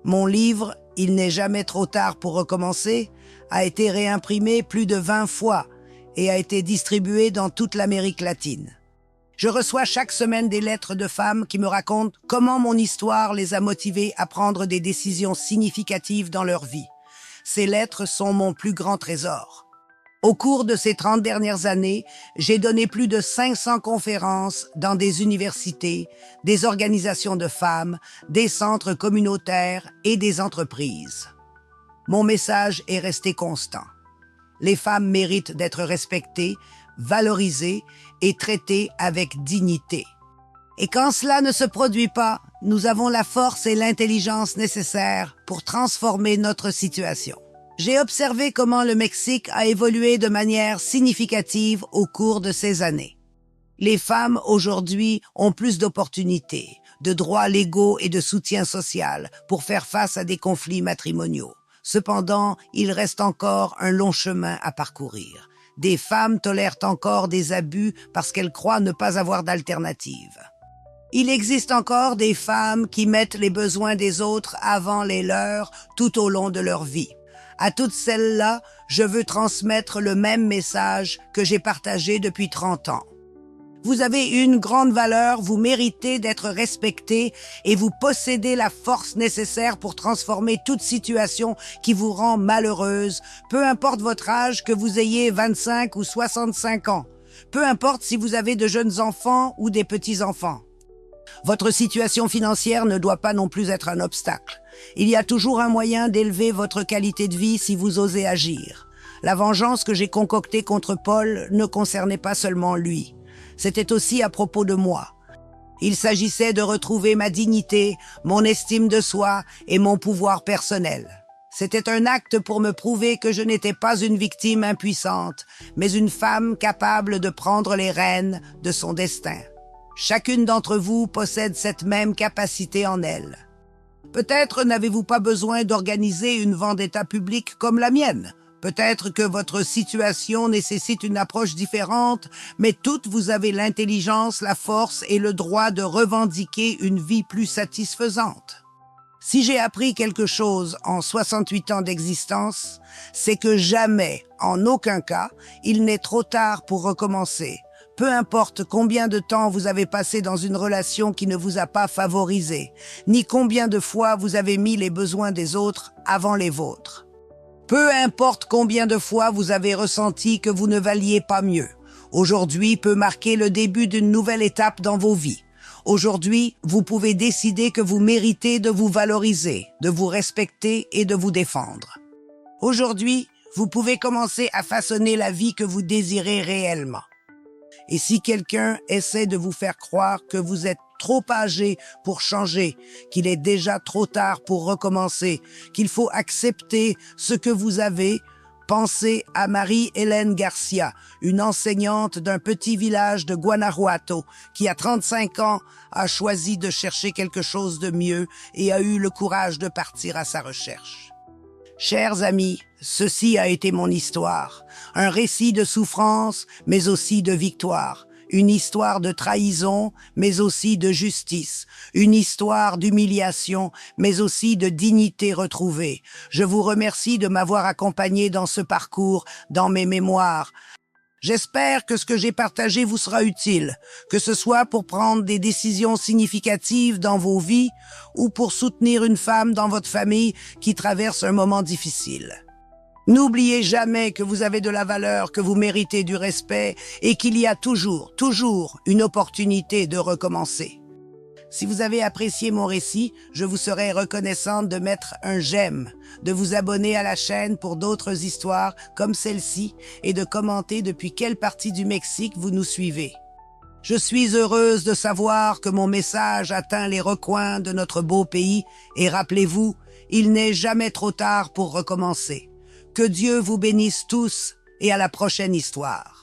A: Mon livre « Il n'est jamais trop tard pour recommencer » a été réimprimé plus de 20 fois et a été distribué dans toute l'Amérique latine. Je reçois chaque semaine des lettres de femmes qui me racontent comment mon histoire les a motivées à prendre des décisions significatives dans leur vie. Ces lettres sont mon plus grand trésor. Au cours de ces 30 dernières années, j'ai donné plus de 500 conférences dans des universités, des organisations de femmes, des centres communautaires et des entreprises. Mon message est resté constant. Les femmes méritent d'être respectées, valorisées et traitées avec dignité. Et quand cela ne se produit pas, nous avons la force et l'intelligence nécessaires pour transformer notre situation. J'ai observé comment le Mexique a évolué de manière significative au cours de ces années. Les femmes aujourd'hui ont plus d'opportunités, de droits légaux et de soutien social pour faire face à des conflits matrimoniaux. Cependant, il reste encore un long chemin à parcourir. Des femmes tolèrent encore des abus parce qu'elles croient ne pas avoir d'alternative. Il existe encore des femmes qui mettent les besoins des autres avant les leurs tout au long de leur vie. À toutes celles-là, je veux transmettre le même message que j'ai partagé depuis 30 ans. Vous avez une grande valeur, vous méritez d'être respecté et vous possédez la force nécessaire pour transformer toute situation qui vous rend malheureuse, peu importe votre âge, que vous ayez 25 ou 65 ans, peu importe si vous avez de jeunes enfants ou des petits-enfants. Votre situation financière ne doit pas non plus être un obstacle. Il y a toujours un moyen d'élever votre qualité de vie si vous osez agir. La vengeance que j'ai concoctée contre Paul ne concernait pas seulement lui. C'était aussi à propos de moi. Il s'agissait de retrouver ma dignité, mon estime de soi et mon pouvoir personnel. C'était un acte pour me prouver que je n'étais pas une victime impuissante, mais une femme capable de prendre les rênes de son destin. Chacune d'entre vous possède cette même capacité en elle. Peut-être n'avez-vous pas besoin d'organiser une vendetta publique comme la mienne. Peut-être que votre situation nécessite une approche différente, mais toutes vous avez l'intelligence, la force et le droit de revendiquer une vie plus satisfaisante. Si j'ai appris quelque chose en 68 ans d'existence, c'est que jamais, en aucun cas, il n'est trop tard pour recommencer. Peu importe combien de temps vous avez passé dans une relation qui ne vous a pas favorisé, ni combien de fois vous avez mis les besoins des autres avant les vôtres. Peu importe combien de fois vous avez ressenti que vous ne valiez pas mieux. Aujourd'hui peut marquer le début d'une nouvelle étape dans vos vies. Aujourd'hui, vous pouvez décider que vous méritez de vous valoriser, de vous respecter et de vous défendre. Aujourd'hui, vous pouvez commencer à façonner la vie que vous désirez réellement. Et si quelqu'un essaie de vous faire croire que vous êtes trop âgé pour changer, qu'il est déjà trop tard pour recommencer, qu'il faut accepter ce que vous avez, pensez à Marie-Hélène Garcia, une enseignante d'un petit village de Guanajuato qui, à 35 ans, a choisi de chercher quelque chose de mieux et a eu le courage de partir à sa recherche. Chers amis, ceci a été mon histoire, un récit de souffrance, mais aussi de victoire. Une histoire de trahison, mais aussi de justice. Une histoire d'humiliation, mais aussi de dignité retrouvée. Je vous remercie de m'avoir accompagné dans ce parcours, dans mes mémoires. J'espère que ce que j'ai partagé vous sera utile, que ce soit pour prendre des décisions significatives dans vos vies ou pour soutenir une femme dans votre famille qui traverse un moment difficile. N'oubliez jamais que vous avez de la valeur, que vous méritez du respect et qu'il y a toujours une opportunité de recommencer. Si vous avez apprécié mon récit, je vous serais reconnaissante de mettre un j'aime, de vous abonner à la chaîne pour d'autres histoires comme celle-ci et de commenter depuis quelle partie du Mexique vous nous suivez. Je suis heureuse de savoir que mon message atteint les recoins de notre beau pays et rappelez-vous, il n'est jamais trop tard pour recommencer. Que Dieu vous bénisse tous et à la prochaine histoire.